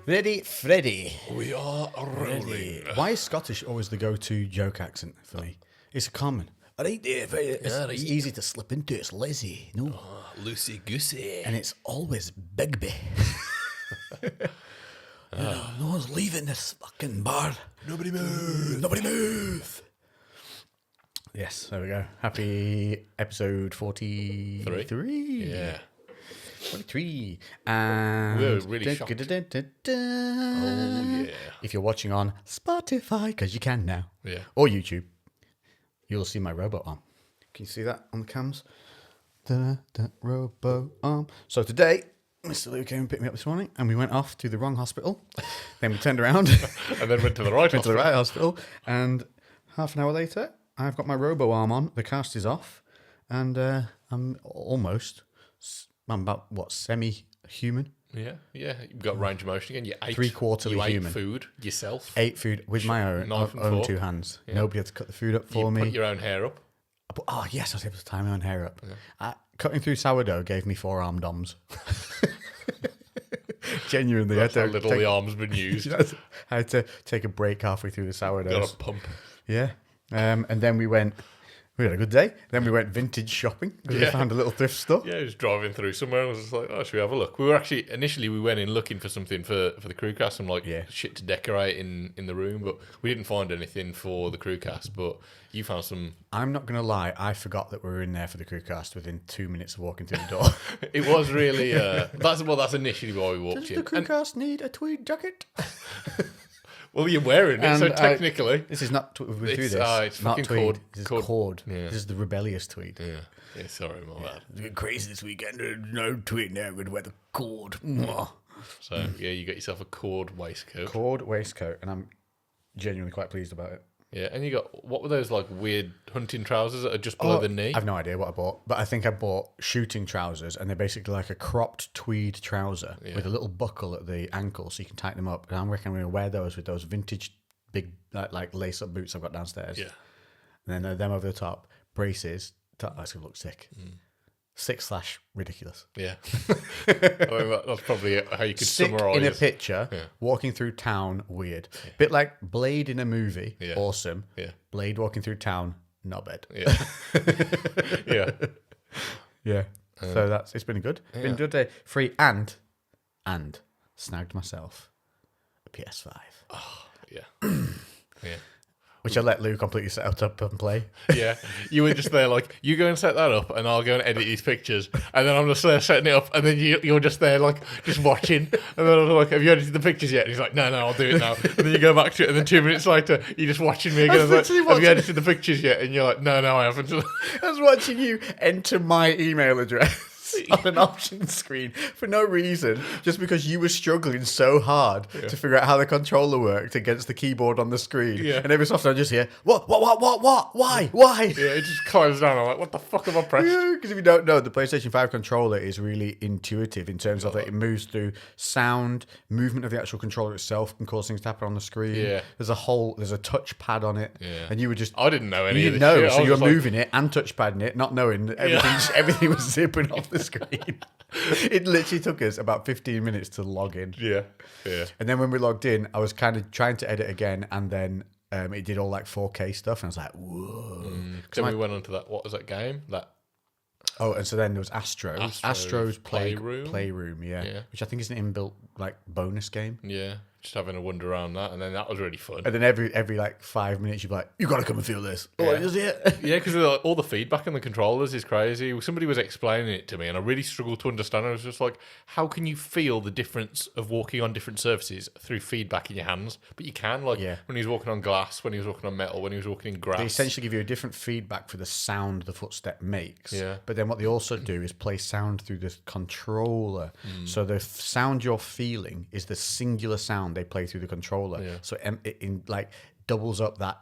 Ready, Freddy. We are rolling. Why is Scottish always the go-to joke accent for me? It's common. All right, it's easy to slip into. It's lazy. No. Oh, loosey-goosey. And it's always Bigby. No one's leaving this fucking bar. Nobody move. Nobody move. Yes, there we go. Happy episode 43. Yeah. 43. And We're really shocked. Oh, yeah. If you're watching on Spotify, because you can now, Yeah. or YouTube, you'll see my robot arm. Can you see that on the cams? Robot arm. So today, Mr. Lou came and picked me up this morning, and we went off to the wrong hospital. Then we turned around. And then went to the right Went to the right hospital. And half an hour later, I've got my robo arm on. The cast is off. And I'm about, semi-human? Yeah. You've got range of motion again. You ate Three-quarterly human. Food yourself. Ate food with my own Knife and own fork. two hands. Yeah. Nobody had to cut the food up for You me. put your own hair up. Oh, yes, I was able to tie my own hair up. Yeah. Cutting through sourdough gave me forearm DOMs. Genuinely. That's how little the arm's been used. I had to take a break halfway through the sourdough. Got a pump. Yeah. And then we had a good day. Then we went vintage shopping. We found a little thrift store. Yeah, I was driving through somewhere and I was just like, oh, should we have a look? We were actually, initially we went in looking for something for the CREWCast, some shit to decorate in the room, but we didn't find anything for the CREWCast, but you found some. I'm not going to lie, I forgot that we were in there for the CREWCast within 2 minutes of walking through the door. It was really, that's initially why we walked Does in. the CREWCast need a tweed jacket? Well, you're wearing it, so technically. This is not, we've been through this. It's not fucking tweed. cord. This is cord. Yeah. This is the rebellious tweed. Yeah, sorry, my bad. It's been crazy this weekend. No tweed now. I'm going to wear the cord. So, yeah, you got yourself a cord waistcoat. Cord waistcoat, and I'm genuinely quite pleased about it. Yeah, and you got, what were those, like, weird hunting trousers that are just below the knee? I've no idea what I bought, but I think I bought shooting trousers, and they're basically like a cropped tweed trouser with a little buckle at the ankle so you can tighten them up. And I reckon I'm going to wear those with those vintage big like lace-up boots I've got downstairs. Yeah. And then them over the top, braces. That's going to look sick. 6/ridiculous. Yeah. I mean, that's probably how you could Sick summarise in a picture, walking through town, weird. Bit like Blade in a movie, awesome. Yeah. Blade walking through town, not bad. Yeah. Yeah. Yeah. So it's been good. It's been a good day. Free and snagged myself a PS5. Oh, yeah. Yeah. Which I let Lou completely set it up and play. Yeah, you were just there like, you go and set that up and I'll go and edit these pictures, and then I'm just there setting it up, and then you're just there like, just watching, and then I'm like, have you edited the pictures yet? And he's like, no, I'll do it now. And then you go back to it, and then 2 minutes later you're just watching me again. I was like, have you edited the pictures yet? And you're like, no, I haven't. I was watching you enter my email address on an option screen for no reason, just because you were struggling so hard to figure out how the controller worked against the keyboard on the screen. Yeah. And every so often I just hear, what, why? Yeah, it just climbs down. I'm like, what the fuck have I pressed? Because if you don't know, the PlayStation 5 controller is really intuitive in terms of that it moves through sound, movement of the actual controller itself can cause things to happen on the screen. Yeah. There's a touch pad on it. Yeah. And you were just... I didn't know any you of this didn't know, shit. so you were moving it and touch padding it, not knowing everything was zipping off the screen. It literally took us about 15 minutes to log in. Yeah. And then when we logged in, I was kind of trying to edit again, and then it did all like 4K stuff, and I was like, whoa. Then we went on to that, what was that game? And so then there was Astro's Playroom, yeah. Which I think is an inbuilt like bonus game. Yeah. Just having a wander around that, and then that was really fun. And then every like 5 minutes, you'd be like, "You got to come and feel this." Yeah. Is it? Yeah, because all the feedback on the controllers is crazy. Somebody was explaining it to me, and I really struggled to understand. I was just like, "How can you feel the difference of walking on different surfaces through feedback in your hands?" But you can, when he was walking on glass, when he was walking on metal, when he was walking in grass. They essentially give you a different feedback for the sound the footstep makes. Yeah. But then what they also do is play sound through the controller. So the sound you're feeling is the singular sound they play through the controller. Yeah. So it doubles up that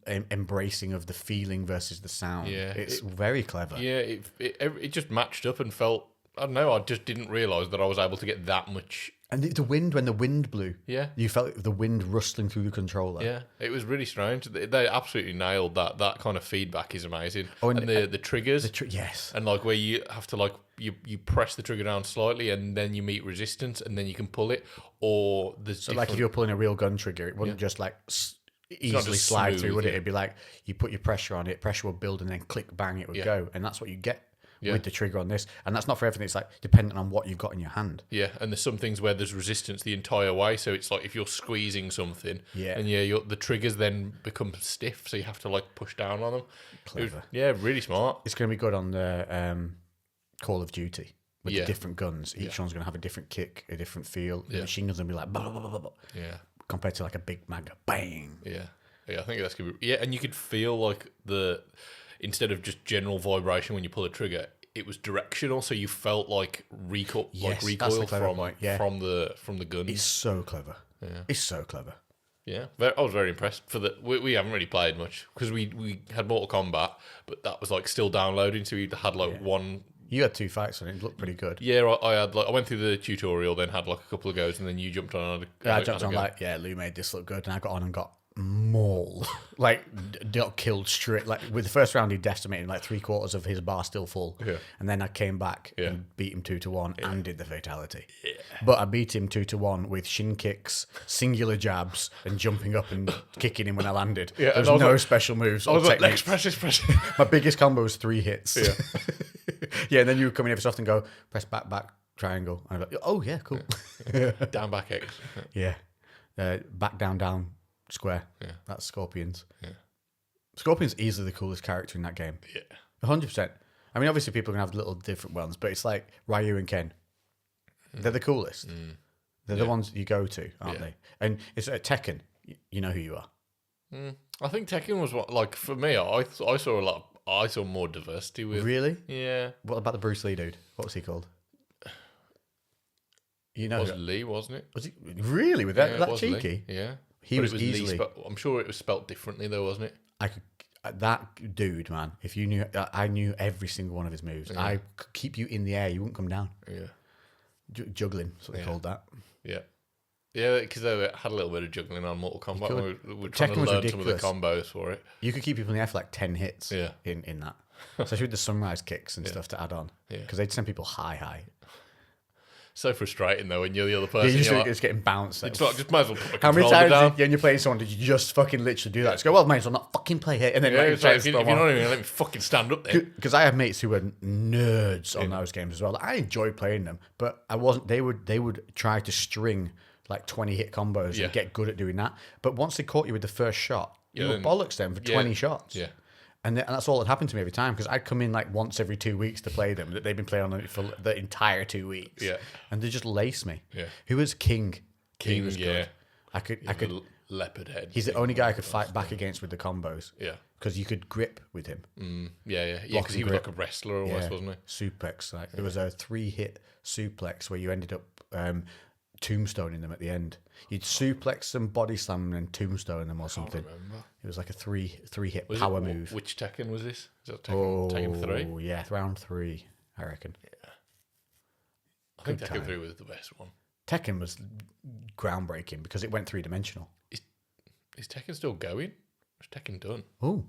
embracing of the feeling versus the sound. Yeah. It's very clever. Yeah, it just matched up and felt, I don't know, I just didn't realise that I was able to get that much. And when the wind blew, you felt the wind rustling through the controller. Yeah, it was really strange. They absolutely nailed that. That kind of feedback is amazing. Oh, and the triggers. Yes. And like where you have to like, you press the trigger down slightly and then you meet resistance and then you can pull it, or there's So like if you were pulling a real gun trigger, it wouldn't just like easily just slide smooth, through, would it? It'd be like you put your pressure on it, pressure will build, and then click, bang, it would go. And that's what you get with the trigger on this. And that's not for everything. It's like dependent on what you've got in your hand. Yeah, and there's some things where there's resistance the entire way. So it's like if you're squeezing something, and the triggers then become stiff, so you have to like push down on them. Clever. Really smart. It's going to be good on the Call of Duty with the different guns. Each one's going to have a different kick, a different feel. The machine guns going to be like, blah, blah, blah, blah, compared to like a big mag, bang. Yeah, I think that's going to be... Yeah, and you could feel like instead of just general vibration when you pull a trigger, it was directional, so you felt like recoil from the gun. It's so clever. Yeah. It's so clever. Yeah, I was very impressed. We haven't really played much because we had Mortal Kombat, but that was like still downloading, so we had like one... You had 2 fights on it. It looked pretty good. Yeah, I went through the tutorial, then had like a couple of goes, and then you jumped on. I jumped on Lou made this look good, and I got on and got mauled, like got killed straight. Like with the first round, he decimated like 3/4 of his bar still full. Yeah. And then I came back and beat him 2-1 and did the fatality. Yeah. But I beat him 2-1 with shin kicks, singular jabs, and jumping up and kicking him when I landed. Yeah, there was no special moves. I was like, let's press. My biggest combo was 3 hits. Yeah. Yeah, and then you would come in every so often and go, press back, triangle. And I'd be like, oh, yeah, cool. Yeah. Down, back, X. Yeah. Back, down, square. Yeah. That's Scorpions. Yeah. Scorpion's easily the coolest character in that game. Yeah. 100%. I mean, obviously people are going to have little different ones, but it's like Ryu and Ken. They're the coolest. They're the ones you go to, aren't they? And it's Tekken. You know who you are. I think Tekken was like, for me, I saw a lot. I saw more diversity with. Really? Yeah. What about the Bruce Lee dude? What was he called? You know, it was Lee, wasn't it? Was he really with that cheeky? Lee. Yeah. He was easily. I'm sure it was spelt differently though, wasn't it? That dude, man. If you knew, I knew every single one of his moves. Yeah. I could keep you in the air. You wouldn't come down. Yeah. Juggling. That's what they called that. Yeah. Yeah, because they had a little bit of juggling on Mortal Kombat. We were trying to learn some of the combos for it. You could keep people in the air for like 10 hits in that. Especially with the sunrise kicks and stuff to add on. Yeah. Because they'd send people high. So frustrating though when you're the other person. Yeah, you're just getting bounced. It's like, just might as well put a how many controller times down. when you're playing someone did you just fucking literally do that? Just go, well, might as well not fucking play it. And then if you're not even going to let me fucking stand up there. Because I have mates who were nerds on those games as well. I enjoyed playing them, but I wasn't. They would try to string like 20 hit combos and get good at doing that. But once they caught you with the first shot, you were bollocks them for 20 shots. Yeah. And that's all that happened to me every time because I'd come in like once every 2 weeks to play them. That they've been playing on it for the entire 2 weeks. Yeah. And they just lace me. Yeah. Who was King? King was good. I could leopard head. He's the only guy I could fight back against with the combos. Yeah. Because you could grip with him. Yeah. Because he was like a wrestler almost, wasn't he? Suplex. Like there was a 3-hit suplex where you ended up tombstoning them at the end. You'd suplex them, body slam them, and tombstone them or something. It was like a three hit power move. Which Tekken was this? Is that Tekken 3? Oh yeah, round 3, I reckon. Yeah. I think Tekken 3 was the best one. Tekken was groundbreaking because it went 3-dimensional. Is Tekken still going? Is Tekken done? Oh,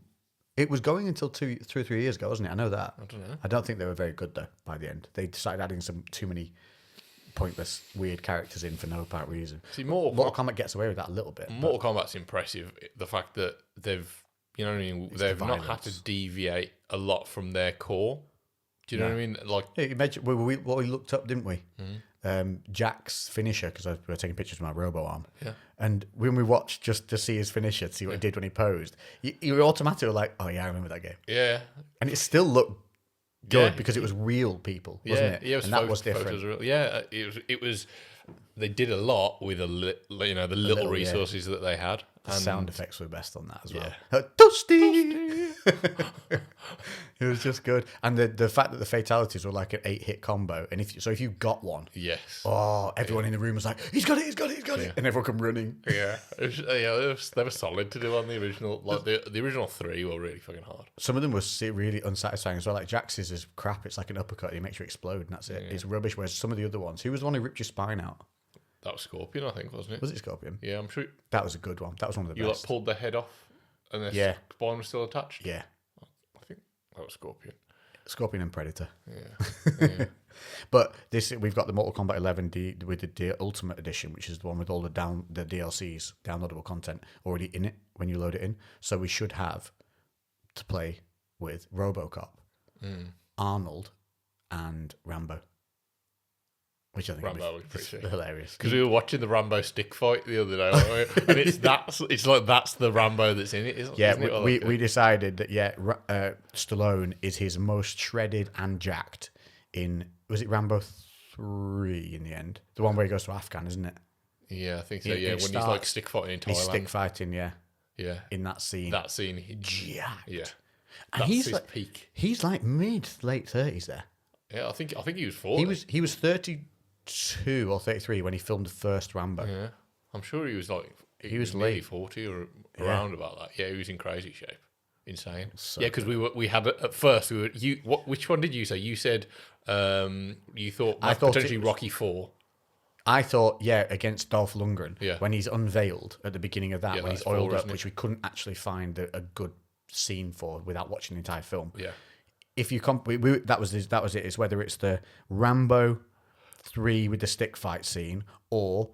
it was going until 2 or 3 years ago, wasn't it? I know that. I don't know. I don't think they were very good though. By the end, they started adding too many pointless, weird characters in for no apparent reason. See, Mortal Kombat gets away with that a little bit. Mortal Kombat's impressive. The fact that they've, you know what I mean, they've not had to deviate a lot from their core. Do you know what I mean? Like, imagine what we looked up, didn't we? Jack's finisher, because we were taking pictures of my robo arm. Yeah. And when we watched just to see his finisher, to see what he did when he posed, you automatically like, oh yeah, I remember that game. Yeah. And it still looked good because it was real people, wasn't it? Yeah, and that was different. Yeah, it was. They did a lot with the little resources that they had. The sound effects were best on that as well. Toasty! It was just good, and the fact that the fatalities were like an 8-hit combo, and if you got one, everyone in the room was like, he's got it, and everyone come running. Yeah, they were solid to do on the original. Like the original 3 were really fucking hard. Some of them were really unsatisfying as well. Like Jax's is crap. It's like an uppercut. He makes you explode, and that's it. It's rubbish. Whereas some of the other ones, who was the one who ripped your spine out? That was Scorpion, I think, wasn't it? Was it Scorpion? Yeah, I'm sure. That was a good one. That was one of the best. You like pulled the head off, and the spine was still attached. Yeah, I think that was Scorpion. Scorpion and Predator. Yeah. But we've got the Mortal Kombat 11 with the Ultimate Edition, which is the one with all the DLCs, downloadable content, already in it when you load it in. So we should have to play with RoboCop, Arnold, and Rambo. Which I think Rambo was pretty hilarious. Because we were watching the Rambo stick fight the other day, weren't we? And it's like that's the Rambo that's in it, isn't it? We decided that Stallone is his most shredded and jacked in. Was it Rambo 3 in the end? The one where he goes to Afghan, isn't it? Yeah, I think so. Yeah, when he's like stick fighting in Thailand. He's stick fighting, yeah. Yeah. In that scene. He jacked. Yeah. And That's he's his like peak. He's like late 30s there. Yeah, I think he was 40. He was 32 or 33 when he filmed the first Rambo. Yeah. I'm sure he was like he was nearly late 40 or around about that. Yeah, he was in crazy shape. Insane. So yeah, because we had at first which one did you say? You said you thought potentially Rocky 4. I thought, against Dolph Lundgren, Yeah. when he's unveiled at the beginning of that, when he's oiled up, isn't it? which we couldn't actually find a good scene for without watching the entire film. Yeah. If you that was it. It's whether it's the Rambo 3 with the stick fight scene or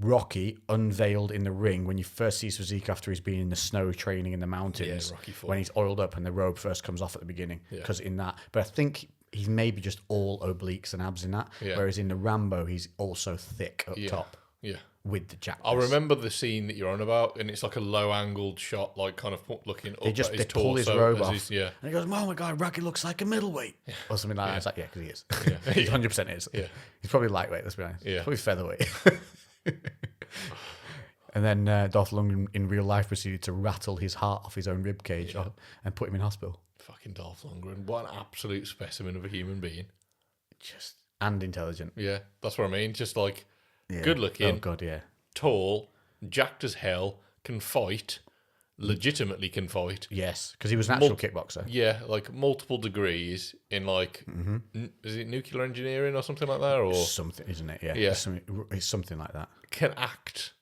Rocky unveiled in the ring when you first see his physique after he's been in the snow training in the mountains. Yeah, Rocky 4. When he's oiled up and the robe first comes off at the beginning. Yeah. Because in that, but I think he's maybe just all obliques and abs in that. Yeah. Whereas in the Rambo, he's also thick up top. Yeah. With the jackness. I remember the scene that you're on about, and it's like a low-angled shot, like kind of looking up at his they pull his torso robe as off. Yeah. And he goes, "Oh my God, Rocky looks like a middleweight." Or something like that. It's like, because he is. Yeah. He 100% is. Yeah. He's probably lightweight, let's be honest. Yeah. Probably featherweight. And then Dolph Lundgren in real life proceeded to rattle his heart off his own rib cage and put him in hospital. Fucking Dolph Lundgren. What an absolute specimen of a human being. And intelligent. Yeah, that's what I mean. Just like good looking. Oh God, yeah. Tall, jacked as hell, can fight, legitimately can fight. Yes, because he was an actual kickboxer. Yeah, like multiple degrees in like, is it nuclear engineering or something like that? Or something, isn't it? Yeah. Yeah. It's something like that. can act.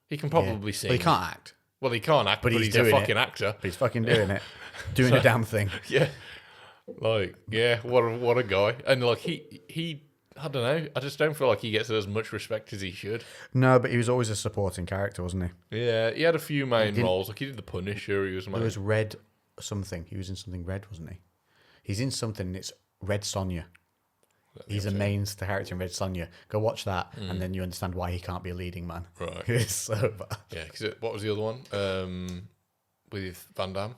He can probably sing. But he can't act. Well, he can't act, but he's a doing fucking it. actor. But he's fucking doing it. Doing a damn thing. Yeah. Like, yeah, what a guy. And like he I don't know. I just don't feel like he gets as much respect as he should. No, but he was always a supporting character, wasn't he? Yeah, he had a few main roles. Like he did the Punisher. He was. There was Red something. He was in something Red, wasn't he? He's in something. It's Red Sonja. He's a main character in Red Sonja. Go watch that, and then you understand why he can't be a leading man. Right. It's so bad. Yeah. Because what was the other one? With Van Damme.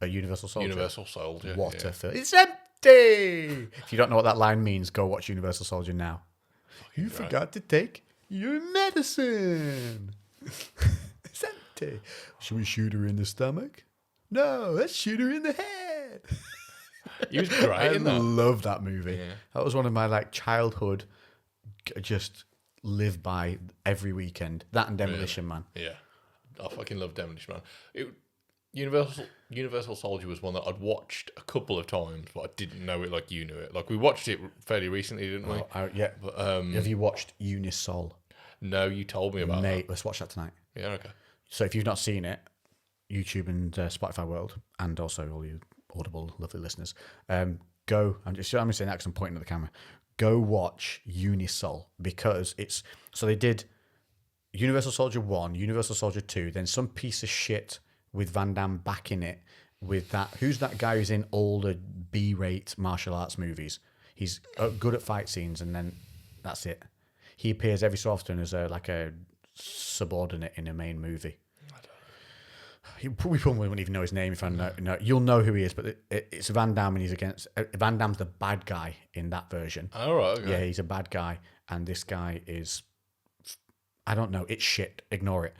A Universal Soldier. Universal Soldier. What a film. It's empty! If you don't know what that line means, go watch Universal Soldier now. You forgot to take your medicine. It's empty. Should we shoot her in the stomach? No, let's shoot her in the head. He was great in that. I love that movie. Yeah. That was one of my like childhood, just live by every weekend. That and Demolition Man. Yeah. I fucking love Demolition Man. Universal Soldier was one that I'd watched a couple of times, but I didn't know it like you knew it. Like we watched it fairly recently, didn't we? Yeah. But, have you watched Unisol? No, you told me about Mate, let's watch that tonight. that. Yeah, okay. So if you've not seen it, YouTube and Spotify world, and also all you Audible lovely listeners, I'm saying that because I'm pointing at the camera. Go watch Unisol, because it's so they did Universal Soldier 1, Universal Soldier 2, then some piece of shit with Van Damme back in it with that. Who's that guy who's in all the B-rate martial arts movies? He's good at fight scenes, and then that's it. He appears every so often as a subordinate in a main movie. We probably wouldn't even know his name if I know. You'll know who he is, but it's Van Damme, and he's against Van Damme's the bad guy in that version. All right. Okay. Yeah, he's a bad guy, and this guy is, I don't know, it's shit. Ignore it.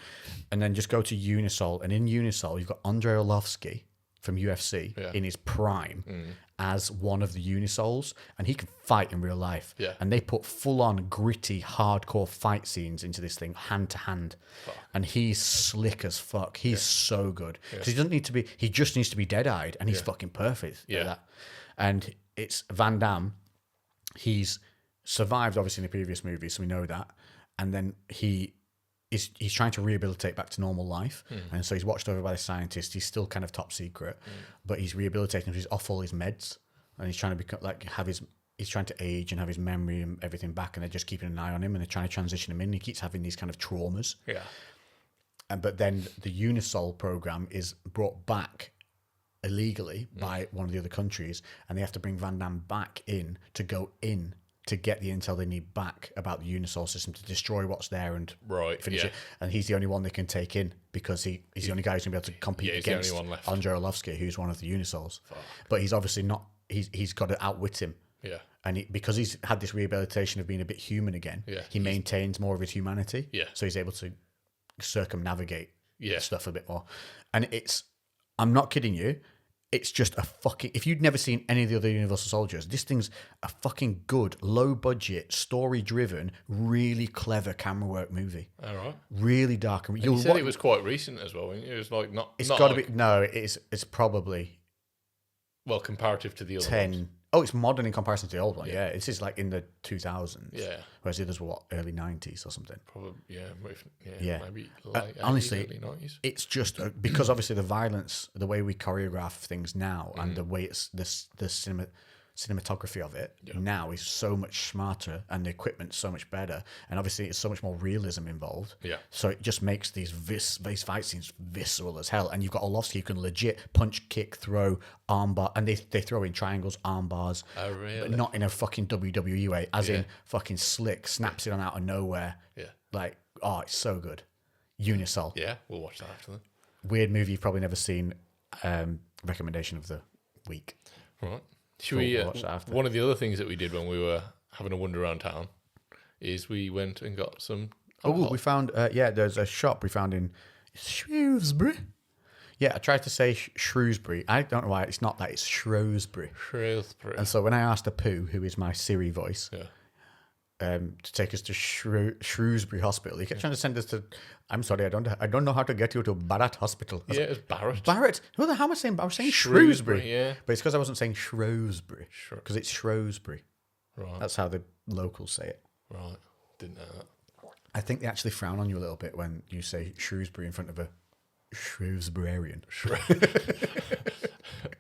And then just go to Unisol, and in Unisol you've got Andrei Arlovsky from UFC in his prime as one of the Unisols, and he can fight in real life. Yeah. And they put full-on gritty, hardcore fight scenes into this thing, hand to hand. And he's slick as fuck. He's so good. Because he doesn't need to be, he just needs to be dead-eyed, and he's fucking perfect at that. And it's Van Damme. He's survived, obviously, in the previous movie, so we know that. And then he's trying to rehabilitate back to normal life. And so he's watched over by the scientist. He's still kind of top secret, but he's rehabilitating. He's off all his meds. and he's trying to become he's trying to age and have his memory and everything back, and they're just keeping an eye on him, and they're trying to transition him in. He keeps having these kind of traumas. Yeah. But then the Unisol program is brought back illegally by one of the other countries, and they have to bring Van Damme back in to go in to get the intel they need back about the Unisol system to destroy what's there and finish it. And he's the only one they can take in because he's the only guy who's going to be able to compete against Andrei Orlovsky, who's one of the Unisols. Fuck. But he's obviously not. He's got to outwit him. Yeah. And because he's had this rehabilitation of being a bit human again, he maintains more of his humanity. Yeah. So he's able to circumnavigate stuff a bit more. And I'm not kidding you. It's just a fucking... If you'd never seen any of the other Universal Soldiers, this thing's a fucking good, low-budget, story-driven, really clever camera work movie. All right. Really dark. And you said it was quite recent as well. It was like not... It's got to be... No, it's probably... Well, comparative to the other 10... ones. Oh, it's modern in comparison to the old one. Yeah, this is like in the 2000s. Yeah. Whereas the others were early 90s or something. Probably, maybe late 80s, honestly, early 90s. It's just because obviously the violence, the way we choreograph things now, and the way it's the cinematography of it now is so much smarter, and the equipment's so much better, and obviously it's so much more realism involved. Yeah. So it just makes these fight scenes visceral as hell, and you've got Orlovsky who can legit punch, kick, throw, armbar, and they throw in triangles, arm bars. Oh, really? But not in a fucking WWE way, as in fucking slick, snaps it on out of nowhere. Yeah. Like, it's so good. Unisol. Yeah, we'll watch that after then. Weird movie you've probably never seen. Recommendation of the week. Right. Should we watch that after? One of the other things that we did when we were having a wander around town is we went and got some alcohol. Oh, we found, there's a shop we found in Shrewsbury. Yeah, I tried to say Shrewsbury. I don't know why it's not that, it's Shrewsbury. Shrewsbury. And so when I asked Apu, who is my Siri voice, to take us to Shrewsbury Hospital, he kept trying to send us to... I'm sorry, I don't know how to get you to Barrett Hospital. It was Barrett. Barrett? How am I saying? I was saying Shrewsbury. Yeah. But it's because I wasn't saying Shrewsbury. Because it's Shrewsbury. Right. That's how the locals say it. Right. Didn't know that. I think they actually frown on you a little bit when you say Shrewsbury in front of a Shrewsburyarian.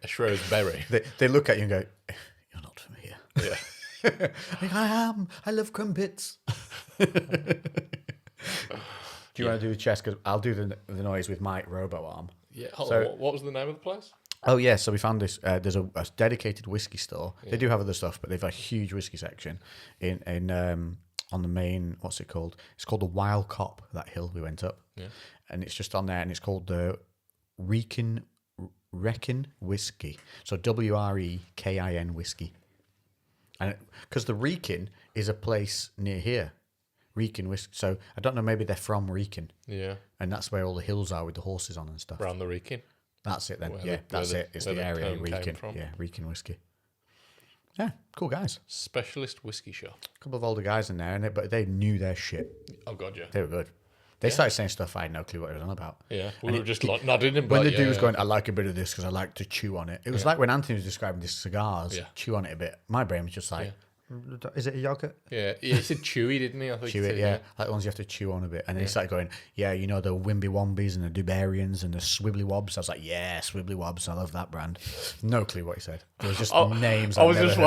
A Shrewsbury. They look at you and go, "You're not from here." Yeah. Like, I am. I love crumpets. Do you want to do the chest? Because I'll do the noise with my robo arm. Yeah. Hold on. What was the name of the place? Oh, yeah. So we found this. There's a dedicated whiskey store. Yeah. They do have other stuff, but they've a huge whiskey section in on the main, what's it called? It's called the Wild Cop, that hill we went up. Yeah. And it's just on there, and it's called the Wrekin Whiskey. So Wrekin Whiskey. And because the Wrekin is a place near here. Wrekin Whiskey. So I don't know, maybe they're from Wrekin. Yeah. And that's where all the hills are with the horses on and stuff. Around the Wrekin. That's it then. That's it. It's the area Wrekin. Yeah, Wrekin Whiskey. Yeah, cool guys. Specialist whiskey shop. A couple of older guys in there, but they knew their shit. Oh, God, yeah. They were good. They started saying stuff I had no clue what it was on about. Yeah, we were just nodding and when the dude was going, I like a bit of this because I like to chew on it. It was like when Anthony was describing these cigars, chew on it a bit. My brain was just like, is it a yogurt? Yeah, he said chewy, didn't he? I think chew it, yeah. Like the ones you have to chew on a bit. And then he started going, you know, the Wimby Wombies and the Dubarians and the Swibbly Wobs. I was like, yeah, Swibbly Wobs. I love that brand. No clue what he said. It was just names I was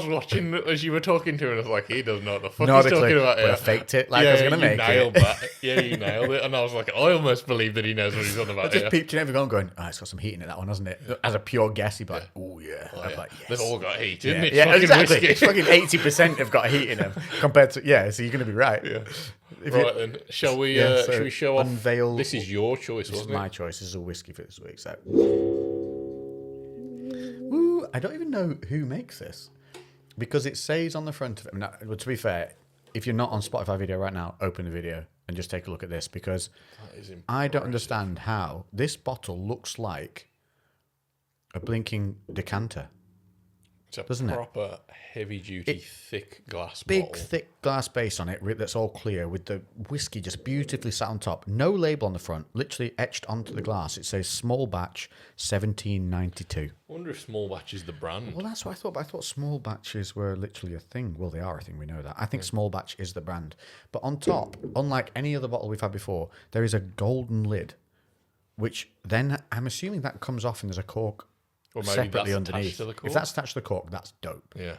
watching as you were talking to him, and I was like, he doesn't know what the fuck he's talking about. But I faked it like I was going to make nailed that. Yeah, you nailed it. And I was like, I almost believe that he knows what he's on about. I just peeped in every one going, it's got some heat in it, that one, hasn't it? As a pure guess, he'd be like, oh, yeah. I'm like, yes. They've all got heat, isn't it? Yeah, exactly. It's fucking 80% have got heat in them compared to, so you're going to be right. Yeah. Right then, shall we show off? Unveil. This is your choice, wasn't it? This is my choice. This is a whiskey for this week. So, I don't even know who makes this because it says on the front of it. Now, well, to be fair, if you're not on Spotify video right now, open the video and just take a look at this because I don't understand how this bottle looks like a blinking decanter. It's a proper heavy-duty, thick glass big, bottle. thick glass base on it that's all clear with the whiskey just beautifully sat on top. No label on the front, literally etched onto the glass. It says small batch 1792. I wonder if small batch is the brand. Well, that's what I thought, but I thought small batches were literally a thing. Well, they are a thing, we know that. I think small batch is the brand. But on top, unlike any other bottle we've had before, there is a golden lid, which then I'm assuming that comes off and there's a cork Or maybe separately that's underneath. attached to the cork. If that's attached to the cork, that's dope. Yeah.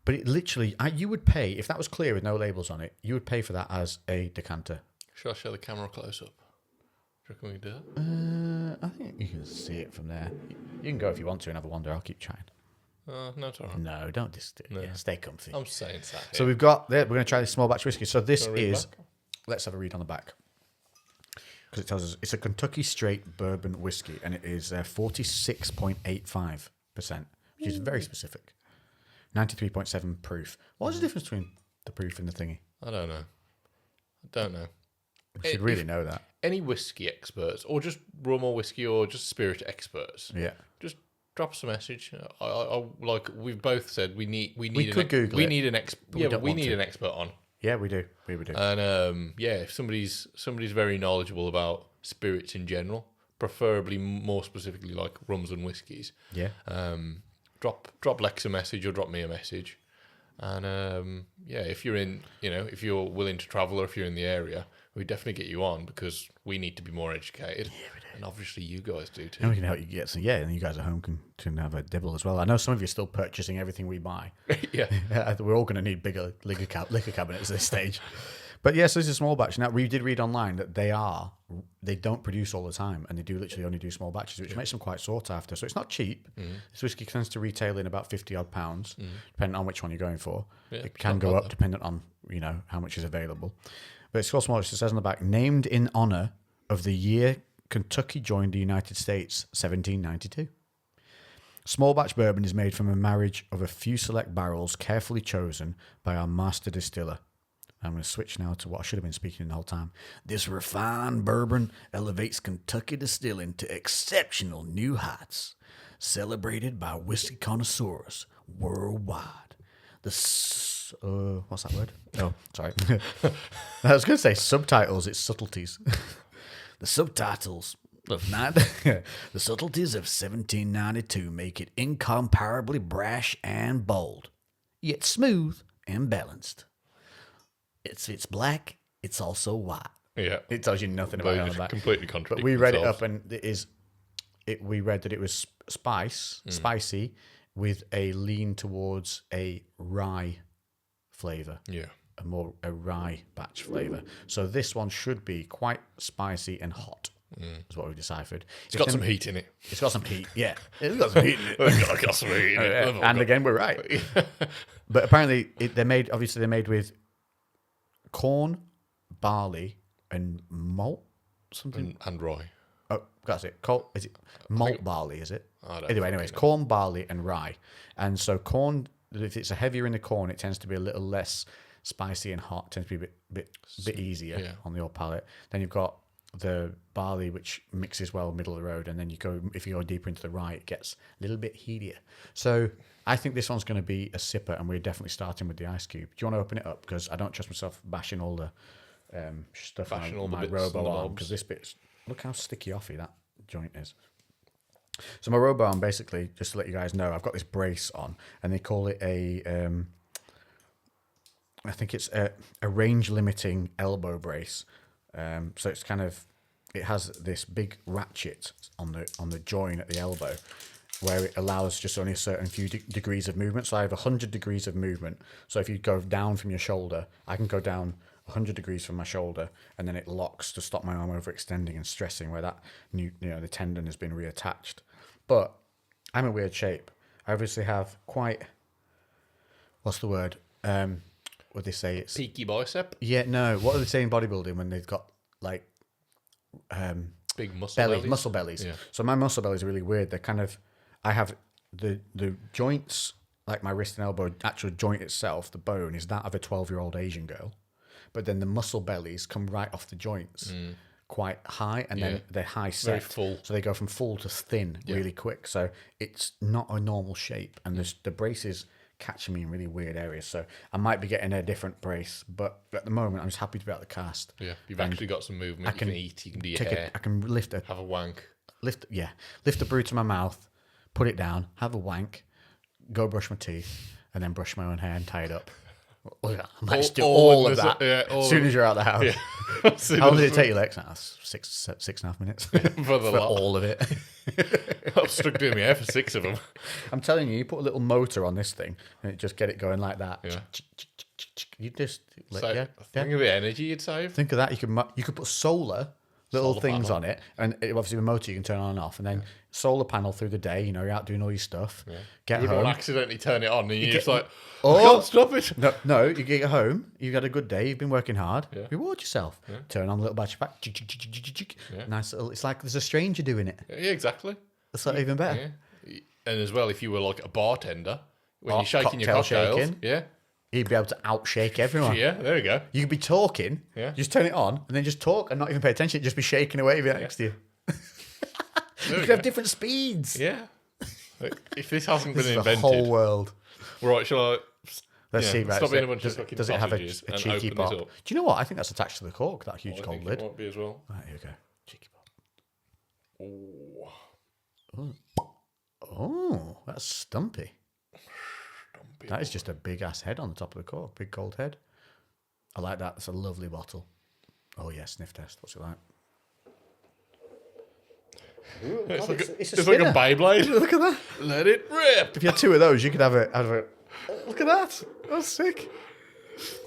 But it literally, you would pay, if that was clear with no labels on it, you would pay for that as a decanter. Should I show the camera close up? Do you reckon we can do that? I think you can see it from there. You can go if you want to and have a wander. I'll keep chatting. No, it's all right. No, don't just stay comfy. I'm saying that. So we're going to try this small batch whiskey. So this is, back? let's have a read on the back. Because it tells us it's a Kentucky straight bourbon whiskey and it is 46.85%, which is very specific. 93.7 proof. What's the difference between the proof and the thingy? I don't know. We should really know that. Any whiskey experts, or just rum or whiskey, or just spirit experts, Yeah. just drop us a message. I like we've both said we need We an could Google we it, need an we need to. an expert on. Yeah, we do. We do. And if somebody's very knowledgeable about spirits in general, preferably more specifically like rums and whiskies, Yeah. Drop Lex a message or drop me a message. And if you're if you're willing to travel or if you're in the area, we definitely get you on because we need to be more educated. Yeah, we do. And obviously you guys do too. And we can help you get some. Yeah, and you guys at home can have a dibble as well. I know some of you are still purchasing everything we buy. Yeah. We're all going to need bigger liquor cabinets at this stage. But yes, this is a small batch. Now, we did read online that they don't produce all the time and they do literally only do small batches, which makes them quite sought after. So it's not cheap. This whiskey tends to retail in about 50 odd pounds, depending on which one you're going for. Yeah, it can go up depending on, how much is available. But it's called small batch. It says on the back, named in honor of the year Kentucky joined the United States, 1792. Small batch bourbon is made from a marriage of a few select barrels carefully chosen by our master distiller. I'm going to switch now to what I should have been speaking in the whole time. This refined bourbon elevates Kentucky distilling to exceptional new heights, celebrated by whiskey connoisseurs worldwide. What's that word? Oh, sorry. I was going to say subtitles. It's subtleties. The subtitles of the subtleties of 1792 make it incomparably brash and bold, yet smooth and balanced. It's black. It's also white. Yeah, it tells you nothing about it on the back. Completely contradictory. But we read it up, and we read that it was spicy, with a lean towards a rye flavor. Yeah, a rye batch flavor. So this one should be quite spicy and hot. Is what we've deciphered. It's got some heat in it. It's got some heat. Yeah, it's got some heat in it. It's got some heat in it. And again, we're right. But apparently, they're made with corn, barley, and malt. Something and rye. Oh, that's it. Is it malt barley? Is it? Anyways, know. Corn, barley, and rye. And so corn, if it's heavier in the corn, it tends to be a little less spicy and hot. It tends to be a bit easier on your palate. Then you've got the barley, which mixes well middle of the road, and then if you go deeper into the rye, it gets a little bit heatier. So I think this one's going to be a sipper, and we're definitely starting with the ice cube. Do you want to open it up? Because I don't trust myself bashing all the stuff on my robo arm, because this bit's, look how sticky offy that joint is. So my robo arm, basically, just to let you guys know, I've got this brace on, and they call it I think it's a range limiting elbow brace. So it's it has this big ratchet on the join at the elbow, where it allows just only a certain few degrees of movement. So I have 100 degrees of movement. So if you go down from your shoulder, I can go down 100 degrees from my shoulder, and then it locks to stop my arm overextending and stressing where that the tendon has been reattached. But I'm in weird shape. I obviously have quite, what's the word? What they say? It's peaky bicep. Yeah, no. What do they say in bodybuilding when they've got like big muscle bellies? Yeah. So my muscle bellies are really weird. They're I have the joints, like my wrist and elbow, actual joint itself, the bone is that of a 12-year-old Asian girl, but then the muscle bellies come right off the joints, quite high, and then they're high set, very full. So they go from full to thin really quick. So it's not a normal shape, and the braces catching me in really weird areas. So I might be getting a different brace, but at the moment I'm just happy to be able to cast. Yeah, you've actually got some movement. You can eat. You can do your hair. I can lift have a wank. Lift a brew to my mouth, put it down, have a wank, go brush my teeth, and then brush my own hair and tie it up. I might just do all of that as soon as you're out of the house. How long did it take you, Lex? That's 6.5 minutes For the lot. all of it. I've stuck doing my hair for 6 of them. I'm telling you, you put a little motor on this thing and it just get it going like that. Yeah. You just Think of the energy you'd save. think of that. You could put solar things panel. on it, and obviously the motor you can turn on and off, and then solar panel through the day. You know, you're out doing all your stuff. Yeah. Get You home. wouldn't accidentally turn it on and you're just like, Oh. I can't stop it. No, you get home. You've had a good day. You've been working hard. Yeah. Reward yourself. Yeah. Turn on a little battery pack. Yeah. Nice little. It's like there's a stranger doing it. Yeah, exactly. That's not even better. Yeah. And as well, if you were like a bartender, when you're shaking your Cocktail cocktails, shaking. yeah, You'd be able to outshake everyone. yeah, there we go. You could be talking. Yeah. Just turn it on and then just talk and not even pay attention. Just be shaking away if you're next to you. There You we could go. have different speeds. Yeah. If this hasn't This been is the invented, whole world. right? Shall I? Let's see. Right, Stop being a bunch does, of fucking does it have a sausages and cheeky open pop? this Do up. you know what? I think that's attached to the cork. That huge I gold think lid. it might be as well. Right, here we go. Cheeky pop. Oh, Oh, that's stumpy. That is just a big ass head on the top of the cork. Big gold head. I like that. It's a lovely bottle. Oh yeah, sniff test. What's it like? Ooh, it's God, like it's a Beyblade. Look at that. Let it rip. If you had 2 of those, you could have a. Look at that. That's sick.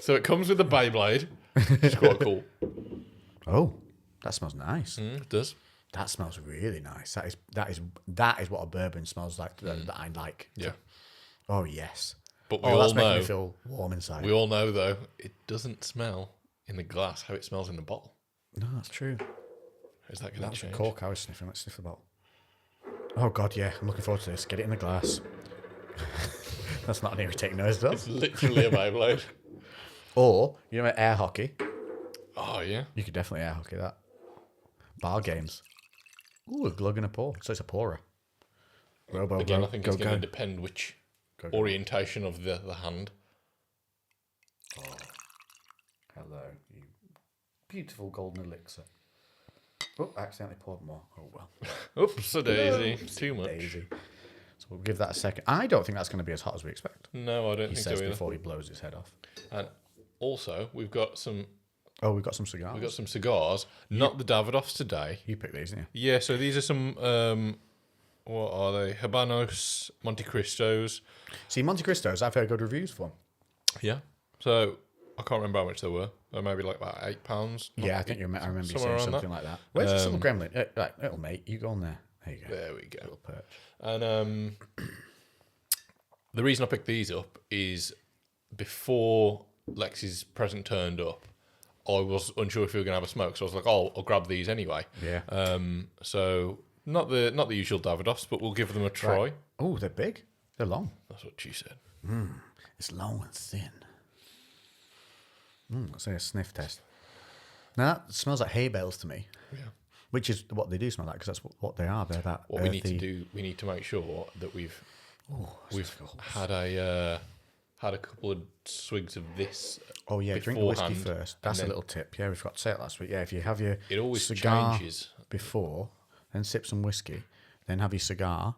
So it comes with the Beyblade. It's quite cool. Oh, that smells nice. It does. That smells really nice. That is what a bourbon smells like that I like. Yeah. Oh yes. But we that's all making me know. feel warm inside. We all know though, it doesn't smell in the glass how it smells in the bottle. No, that's true. Is that going to That's the change? cork I was sniffing. Let's sniff the bottle. Oh god, yeah. I'm looking forward to this. Get it in the glass. That's not an irritating noise, though. It's literally a Beyblade. Or you know, air hockey. Oh yeah. You could definitely air hockey that. Bar games. Ooh, a glug and a pour. So it's a pourer. Robo, Again, I think it's going to depend which Go. orientation of the hand. Hello, you beautiful golden elixir. Oh, I accidentally poured more. Oh well. Oops, a daisy. Too much. Daisy. So we'll give that a second. I don't think that's going to be as hot as we expect. No, I don't He think says so either. before he blows his head off. And also, we've got some Cigars. cigars. Not the Davidoffs today. You picked these, didn't Yeah, so these are some. What are they? Habanos Monte Cristos. you? See, Monte Cristos, I've heard good reviews for. Yeah. So I can't remember how much they were. They were maybe like about £8. Yeah, I think I remember you somewhere saying around something like that. Where's this little gremlin? Right, little mate, you go on there. There you go. There we go. Little perch. And the reason I picked these up is before Lexi's present turned up, I was unsure if we were going to have a smoke, so I was like, "Oh, I'll grab these anyway." Yeah. So not the usual Davidoffs, but we'll give them a try. Right. Oh, they're big. They're long. That's what she said. It's long and thin. Let's say a sniff test. Now that smells like hay bales to me. Yeah. Which is what they do smell like, because that's what they are. They're that What earthy. we need to do, we need to make sure that we've difficult. had a couple of swigs of this. Oh yeah, drink the whiskey beforehand, first. That's a and then little tip. Yeah, we forgot to say it last week. Yeah, if you have your It always cigar changes. before, then sip some whiskey, then have your cigar.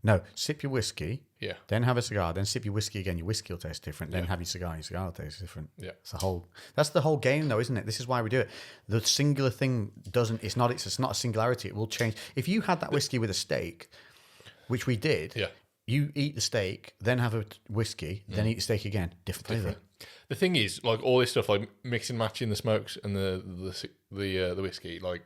No, sip your whiskey, Yeah. then have a cigar, then sip your whiskey again. Your whiskey will taste different. Then have your cigar will taste different. Yeah. That's the whole game, though, isn't it? This is why we do it. The singular thing doesn't. It's not a singularity. It will change. If you had that whiskey with a steak, which we did. Yeah. You eat the steak, then have a whiskey, then eat the steak again. Different flavour. The thing is, like all this stuff, like mix and matching the smokes and the whiskey. Like,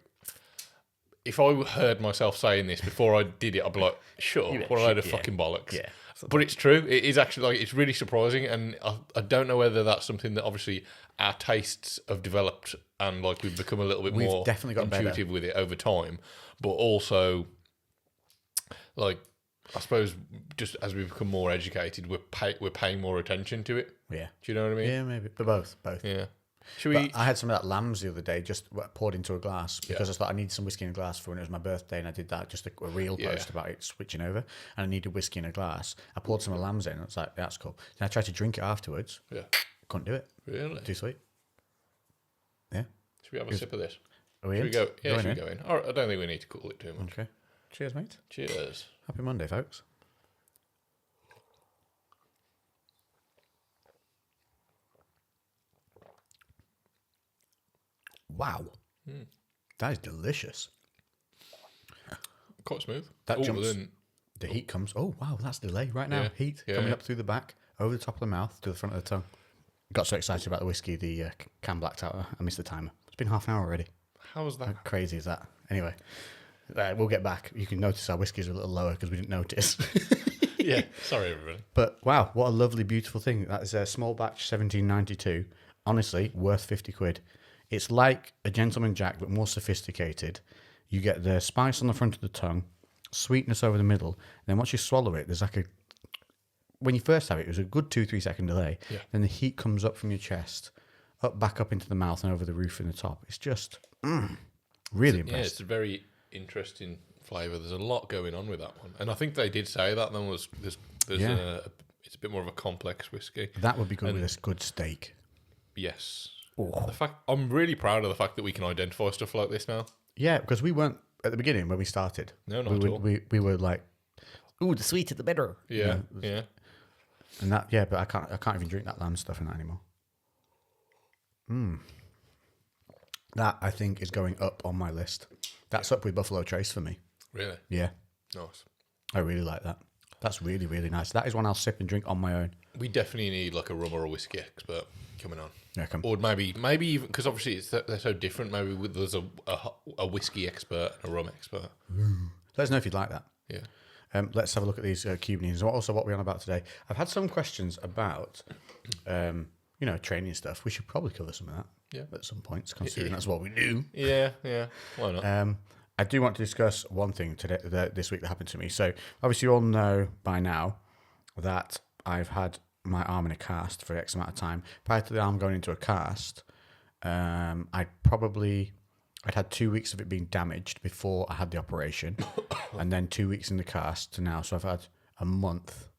if I heard myself saying this before I did it, I'd be like, "Sure, what a load of fucking bollocks." Yeah. But it's true. It is actually like it's really surprising, and I don't know whether that's something that obviously our tastes have developed and like we've become a little bit more definitely got intuitive better with it over time, but also like. I suppose just as we become more educated, we're paying more attention to it. Yeah. Do you know what I mean? Yeah, maybe. But both. Yeah. Should we? But I had some of that lambs the other day, just poured into a glass because I thought I needed some whiskey in a glass for when it was my birthday, and I did that, just a real post about it switching over, and I needed whiskey in a glass. I poured some of the lambs in, and I was like, that's cool. Then I tried to drink it afterwards. Yeah. Couldn't do it. Really? Too sweet. Yeah. Should we have a sip of this? Are we Should we go? Yeah, Going should in? we go in? All right, I don't think we need to cool it too much. Okay. Cheers, mate. Cheers. Happy Monday, folks. Wow. That is delicious. Quite smooth. That jumps. The heat comes. Oh, wow. That's delay right now. Heat coming up through the back, over the top of the mouth, to the front of the tongue. Got so excited about the whiskey, the can blacked out. I missed the timer. It's been half an hour already. How was that? How crazy is that? Anyway, we'll get back. You can notice our whiskies are a little lower because we didn't notice. Yeah. Sorry, everybody. But wow, what a lovely, beautiful thing. That is a small batch 1792. Honestly, worth 50 quid. It's like a Gentleman Jack, but more sophisticated. You get the spice on the front of the tongue, sweetness over the middle. And then once you swallow it, there's like a... When you first have it, it was a good 2-3 second delay. Yeah. Then the heat comes up from your chest, back up into the mouth and over the roof and the top. It's just really impressive. Yeah, it's a very interesting flavour. There's a lot going on with that one. And I think they did say that then was there's it's a bit more of a complex whiskey. That would be good with a good steak. Yes. Oh. I'm really proud of the fact that we can identify stuff like this now. Yeah, because we weren't at the beginning when we started. No, not at all. We were like, ooh, the sweeter the better. Yeah, yeah. And that, but I can't even drink that lamb stuff in that anymore. That I think is going up on my list. That's up with Buffalo Trace for me. Really? Yeah. Nice. I really like that. That's really, really nice. That is one I'll sip and drink on my own. We definitely need like a rum or a whiskey expert coming on. Yeah, or maybe even because obviously they're so different. Maybe there's a whiskey expert and a rum expert. Let us know if you'd like that. Yeah. Let's have a look at these Cubanians. Also, what we're on about today. I've had some questions about, training stuff. We should probably cover some of that. Yeah. At some points, considering that's what we do. Yeah. Why not? I do want to discuss one thing today, this week that happened to me. So, obviously, you all know by now that I've had my arm in a cast for X amount of time. Prior to the arm going into a cast, I'd had 2 weeks of it being damaged before I had the operation, and then 2 weeks in the cast to now. So I've had a month,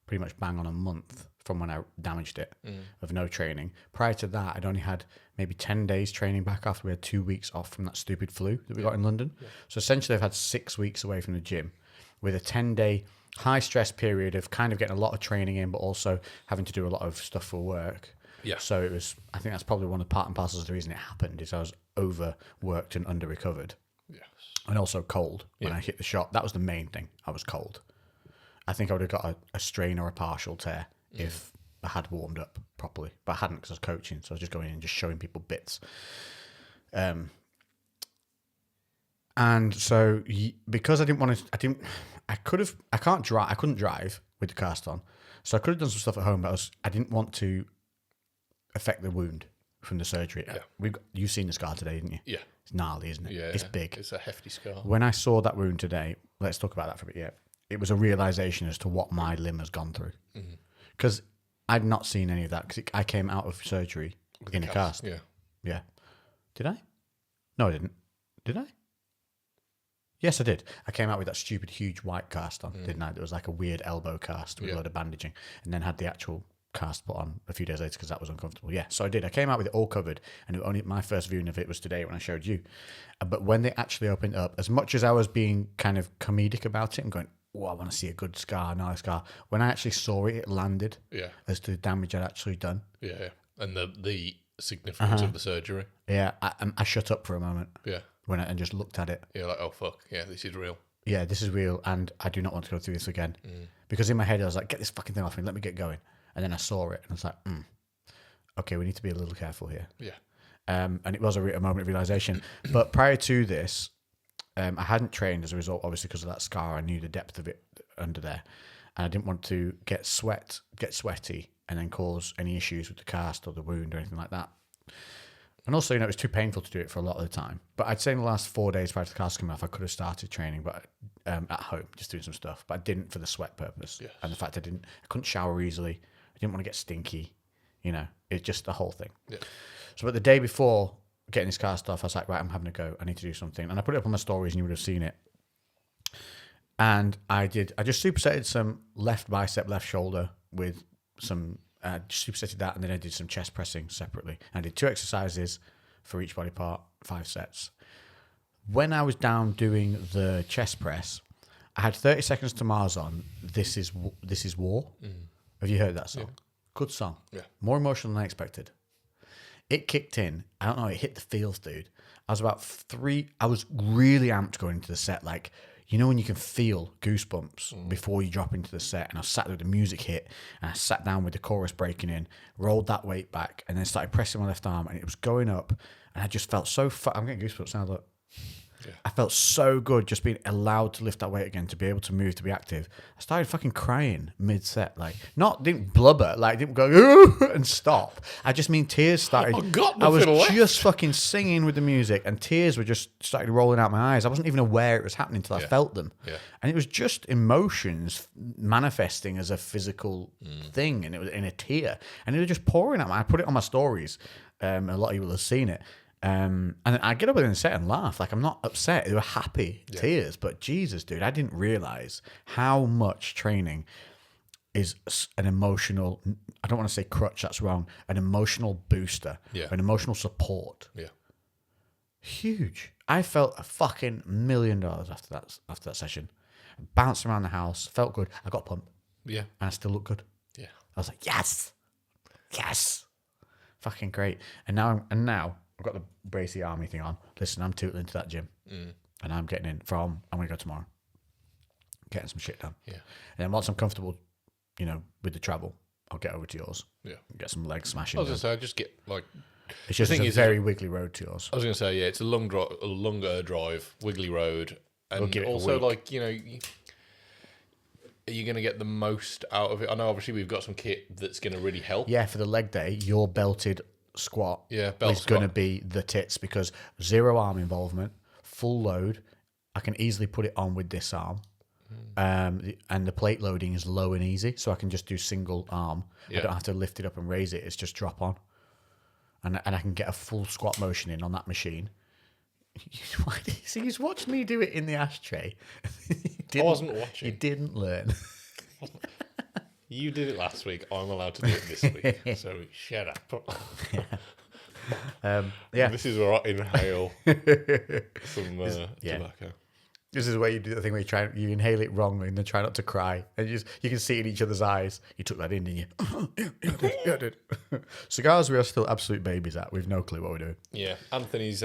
pretty much bang on a month from when I damaged it of no training. Prior to that, I'd only had maybe 10 days training back after we had 2 weeks off from that stupid flu that we got in London. Yeah. So essentially I've had 6 weeks away from the gym with a 10-day high stress period of kind of getting a lot of training in, but also having to do a lot of stuff for work. Yeah. So I think that's probably one of the part and parcels of the reason it happened is I was overworked and under recovered. Yes. And also cold when I hit the shot. That was the main thing. I was cold. I think I would have got a strain or a partial tear if I had warmed up properly, but I hadn't because I was coaching. So I was just going in and just showing people bits. And so because I couldn't drive with the cast on. So I could have done some stuff at home, but I didn't want to affect the wound from the surgery. Yeah. You've seen the scar today, didn't you? Yeah. It's gnarly, isn't it? Yeah. It's big. It's a hefty scar. When I saw that wound today, let's talk about that for a bit, yeah. It was a realization as to what my limb has gone through. Because I'd not seen any of that, because I came out of surgery in a cast. Yeah. Yeah. Did I? No, I didn't. Did I? Yes, I did. I came out with that stupid, huge white cast on, didn't I? There was like a weird elbow cast with a load of bandaging, and then had the actual cast put on a few days later because that was uncomfortable. Yeah, so I did. I came out with it all covered, and only my first viewing of it was today when I showed you. But when they actually opened up, as much as I was being kind of comedic about it and going, oh, I want to see a good scar, not a scar, when I actually saw it, it landed as to the damage I'd actually done. Yeah, and the significance of the surgery. Yeah, I shut up for a moment. Yeah. And just looked at it. Yeah, like, oh, fuck. Yeah, this is real. Yeah, this is real, and I do not want to go through this again. Because in my head, I was like, get this fucking thing off me, let me get going. And then I saw it, and I was like, okay, we need to be a little careful here. Yeah. And it was a moment of realization. But prior to this, I hadn't trained as a result, obviously, because of that scar. I knew the depth of it under there. And I didn't want to get sweaty, and then cause any issues with the cast or the wound or anything like that. And also, it was too painful to do it for a lot of the time. But I'd say in the last 4 days prior to the cast coming off, I could have started training, but at home, just doing some stuff. But I didn't for the sweat purpose. Yes. And the fact I couldn't shower easily. I didn't want to get stinky. It's just the whole thing. Yeah. So, but the day before getting this cast off, I was like, right, I'm having a go. I need to do something. And I put it up on my stories, and you would have seen it. And I just supersetted some left bicep, left shoulder with some. Just supersetted that, and then I did some chest pressing separately. I did 2 exercises for each body part, 5 sets. When I was down doing the chest press, I had 30 seconds to Mars on This Is War. Have you heard that song? Yeah. Good song. Yeah. More emotional than I expected. it kicked in. I don't know, it hit the feels, dude. I was really amped going into the set. Like, you know when you can feel goosebumps before you drop into the set? And I sat there with the music hit, and I sat down with the chorus breaking in, rolled that weight back, and then started pressing my left arm, and it was going up, and I just felt so I'm getting goosebumps now, look. Yeah. I felt so good just being allowed to lift that weight again, to be able to move, to be active. I started fucking crying mid-set. Like, didn't blubber, like, didn't go, ooh, and stop. I just mean tears started. I was just fucking singing with the music, and tears were just started rolling out my eyes. I wasn't even aware it was happening until I felt them. Yeah. And it was just emotions manifesting as a physical thing, and it was in a tear. And it was just pouring out. I put it on my stories. A lot of you will have seen it. And I get up within the set and laugh. Like, I'm not upset. They were happy tears. But Jesus, dude, I didn't realize how much training is an emotional, I don't want to say crutch, that's wrong, an emotional booster, an emotional support. Yeah. Huge. I felt a fucking $1 million after that session. Bounced around the house, felt good. I got pumped. Yeah. And I still look good. Yeah. I was like, yes. Fucking great. And now I've got the Bracy Army thing on. Listen, I'm tootling to that gym. And I'm getting in I'm going to go tomorrow. Getting some shit done. Yeah. And then once I'm comfortable, with the travel, I'll get over to yours. Yeah. Get some leg smashing. I was going to say, I just get, like... It's just a very wiggly road to yours. I was going to say, yeah, it's a longer drive, wiggly road. And also, like, are you going to get the most out of it? I know, obviously, we've got some kit that's going to really help. Yeah, for the leg day, your belted squat is going to be the tits, because 0 arm involvement, full load. I can easily put it on with this arm. And the plate loading is low and easy, so I can just do single arm. I don't have to lift it up and raise it. It's just drop on. And I can get a full squat motion in on that machine. See, he's watched me do it in the ashtray. I wasn't watching. You didn't learn. You did it last week. I'm allowed to do it this week. So shut up. This is where I inhale some tobacco. This is where you do the thing where you inhale it wrongly and then try not to cry. And you can see it in each other's eyes. You took that in, didn't you? Yeah, I did. Cigars, we are still absolute babies at. We've no clue what we're doing. Yeah. Anthony's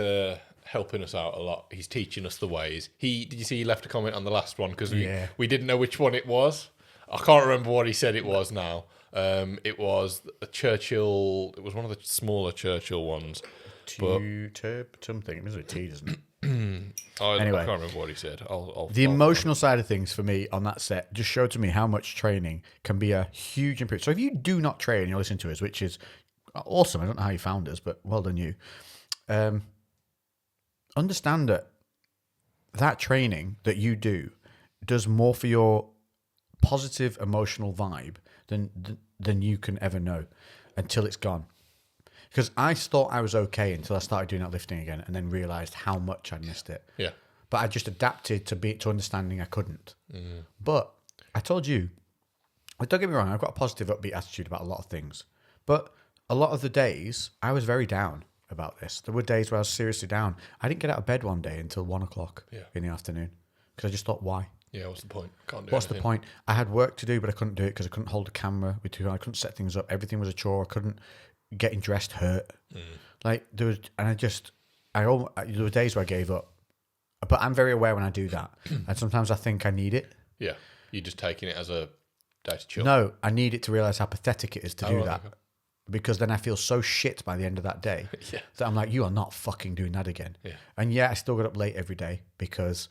helping us out a lot. He's teaching us the ways. Did you see he left a comment on the last one? Because we didn't know which one it was. I can't remember what he said it was now. It was a Churchill. It was one of the smaller Churchill ones. Something. It was a T, doesn't it? Anyway, I can't remember what he said. The emotional side of things for me on that set just showed to me how much training can be a huge improvement. So if you do not train and you're listening to us, which is awesome, I don't know how you found us, but well done you. Understand that training that you do does more for your positive emotional vibe than you can ever know until it's gone. Because I thought I was okay until I started doing that lifting again, and then realised how much I'd missed it. Yeah. But I just adapted to understanding I couldn't. But I told you, don't get me wrong, I've got a positive, upbeat attitude about a lot of things. But a lot of the days, I was very down about this. There were days where I was seriously down. I didn't get out of bed one day until 1 o'clock in the afternoon. Because I just thought, why? Yeah, what's the point? What's the point? I had work to do, but I couldn't do it because I couldn't hold the camera. I couldn't set things up. Everything was a chore. I couldn't... Getting dressed hurt. Like there was, and there were days where I gave up. But I'm very aware when I do that, and sometimes I think I need it. Yeah, you're just taking it as a day to chill. No, I need it to realize how pathetic it is to do that, because then I feel so shit by the end of that day that I'm like, you are not fucking doing that again. Yeah. And I still got up late every day because,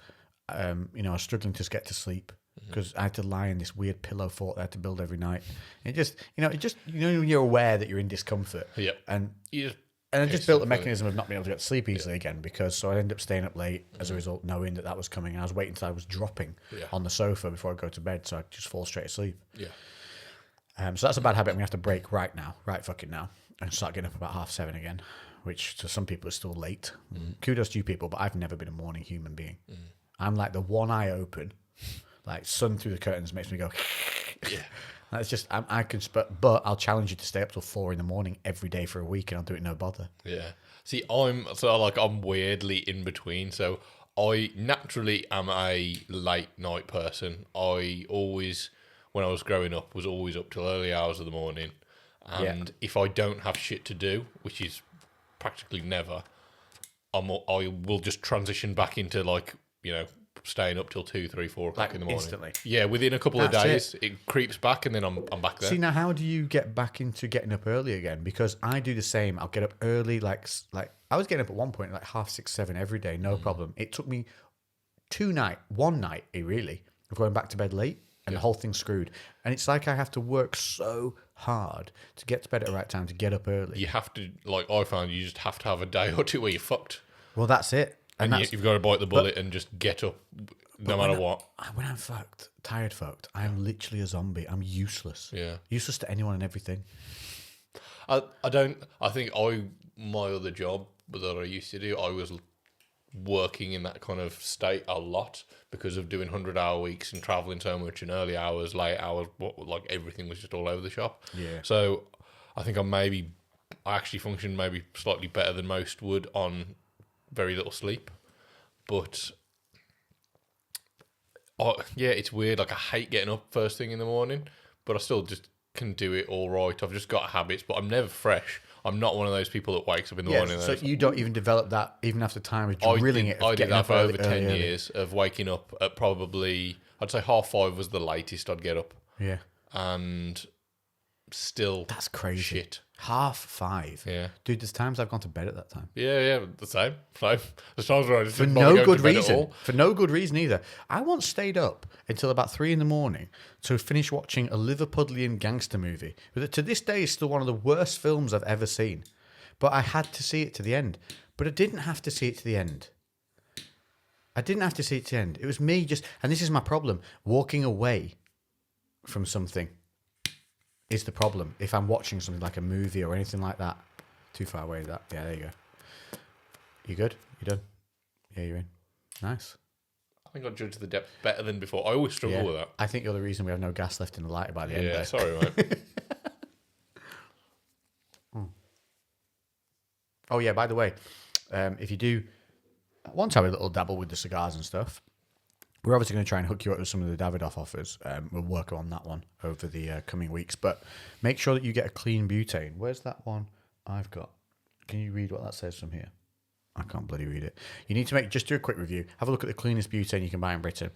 I was struggling to get to sleep. Because I had to lie in this weird pillow fort that I had to build every night. When you're aware that you're in discomfort. Yeah. And I just built a mechanism of not being able to get to sleep easily again, so I ended up staying up late as a result, knowing that was coming. And I was waiting until I was dropping on the sofa before I go to bed, so I just fall straight asleep. Yeah. So that's a bad habit I'm going to have to break right fucking now, and start getting up about 7:30 again, which to some people is still late. Kudos to you people, but I've never been a morning human being. I'm like the one eye open. Like sun through the curtains makes me go. Yeah, that's just but I'll challenge you to stay up till 4 a.m. every day for a week, and I'll do it no bother. Yeah. See, I'm weirdly in between. So I naturally am a late night person. I always, when I was growing up, was always up till early hours of the morning, and if I don't have shit to do, which is practically never, I will just transition back into like, you know, staying up till 2, 3, 4 o'clock in the morning. Instantly. Yeah, within a couple of days, it creeps back, and then I'm back there. See, now how do you get back into getting up early again? Because I do the same. I'll get up early, like I was getting up at one point like 6:30, 7 every day, no problem. It took me one night, really, of going back to bed late, and the whole thing's screwed. And it's like I have to work so hard to get to bed at the right time to get up early. You have to, like I found, you just have to have a day or two where you're fucked. Well, that's it. And you've got to bite the bullet and just get up no matter what. When I'm tired fucked, I'm literally a zombie. I'm useless. Yeah. Useless to anyone and everything. I think my other job that I used to do, I was working in that kind of state a lot because of doing 100-hour weeks and traveling so much and early hours, late hours, like everything was just all over the shop. Yeah. So I think I actually functioned maybe slightly better than most would on very little sleep. But yeah, it's weird. Like I hate getting up first thing in the morning, but I still just can do it all right. I've just got habits, but I'm never fresh. I'm not one of those people that wakes up in the morning. So you don't even develop that even after time of drilling it. I did that for over 10 years of waking up at probably, I'd say 5:30 was the latest I'd get up. Yeah. And still, that's crazy. Shit. 5:30. Yeah. Dude, there's times I've gone to bed at that time. Yeah, the same. There's times where I just for no good reason. For no good reason either. I once stayed up until about 3 a.m. to finish watching a Liverpudlian gangster movie. But to this day is still one of the worst films I've ever seen. But I had to see it to the end. But I didn't have to see it to the end. It was me just, and this is my problem, walking away from something is the problem. If I'm watching something like a movie or anything like that, too far away. Yeah, there you go. You good? You done? Yeah, you're in. Nice. I think I judged the depth better than before. I always struggle with that. I think you're the reason we have no gas left in the lighter by the end. Yeah, sorry, mate. Oh yeah, by the way, if you do want to have a little dabble with the cigars and stuff, we're obviously going to try and hook you up with some of the Davidoff offers. We'll work on that one over the coming weeks. But make sure that you get a clean butane. Where's that one I've got? Can you read what that says from here? I can't bloody read it. You need to just do a quick review. Have a look at the cleanest butane you can buy in Britain.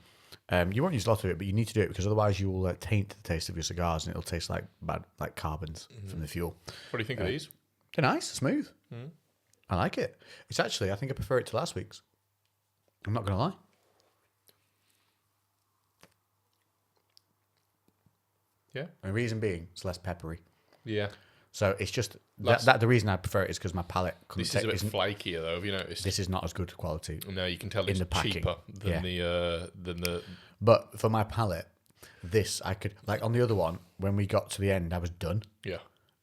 You won't use a lot of it, but you need to do it because otherwise you will taint the taste of your cigars and it'll taste like bad, like carbons from the fuel. What do you think of these? They're nice, smooth. I like it. It's actually, I think I prefer it to last week's. I'm not going to lie. Yeah. And the reason being, it's less peppery. Yeah. So it's just the reason I prefer it is because my palate. This is a bit flakier though. Have you noticed? This is not as good quality. No, you can tell it's cheaper than the. But for my palate, this I could like on the other one. When we got to the end, I was done. Yeah.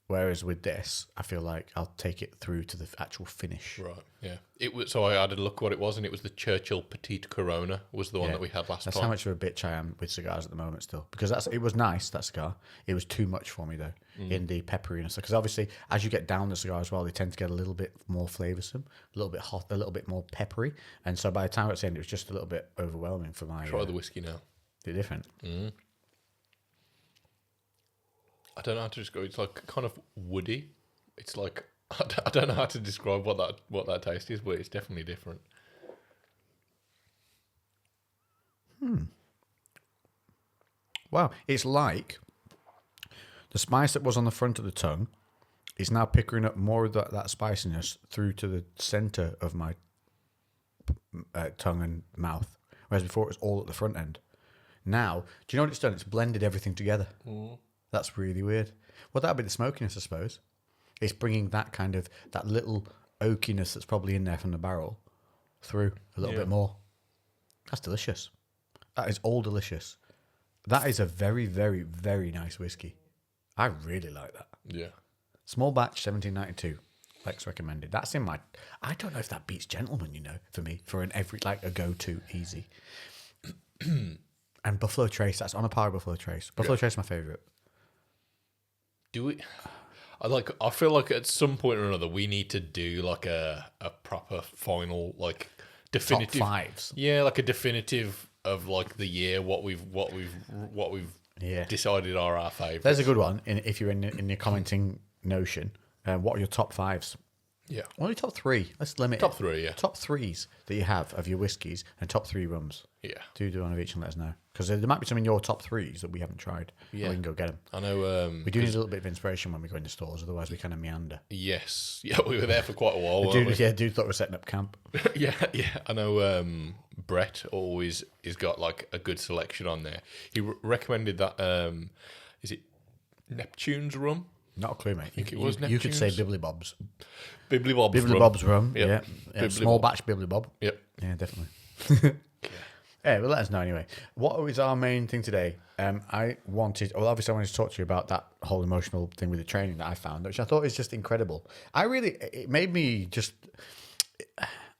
Whereas with this, I feel like I'll take it through to the actual finish. Right. Yeah. It was. So I had a look what it was, and it was the Churchill Petite Corona was the one that we had last time. That's how much of a bitch I am with cigars at the moment still. Because it was nice, that cigar. It was too much for me though, in the pepperiness. Because obviously, as you get down the cigar as well, they tend to get a little bit more flavoursome, a little bit hot, a little bit more peppery. And so by the time it's the end, it was just a little bit overwhelming for my. Try the whiskey now. They're different. I don't know how to describe it. It's like kind of woody. It's like I don't know how to describe what that taste is, but it's definitely different. Wow, it's like the spice that was on the front of the tongue is now picking up more of that spiciness through to the center of my tongue and mouth, whereas before it was all at the front end. Now, do you know what it's done? It's blended everything together. That's really weird. Well, that'd be the smokiness, I suppose. It's bringing that kind of, that little oakiness that's probably in there from the barrel through a little bit more. That's delicious. That is all delicious. That is a very, very, very nice whiskey. I really like that. Yeah. Small batch, 1792. Lex recommended. That's in my, I don't know if that beats Gentleman, for me, for a go-to easy. And Buffalo Trace, that's on a par with Buffalo Trace. Buffalo Trace is my favourite. Do we? I feel like at some point or another we need to do like a proper final definitive top fives. Yeah, like a definitive of like the year what we've decided are our favourites. There's a good one. If you're in the commenting notion, what are your top fives? Yeah. Only top 3. Let's limit Top it. 3, yeah. Top 3s that you have of your whiskies and top 3 rums. Yeah. Do one of each and let us know. Because there might be some in your top 3s that we haven't tried. Yeah. And we can go get them. I know. We do need a little bit of inspiration when we go into stores, otherwise we kind of meander. Yes. Yeah, we were there for quite a while, weren't we? Dude thought we were setting up camp. Yeah. I know Brett always has got like a good selection on there. He recommended that, is it Neptune's rum? Not a clue, mate. I think it was you could say Neptune's. Bibbly Bob's. Bibbly Bob's Bibbly rum. Bob's rum, Yep. yeah. Small batch Bibbly Bob. Yep. Yeah, definitely. Yeah, well, let us know anyway. What was our main thing today? Obviously I wanted to talk to you about that whole emotional thing with the training that I found, which I thought is just incredible. It made me just,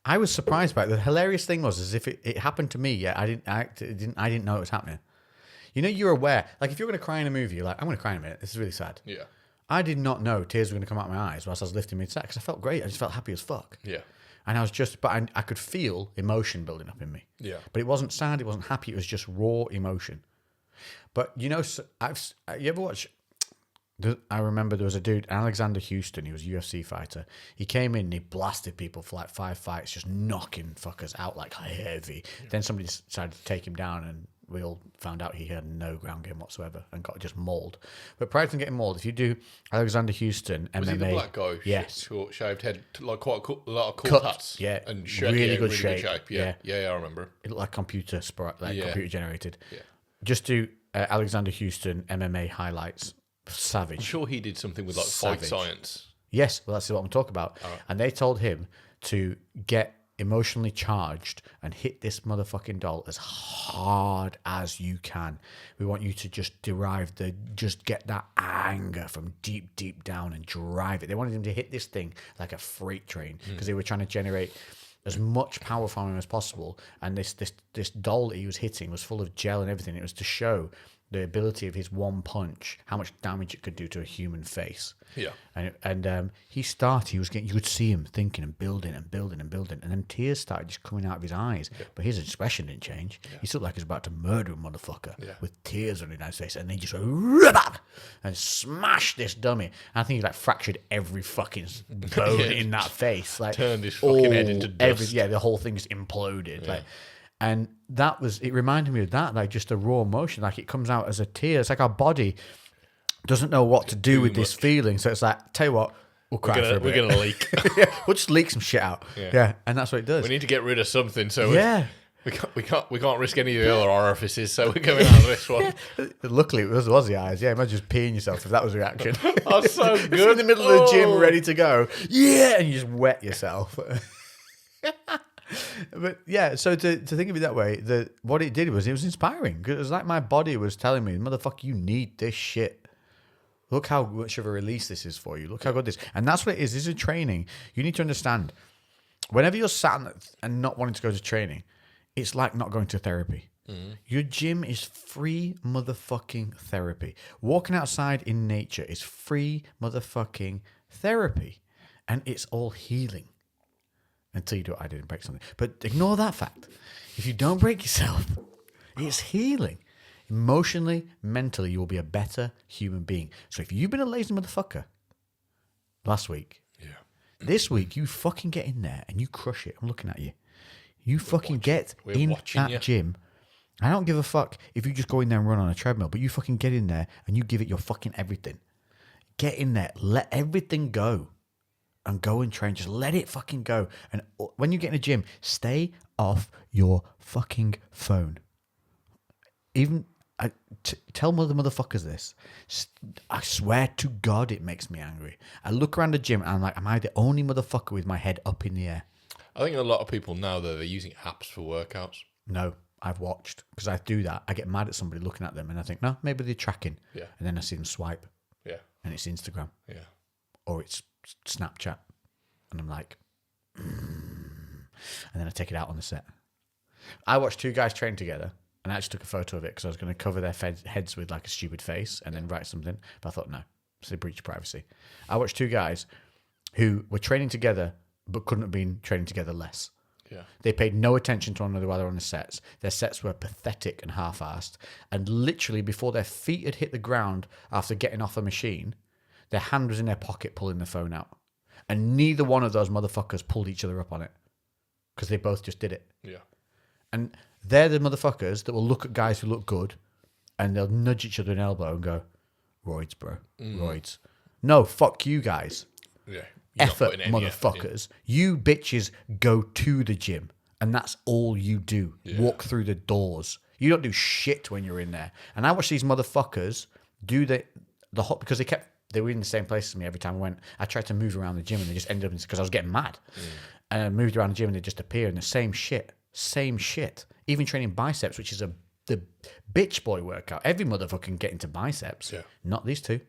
I was surprised by it. The hilarious thing was, as if it happened to me, yeah, I didn't know it was happening. You know, you're aware, like if you're going to cry in a movie, you're like, I'm going to cry in a minute. This is really sad. Yeah. I did not know tears were going to come out of my eyes whilst I was lifting mid-set because I felt great. I just felt happy as fuck. Yeah. And I was just, but I could feel emotion building up in me. Yeah. But it wasn't sad, it wasn't happy, it was just raw emotion. But, you know, you ever watch, I remember there was a dude, Alexander Houston, he was a UFC fighter. He came in and he blasted people for like 5 fights, just knocking fuckers out like heavy. Yeah. Then somebody decided to take him down and we all found out he had no ground game whatsoever and got just mauled. But prior to getting mauled, if you do Alexander Houston MMA... Was he the black guy? Yes. Short, shaved head, like quite a lot of cool Cut, tats. yeah. And really good shape. Yeah, I remember. It looked like computer generated. Yeah. Just do Alexander Houston MMA highlights. Savage. I'm sure he did something with like Fight Science. Yes, well, that's what I'm talking about. Right. And they told him to get emotionally charged and hit this motherfucking doll as hard as you can. We want you to just just get that anger from deep down and drive it. They wanted him to hit this thing like a freight train because they were trying to generate as much power from him as possible. And this doll that he was hitting was full of gel and everything. It was to show the ability of his one punch, how much damage it could do to a human face. Yeah. And he was getting, you could see him thinking and building, and then tears started just coming out of his eyes. Yeah. But his expression didn't change. Yeah. He looked like he was about to murder a motherfucker with tears on his face, and then just went and smashed this dummy. And I think he like fractured every fucking bone in that face. Like turned his fucking head into dust. The whole thing just imploded. Yeah. Like. And it reminded me of that, like just a raw emotion, like it comes out as a tear. It's like our body doesn't know what to do with this feeling. So it's like, tell you what, we'll cry for a bit. We're going to leak. We'll just leak some shit out. Yeah. And that's what it does. We need to get rid of something. So we can't risk any of the other orifices. So we're going out of this one. Luckily, it was the eyes. Yeah, imagine just peeing yourself if that was a reaction. That's so good. You're in the middle of the gym, ready to go. Yeah, and you just wet yourself. But yeah, so to think of it that way, what it did was it was inspiring. It was like my body was telling me, motherfucker, you need this shit. Look how much of a release this is for you. Look how good this. And that's what it is. This is a training. You need to understand, whenever you're sat and not wanting to go to training, it's like not going to therapy. Mm-hmm. Your gym is free motherfucking therapy. Walking outside in nature is free motherfucking therapy. And it's all healing. Until you do, I didn't break something. But ignore that fact. If you don't break yourself, it's healing. Emotionally, mentally, you will be a better human being. So if you've been a lazy motherfucker last week, this week, you fucking get in there and you crush it. I'm looking at you. You fucking get in that gym. I don't give a fuck if you just go in there and run on a treadmill, but you fucking get in there and you give it your fucking everything. Get in there. Let everything go. And go and train. Just let it fucking go. And when you get in a gym, stay off your fucking phone. Even tell motherfuckers this. I swear to God, it makes me angry. I look around the gym and I'm like, am I the only motherfucker with my head up in the air? I think a lot of people now, though, they're using apps for workouts. No, I've watched. Because I do that. I get mad at somebody looking at them and I think, no, maybe they're tracking. Yeah. And then I see them swipe. Yeah. And it's Instagram. Yeah. Or it's Snapchat. And I'm like, and then I take it out on the set. I watched 2 guys train together, and I actually took a photo of it because I was going to cover their heads with like a stupid face and then write something. But I thought, no, it's a breach of privacy. I watched 2 guys who were training together, but couldn't have been training together less. Yeah. They paid no attention to one another while they were on the sets. Their sets were pathetic and half-assed. And literally before their feet had hit the ground after getting off a machine, their hand was in their pocket pulling the phone out. And neither one of those motherfuckers pulled each other up on it because they both just did it. Yeah. And they're the motherfuckers that will look at guys who look good and they'll nudge each other in the elbow and go, roids, bro, roids. No, fuck you guys. Yeah. Effort, motherfuckers. You bitches go to the gym and that's all you do. Yeah. Walk through the doors. You don't do shit when you're in there. And I watch these motherfuckers do the hot because they were in the same place as me every time I went. I tried to move around the gym and they just ended up because I was getting mad. And I moved around the gym and they just appear in the same shit. Even training biceps, which is the bitch boy workout. Every motherfucker can get into biceps. Yeah. Not these two.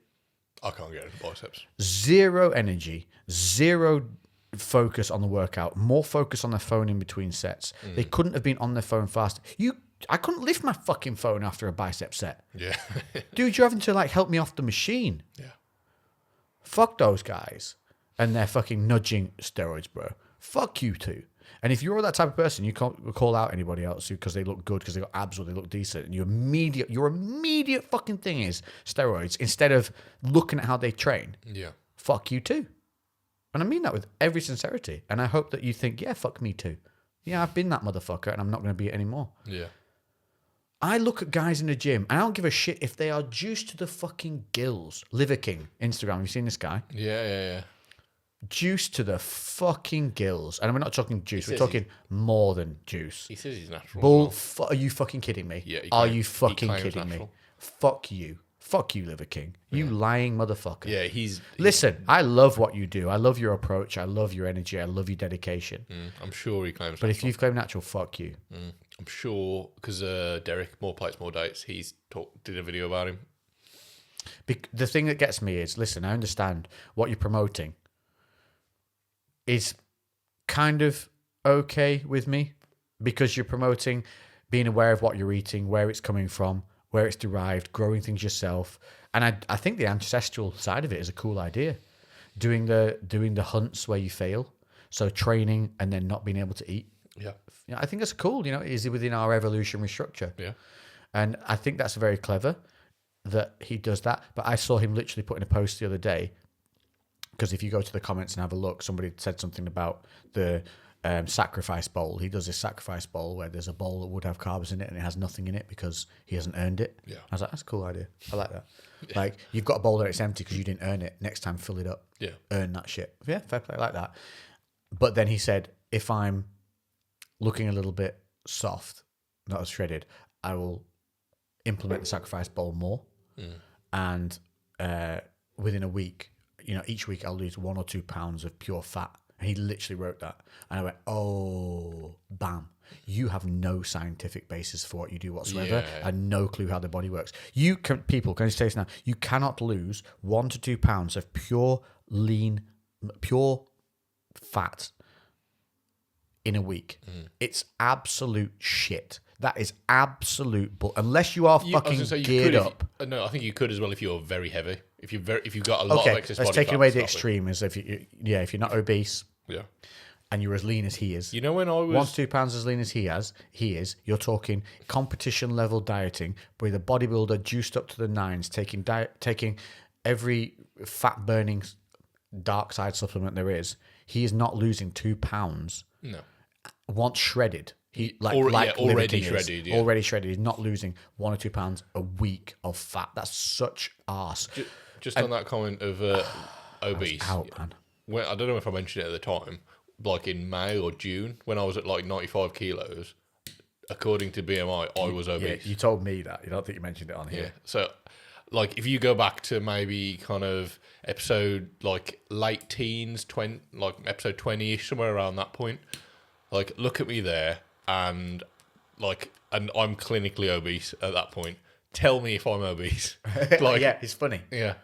I can't get into biceps. Zero energy, zero focus on the workout, more focus on their phone in between sets. They couldn't have been on their phone faster. I couldn't lift my fucking phone after a bicep set. Yeah. Dude, you're having to help me off the machine. Yeah. Fuck those guys. And they're fucking nudging steroids, bro. Fuck you too. And if you're that type of person, you can't call out anybody else because they look good, because they got abs or they look decent, and your immediate fucking thing is steroids instead of looking at how they train. Yeah. Fuck you too. And I mean that with every sincerity. And I hope that you think, yeah, fuck me too. Yeah, I've been that motherfucker and I'm not going to be it anymore. Yeah. I look at guys in the gym and I don't give a shit if they are juiced to the fucking gills. Liver King, Instagram. Have you seen this guy? Yeah. Juice to the fucking gills. And we're not talking juice. We're talking more than juice. He says he's natural. Are you fucking kidding me? Yeah. Are you fucking kidding me? Fuck you. Fuck you, Liver King. You lying motherfucker. Yeah, Listen, I love what you do. I love your approach. I love your energy. I love your dedication. I'm sure he claims But if you've claimed natural, fuck you. I'm sure, because Derek, More Plates, More Dates, did a video about him. The thing that gets me is, listen, I understand what you're promoting is kind of okay with me because you're promoting being aware of what you're eating, where it's coming from, where it's derived, growing things yourself. And I think the ancestral side of it is a cool idea. Doing the hunts where you fail. So training and then not being able to eat. Yeah. I think that's cool. Is it within our evolutionary structure? Yeah. And I think that's very clever that he does that. But I saw him literally putting a post the other day, because if you go to the comments and have a look, somebody said something about the sacrifice bowl. He does this sacrifice bowl where there's a bowl that would have carbs in it and it has nothing in it because he hasn't earned it. Yeah. I was like, that's a cool idea. I like that. Yeah. Like, you've got a bowl that it's empty because you didn't earn it. Next time, fill it up. Yeah. Earn that shit. Yeah, fair play. I like that. But then he said, if I'm looking a little bit soft, not as shredded, I will implement the sacrifice bowl more. And within a week, each week I'll lose 1 or 2 pounds of pure fat. And he literally wrote that. And I went, oh, bam. You have no scientific basis for what you do whatsoever and no clue how the body works. Can I say this now? You cannot lose 1 to 2 pounds of pure fat in a week. It's absolute shit. That is absolute unless you are fucking geared up. No, I think you could as well if you're very heavy. If you've got a lot of excess body fat. Let's take away the extreme. Is if you're not obese, and you're as lean as he is. When I was 1 to 2 pounds as lean as he is. You're talking competition level dieting with a bodybuilder juiced up to the nines, taking every fat burning dark side supplement there is. He is not losing 2 pounds. No. Once shredded. Already shredded. Yeah. Already shredded. He's not losing 1 or 2 pounds a week of fat. That's such arse. Just on that comment of obese. Man. I don't know if I mentioned it at the time, like in May or June, when I was at like 95 kilos, according to BMI, I was obese. Yeah, you told me that. You don't think you mentioned it on here. Yeah. So, like, if you go back to maybe kind of episode, like, late teens, episode 20-ish, somewhere around that point, like, look at me there, and I'm clinically obese at that point. Tell me if I'm obese. Like, yeah, it's funny. Yeah.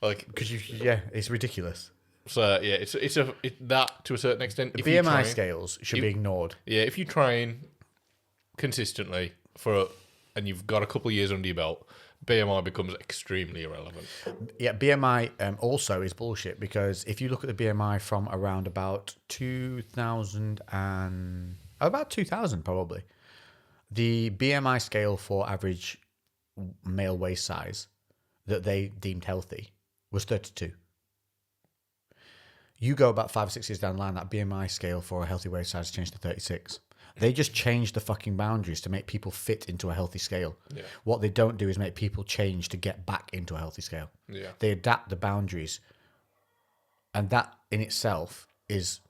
Like, because it's ridiculous. So yeah, it's that to a certain extent. The BMI scales should be ignored. Yeah, if you train consistently and you've got a couple of years under your belt, BMI becomes extremly irrelevant. Yeah, BMI also is bullshit, because if you look at the BMI from around about 2000 probably, the BMI scale for average male waist size that they deemed healthy was 32. you go about 5 or 6 years down the line, that BMI scale for a healthy waist size changed to 36. They just changed the fucking boundaries to make people fit into a healthy scale. Yeah. What they don't do is make people change to get back into a healthy scale. Yeah. They adapt the boundaries. And that in itself is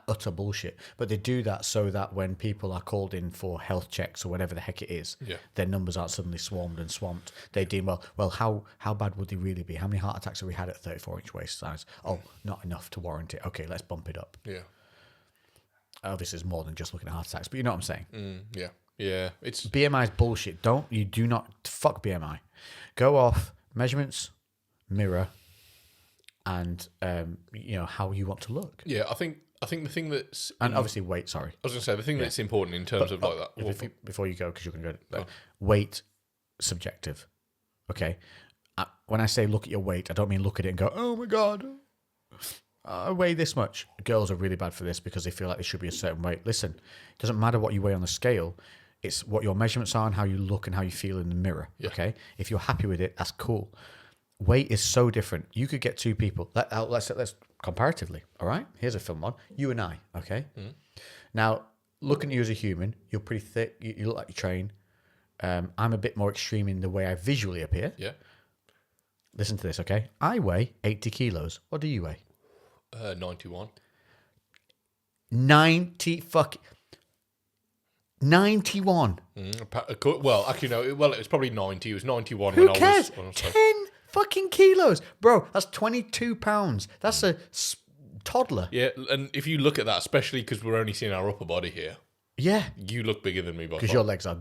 utter bullshit. But they do that so that when people are called in for health checks or whatever the heck it is, their numbers aren't suddenly swarmed and swamped. They deem, well, how bad would they really be? How many heart attacks have we had at 34-inch waist size? Oh, not enough to warrant it. Okay, let's bump it up. Yeah. Obviously, it's more than just looking at heart attacks, but you know what I'm saying. Yeah. Yeah. It's BMI is bullshit. Do not fuck BMI. Go off measurements, mirror, and how you want to look. Yeah, I think the thing that's obviously weight. Sorry, I was going to say the thing that's important in terms of like that. Before you go, because you're going to go. Weight, subjective. Okay, when I say look at your weight, I don't mean look at it and go, oh my god, I weigh this much. Girls are really bad for this because they feel like they should be a certain weight. Listen, it doesn't matter what you weigh on the scale. It's what your measurements are and how you look and how you feel in the mirror. Yeah. Okay, if you're happy with it, that's cool. Weight is so different. You could get two people. Let's comparatively. All right. Here's a film one. You and I. Okay. Now, looking at you as a human, you're pretty thick. You look like you train. I'm a bit more extreme in the way I visually appear. Yeah. Listen to this. Okay. I weigh 80 kilos. What do you weigh? 91. 91. Well, actually, no. Well, it was probably 90. It was 91 Who when cares? I was 10 fucking kilos. Bro, that's 22 pounds. That's a toddler. Yeah, and if you look at that, especially because we're only seeing our upper body here. Yeah. You look bigger than me, because your legs are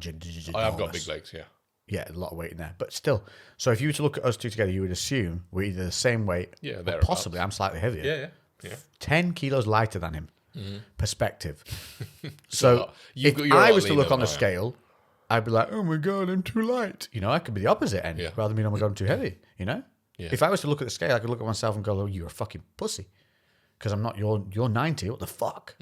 I have got big legs, yeah. Yeah, a lot of weight in there. But still, so if you were to look at us two together, you would assume we're either the same weight, or possibly I'm slightly heavier. Yeah. 10 kilos lighter than him. Perspective. So if I was to look on the scale, I'd be like, oh my God, I'm too light. I could be the opposite end rather than, oh my God, I'm too heavy, Yeah. If I was to look at the scale, I could look at myself and go, oh, you're a fucking pussy. Because I'm not, you're 90, what the fuck,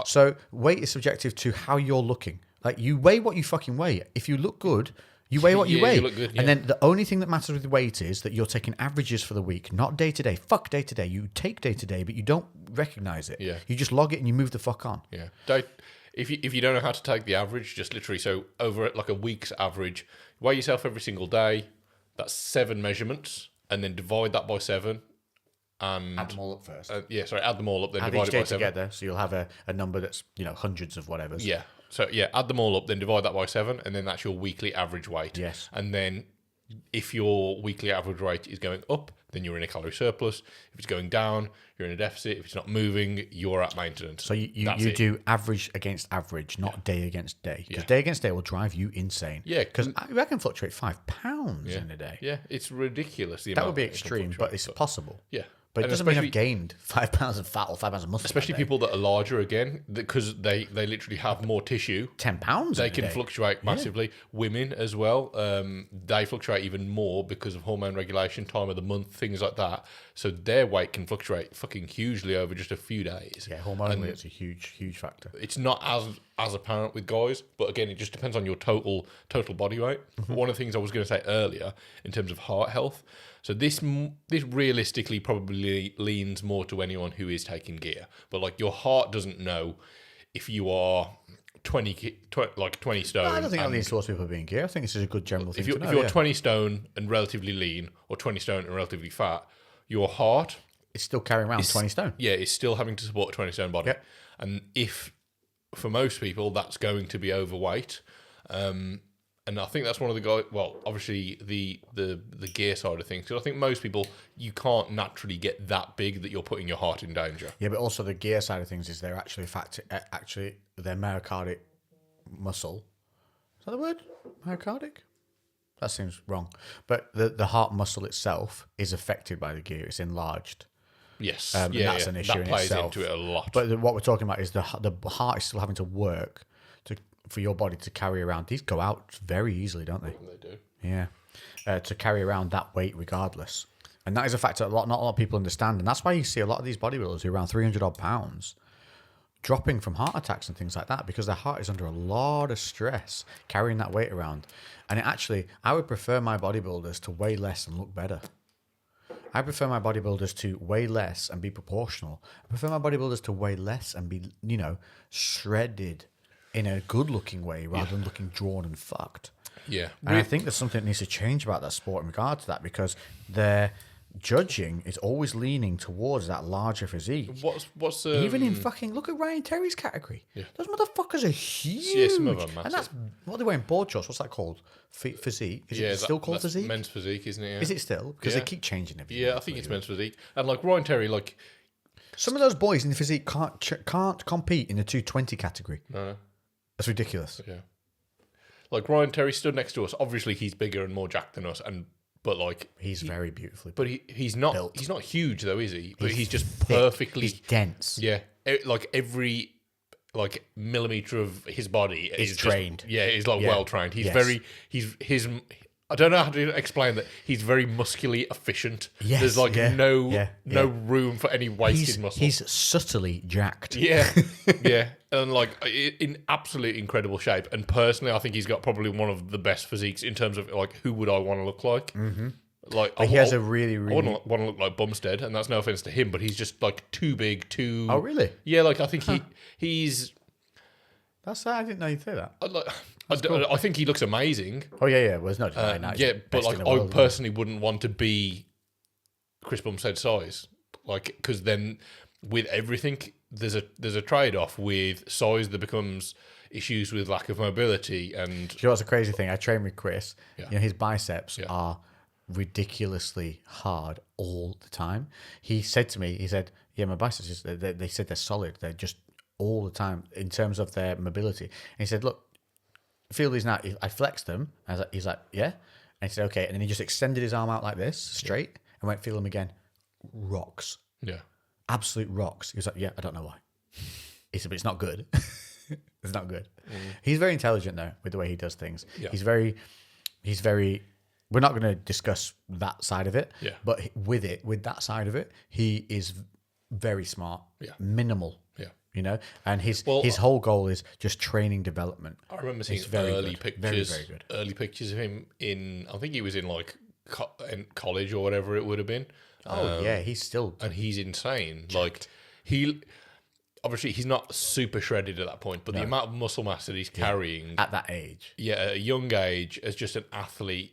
So weight is subjective to how you're looking. Like, you weigh what you fucking weigh. If you look good, you weigh what you weigh. You look good, And then the only thing that matters with weight is that you're taking averages for the week, not day to day. Fuck day to day. You take day to day, but you don't recognize it. Yeah. You just log it and you move the fuck on. Yeah. If you don't know how to take the average, just literally, so over like a week's average, weigh yourself every single day. That's 7 measurements, and then divide that by 7. And add them all up first. Add them all up, then add divide each it by day 7. Together, so you'll have a number that's hundreds of whatever. Yeah. So add them all up, then divide that by 7, and then that's your weekly average weight. Yes. And then if your weekly average weight is going up, then you're in a calorie surplus. If it's going down, you're in a deficit. If it's not moving, you're at maintenance. So you do average against average, not day against day. Because day against day will drive you insane. Yeah. Because I can fluctuate 5 pounds in a day. Yeah, it's ridiculous. That would be extreme, but it's possible. Yeah. But it doesn't mean I've gained 5 pounds of fat or 5 pounds of muscle. Especially people that are larger, again, because they literally have more tissue. 10 pounds. They can fluctuate massively. Women as well, they fluctuate even more because of hormone regulation, time of the month, things like that. So their weight can fluctuate fucking hugely over just a few days. Yeah, hormonally, it's a huge factor. It's not as apparent with guys, but again, it just depends on your total body weight. But one of the things I was going to say earlier in terms of heart health. So this realistically probably leans more to anyone who is taking gear. But like, your heart doesn't know if you are 20 stone. No, I don't think that leans towards people being gear. I think this is a good general thing to know. If you're 20 stone and relatively lean, or 20 stone and relatively fat, your heart... It's still carrying around 20 stone. Yeah, it's still having to support a 20 stone body. Yep. And if, for most people, that's going to be overweight... and I think that's one of the guys. Well, obviously the gear side of things. Because I think most people, you can't naturally get that big that you're putting your heart in danger. Yeah, but also the gear side of things is they're actually their myocardic muscle. Is that the word? Myocardic? That seems wrong. But the heart muscle itself is affected by the gear. It's enlarged. Yes. That's an issue that in plays itself. into it a lot. But what we're talking about is the heart is still having to work for your body to carry around. These go out very easily, don't they? They do. Yeah. To carry around that weight regardless. And that is a factor not a lot of people understand. And that's why you see a lot of these bodybuilders who are around 300 odd pounds dropping from heart attacks and things like that, because their heart is under a lot of stress carrying that weight around. And I would prefer my bodybuilders to weigh less and look better. I prefer my bodybuilders to weigh less and be proportional. I prefer my bodybuilders to weigh less and be, shredded in a good-looking way rather than looking drawn and fucked. Yeah. And I think there's something that needs to change about that sport in regard to that, because their judging is always leaning towards that larger physique. What's Even in fucking, look at Ryan Terry's category. Yeah. Those motherfuckers are huge. Yeah, some of them massive. And that's what they're wearing, board shorts. What's that called? Physique? Is it still called physique? Men's physique, isn't it? Yeah. Is it still? Because they keep changing everything. Yeah, I think it's men's physique. And like Ryan Terry, like some of those boys in the physique can't compete in the 220 category. No. That's ridiculous. Yeah. Like Ryan Terry stood next to us. Obviously, he's bigger and more jacked than us, but like he's very beautifully. But he's not built. He's not huge though, is he? But he's just thick. perfectly. He's dense. Yeah, like every millimeter of his body is trained. He's well trained. He's Yes. I don't know how to explain that. He's very muscularly efficient. Yes, There's no room for any wasted He's, muscle. he's subtly jacked. Yeah, yeah, and like in absolute incredible shape. And personally, I think he's got probably one of the best physiques in terms of like who would I want to look like. Mm-hmm. Like But he has a really, I really. wouldn't want to look like Bumstead, and that's no offense to him, but he's just like too big, too. Oh really? Yeah, like I think he's. That's I didn't know you'd say that. I think he looks amazing. Oh yeah. Well, it's not just nice. Yeah, but like I personally wouldn't want to be Chris Bumstead size, like because then with everything there's a trade off with size that becomes issues with lack of mobility and. Do you know what's a crazy thing? I train with Chris. Yeah. His biceps are ridiculously hard all the time. He said to me, "Yeah, my biceps they said they're solid. They're just all the time in terms of their mobility." And he said, "Look, feel these now." I flexed them. He's like, "Yeah," and he said, "Okay," and then he just extended his arm out like this, straight, and went feel them again. Rocks, Yeah, absolute rocks. He was like, "Yeah, I don't know why." He said, "But it's not good. It's not good." He's very intelligent though with the way he does things. Yeah. He's very. We're not going to discuss that side of it. Yeah. But with that side of it, he is very smart. Yeah. Minimal. Yeah. And his whole goal is just training development. I remember seeing very pictures, very, very good. early pictures of him I think he was in like in college or whatever it would have been. Oh yeah, he's still and he's insane. Like obviously he's not super shredded at that point, but the amount of muscle mass that he's carrying at that age. Yeah, at a young age as just an athlete.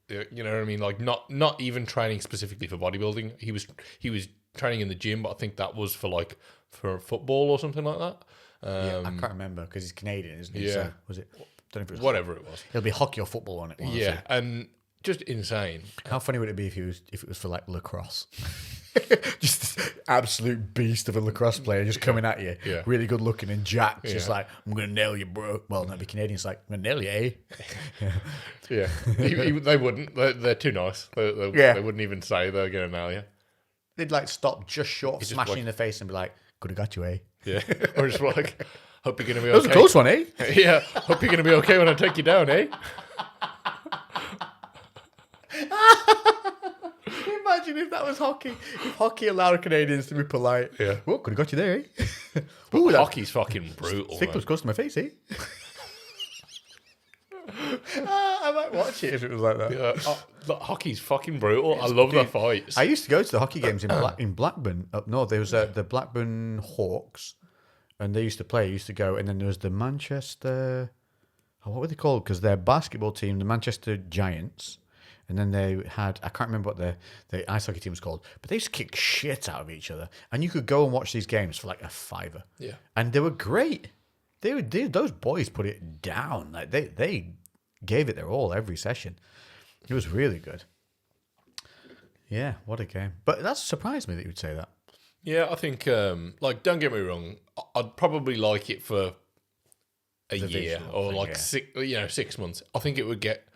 You know what I mean? Like not even training specifically for bodybuilding. He was training in the gym, but I think that was for football or something like that. I can't remember because he's Canadian, isn't he? Yeah. So was it? Don't know if it was whatever it was. It'll be hockey or football on it. Yeah, and just insane. How funny would it be if it was for like lacrosse? Just this absolute beast of a lacrosse player just coming at you. Yeah. Really good looking and jacked. Just like, "I'm going to nail you, bro." Well, that'd be Canadian. It's like, "I'm going to nail you, eh?" Yeah. They wouldn't. They're too nice. They wouldn't even say they're going to nail you. They'd like stop just short of just smashing like- you in the face and be like, "Could have got you, eh?" Yeah. Or just like, hope you're going to be okay. That was a close one, eh? Yeah. Hope you're going to be okay when I take you down, eh? Imagine if that was hockey. If hockey allowed Canadians to be polite. Yeah. Well, could have got you there, eh? Ooh, hockey's fucking brutal. Stick Man. was close to my face, eh? I might watch it if it was like that. Yeah, hockey's fucking brutal. I love the fights. I used to go to the hockey games in Blackburn up north. There was the Blackburn Hawks, and they used to play. I used to go, and then there was the Manchester. Oh, what were they called? Because their basketball team, the Manchester Giants, and then they had, I can't remember what the ice hockey team was called, but they used to kick shit out of each other, and you could go and watch these games for like a $5. Yeah, and they were great. Those boys put it down. Like they gave it their all every session. It was really good. Yeah, what a game. But that surprised me that you would say that. Yeah, I think like don't get me wrong, I'd probably like it for a year or like 6 months. I think it would get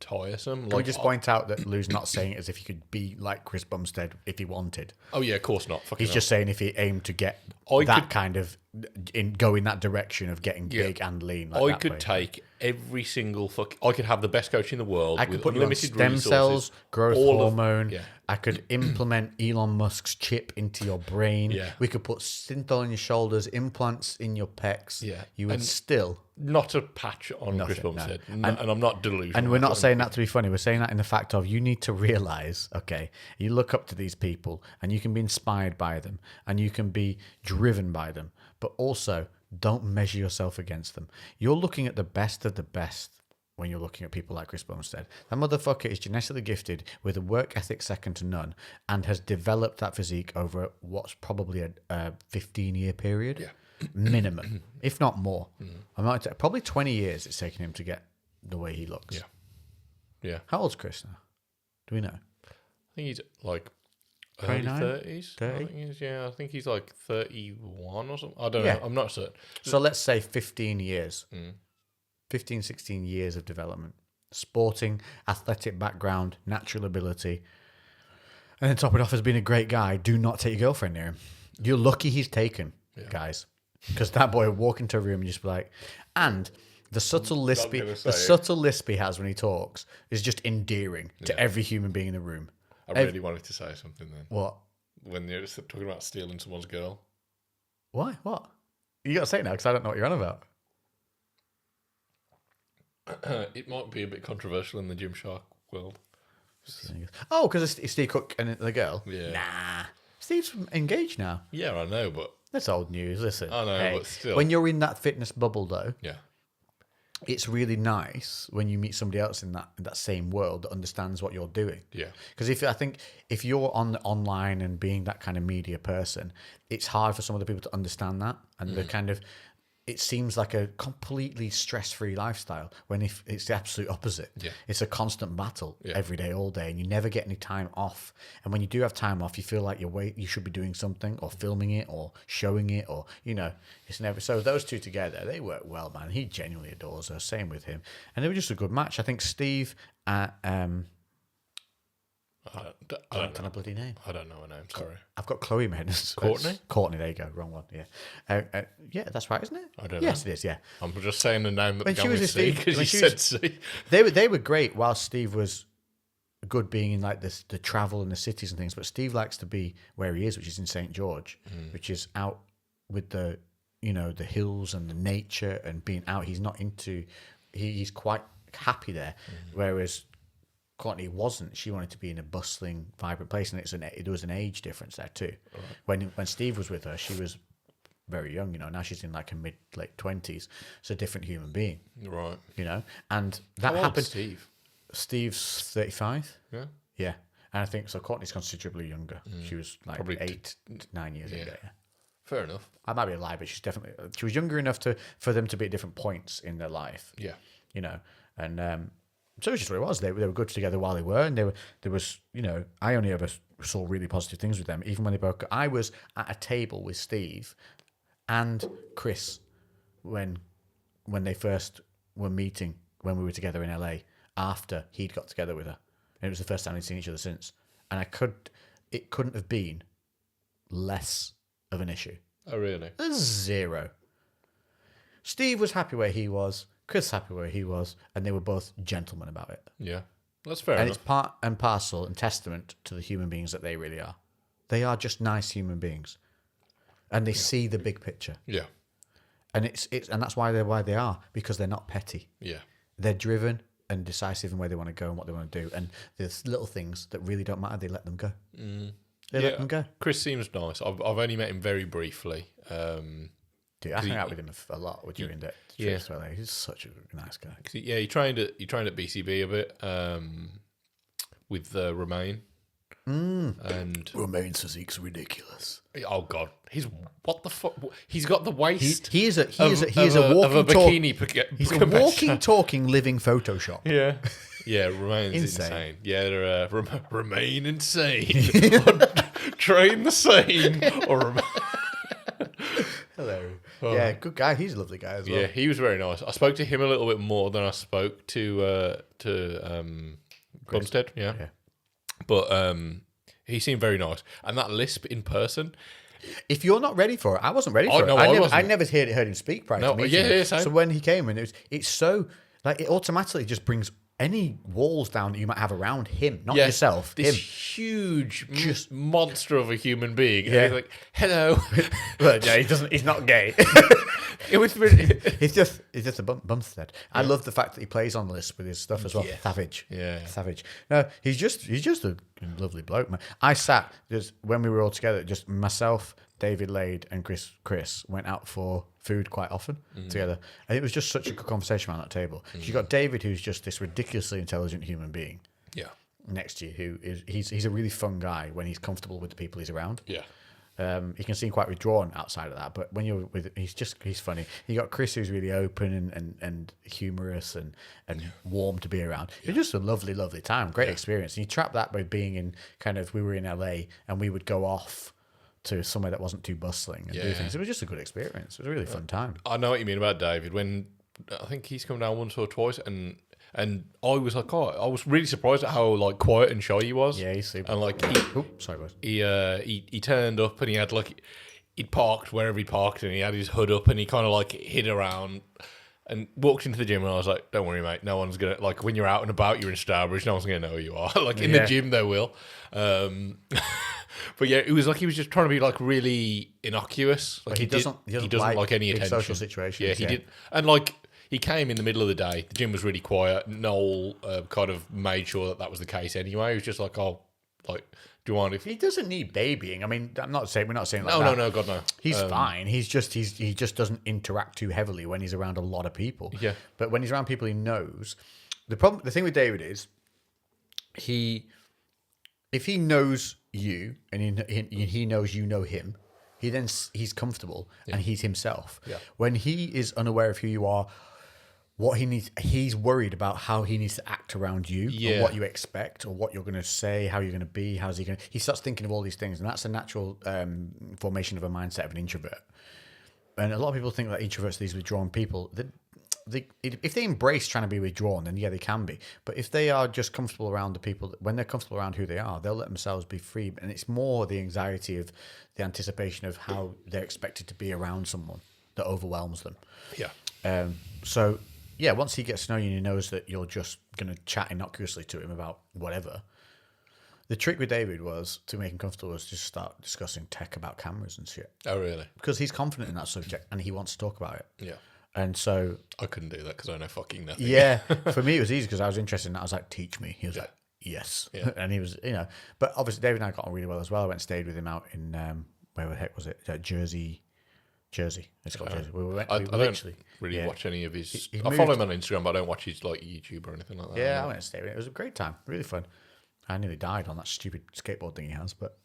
tiresome. Can we just point out that Lou's not saying it as if he could be like Chris Bumstead if he wanted. Oh yeah, of course not. He's just saying if he aimed to get kind of go in that direction of getting big and lean. Like I could take every single I could have the best coach in the world. I could with put you on unlimited stem resources, cells, growth hormone. Yeah. I could implement Elon Musk's chip into your brain. Yeah. We could put synthol on your shoulders, implants in your pecs. Yeah. You would still... Not a patch on Chris Bumstead. And I'm not delusional. And we're not saying that to be funny. We're saying that in the fact of you need to realize, okay, you look up to these people and you can be inspired by them and you can be driven by them, but also don't measure yourself against them. You're looking at the best of the best when you're looking at people like Chris Bumstead. That motherfucker is genetically gifted with a work ethic second to none and has developed that physique over what's probably a 15-year period. Yeah. Minimum, if not more. Probably 20 years it's taken him to get the way he looks. Yeah. How old's Chris now? Do we know? I think he's like early 29? 30s. 30? I think I think he's like 31 or something. I don't know. I'm not certain. So let's say 15 years. 15, 16 years of development. Sporting, athletic background, natural ability. And then top it off as being a great guy. Do not take your girlfriend near him. You're lucky he's taken, guys. Because that boy would walk into a room and just be like... And the subtle lisp he has when he talks is just endearing to every human being in the room. I really wanted to say something then. What? When you're just talking about stealing someone's girl. Why? What? You got to say it now because I don't know what you're on about. It might be a bit controversial in the Gymshark world. Oh, because it's Steve Cook and the girl? Yeah. Nah. Steve's engaged now. Yeah, I know, but... That's old news, listen. I know, but still. When you're in that fitness bubble, though, it's really nice when you meet somebody else in that same world that understands what you're doing. Yeah. Because if you're online and being that kind of media person, it's hard for some other people to understand that. And the kind of... It seems like a completely stress-free lifestyle when if it's the absolute opposite. Yeah. It's a constant battle every day, all day, and you never get any time off. And when you do have time off, you feel like you should be doing something or filming it or showing it or, it's never... So those two together, they work well, man. He genuinely adores her. Same with him. And they were just a good match. I think Steve... I don't know a bloody name. I don't know her name, sorry. I've got Chloe in my head. Courtney? Courtney, there you go. Wrong one, yeah. Yeah, that's right, isn't it? I don't know. Yes, it is, yeah. I'm just saying the name that When she was with Steve, because you said C. They were great while Steve was good being in like the travel and the cities and things, but Steve likes to be where he is, which is in St. George, which is out with the hills and the nature and being out. He's not into... He's quite happy there, whereas... Courtney wasn't. She wanted to be in a bustling, vibrant place, and there was an age difference there too. Right. When Steve was with her, she was very young. Now she's in like her late 20s. It's a different human being, right? And that happened. Steve? Steve's 35. Yeah, and I think so. Courtney's considerably younger. She was like probably 8 to 9 years ago. Yeah. Fair enough. I might be a lie, but she was younger enough for them to be at different points in their life. Yeah, and. So it was just what it was. They were good together while they were, and there was, I only ever saw really positive things with them. Even when they broke, I was at a table with Steve and Chris when they first were meeting when we were together in LA after he'd got together with her, and it was the first time they'd seen each other since. And it couldn't have been less of an issue. Oh really? Zero. Steve was happy where he was. Chris happy where he was, and they were both gentlemen about it. Yeah, that's fair and enough. It's part and parcel and testament to the human beings that they really are. They are just nice human beings, and they see the big picture. Yeah, and and that's why they are, because they're not petty. Yeah, they're driven and decisive in where they want to go and what they want to do, and there's little things that really don't matter. They let them go. They let them go. Chris seems nice. I've only met him very briefly. Dude, I hang out with him a lot during the trips. Yeah. He's such a nice guy. Yeah, he trained at BCB a bit with Romain. And Romain's physique's ridiculous. Oh God, what the fuck? He's got the waist. He is a walking bikini. He's a walking, talking, living Photoshop. Yeah, yeah. Romain's insane. Yeah, remain insane. Train the same or. Hello. Yeah, good guy. He's a lovely guy as well. Yeah, he was very nice. I spoke to him a little bit more than I spoke to Bumstead. Yeah. But he seemed very nice. And that lisp in person, If you're not ready for it, I wasn't ready for it. No, I never heard him speak prior to meeting him. Yeah, same. So when he came in, it's so like it automatically just brings any walls down that you might have around him, not yourself. This him. huge, just monster of a human being. Yeah. And he's like, hello. But yeah, he's not gay. It was really... he's just a bumstead. I love the fact that he plays on the list with his stuff as well. Yeah. Savage. Yeah. Savage. No, he's just a lovely bloke, man. I sat just when we were all together, just myself, David Lade, and Chris went out for food quite often together. And it was just such a good conversation around that table. You got David, who's just this ridiculously intelligent human being. Yeah. Next to you, who is he's a really fun guy when he's comfortable with the people he's around. Yeah. He can seem quite withdrawn outside of that, but when you're with he's funny. You got Chris, who's really open and humorous and warm to be around. It was just a lovely time, great experience. And you trap that by being in we were in LA and we would go off to somewhere that wasn't too bustling and do things. It was just a good experience. It was a really fun time. I know what you mean about David. When I think he's come down once or twice, and I was like, I was really surprised at how quiet and shy he was. Yeah, he's super. And sorry, boys. He turned up and he had he'd parked wherever he parked and he had his hood up and he kind of hid around and walked into the gym and I was like, don't worry, mate. No one's gonna when you're out and about, you're in Starbridge, no one's gonna know who you are. In the gym, they will. But yeah, it was he was just trying to be really innocuous. He doesn't like any big attention. social situations. Yeah, he did. And he came in the middle of the day. The gym was really quiet. Noel kind of made sure that was the case anyway. He was just do you want? He doesn't need babying. I mean, we're not saying that. No, God no. He's fine. He just doesn't interact too heavily when he's around a lot of people. Yeah. But when he's around people he knows, the thing with David is, if he knows you and he knows you know him, he's comfortable and he's himself. Yeah. When he is unaware of who you are, what he needs, he's worried about how he needs to act around you, or what you expect, or what you're going to say, how you're going to be, how's he going to... He starts thinking of all these things, and that's a natural formation of a mindset of an introvert. And a lot of people think that introverts are these withdrawn people. If they embrace trying to be withdrawn, then yeah, they can be. But if they are just comfortable around the people, when they're comfortable around who they are, they'll let themselves be free. And it's more the anxiety of the anticipation of how they're expected to be around someone that overwhelms them. Yeah. So... yeah, once he gets to know you and he knows that you're just going to chat innocuously to him about whatever. The trick with David was, to make him comfortable, was just start discussing tech about cameras and shit. Oh, really? Because he's confident in that subject and he wants to talk about it. Yeah. And so... I couldn't do that because I know fucking nothing. Yeah. For me, it was easy because I was interested in that. I was like, teach me. He was like, yes. Yeah. And he was, But obviously, David and I got on really well as well. I went and stayed with him out in, where the heck was it? Jersey. It's called Jersey. I don't really watch any of his... I follow him on Instagram, but I don't watch his YouTube or anything like that. Yeah, I went to stay with him. It was a great time. Really fun. I nearly died on that stupid skateboard thing he has, but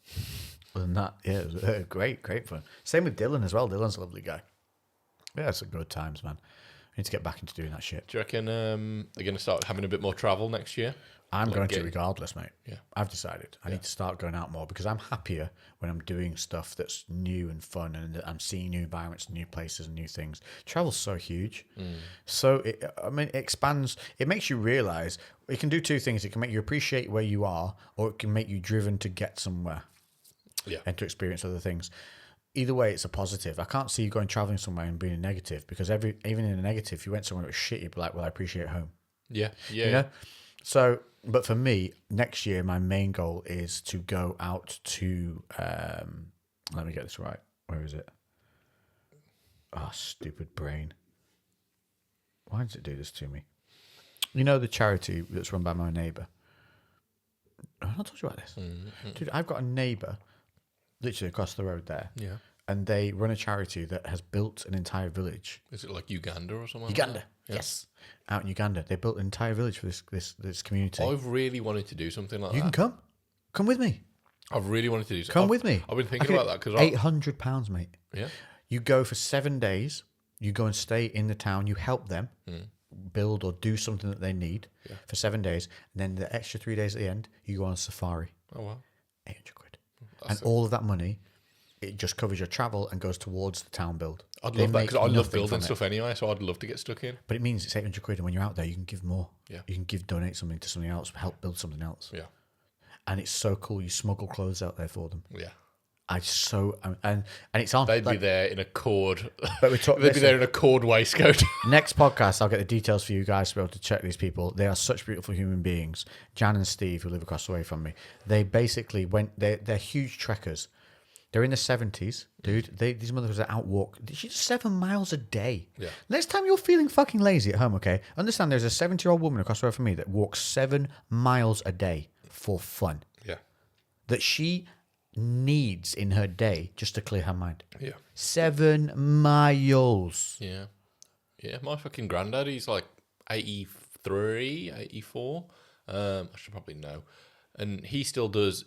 other than that, yeah, it was great fun. Same with Dylan as well. Dylan's a lovely guy. Yeah, it's good times, man. I need to get back into doing that shit. Do you reckon they're going to start having a bit more travel next year? I'm going to regardless, mate. Yeah. I've decided. I need to start going out more because I'm happier when I'm doing stuff that's new and fun and I'm seeing new environments, new places and new things. Travel's so huge. So, it expands. It makes you realize it can do two things. It can make you appreciate where you are, or it can make you driven to get somewhere and to experience other things. Either way, it's a positive. I can't see you going traveling somewhere and being a negative because even in a negative, if you went somewhere that was shit, you'd be like, well, I appreciate home. Yeah. You know? So, but for me, next year, my main goal is to go out to, let me get this right. Where is it? Oh, stupid brain. Why does it do this to me? You know the charity that's run by my neighbour? I've not told you about this. Mm-hmm. Dude, I've got a neighbour literally across the road there. Yeah. And they run a charity that has built an entire village. Is it like Uganda or something? Uganda, like that? Yes. Out in Uganda. They built an entire village for this community. I've really wanted to do something like that. You can come. Come with me. I've really wanted to do something. Come with me. I've been thinking about that because £800, mate. Yeah. You go for 7 days. You go and stay in the town. You help them build or do something that they need for 7 days. And then the extra 3 days at the end, you go on safari. Oh, wow. 800 quid. And all of that money, it just covers your travel and goes towards the town build. I'd love that because I love building stuff anyway, so I'd love to get stuck in. But it means it's 800 quid, and when you're out there, you can give more. Yeah. You can donate something to something else, help build something else. Yeah. And it's so cool. You smuggle clothes out there for them. Yeah. And it's on. They'd be there in a cord. But They'd be there in a cord waistcoat. Next podcast, I'll get the details for you guys to be able to check these people. They are such beautiful human beings. Jan and Steve, who live across the way from me, they basically they're huge trekkers. They're in the 70s, dude. These motherfuckers are out walk. She's 7 miles a day. Yeah. Next time you're feeling fucking lazy at home, okay? Understand there's a 70-year-old woman across the road from me that walks 7 miles a day for fun. Yeah. That she needs in her day just to clear her mind. Yeah. 7 miles. Yeah. Yeah. My fucking granddad, he's like 83, 84. I should probably know. And he still does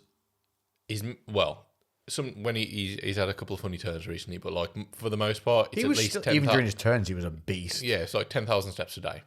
when he's had a couple of funny turns recently, but like for the most part, it's He at was least still, 10,000. even during his turns, he was a beast. Yeah, it's like 10,000 steps a day.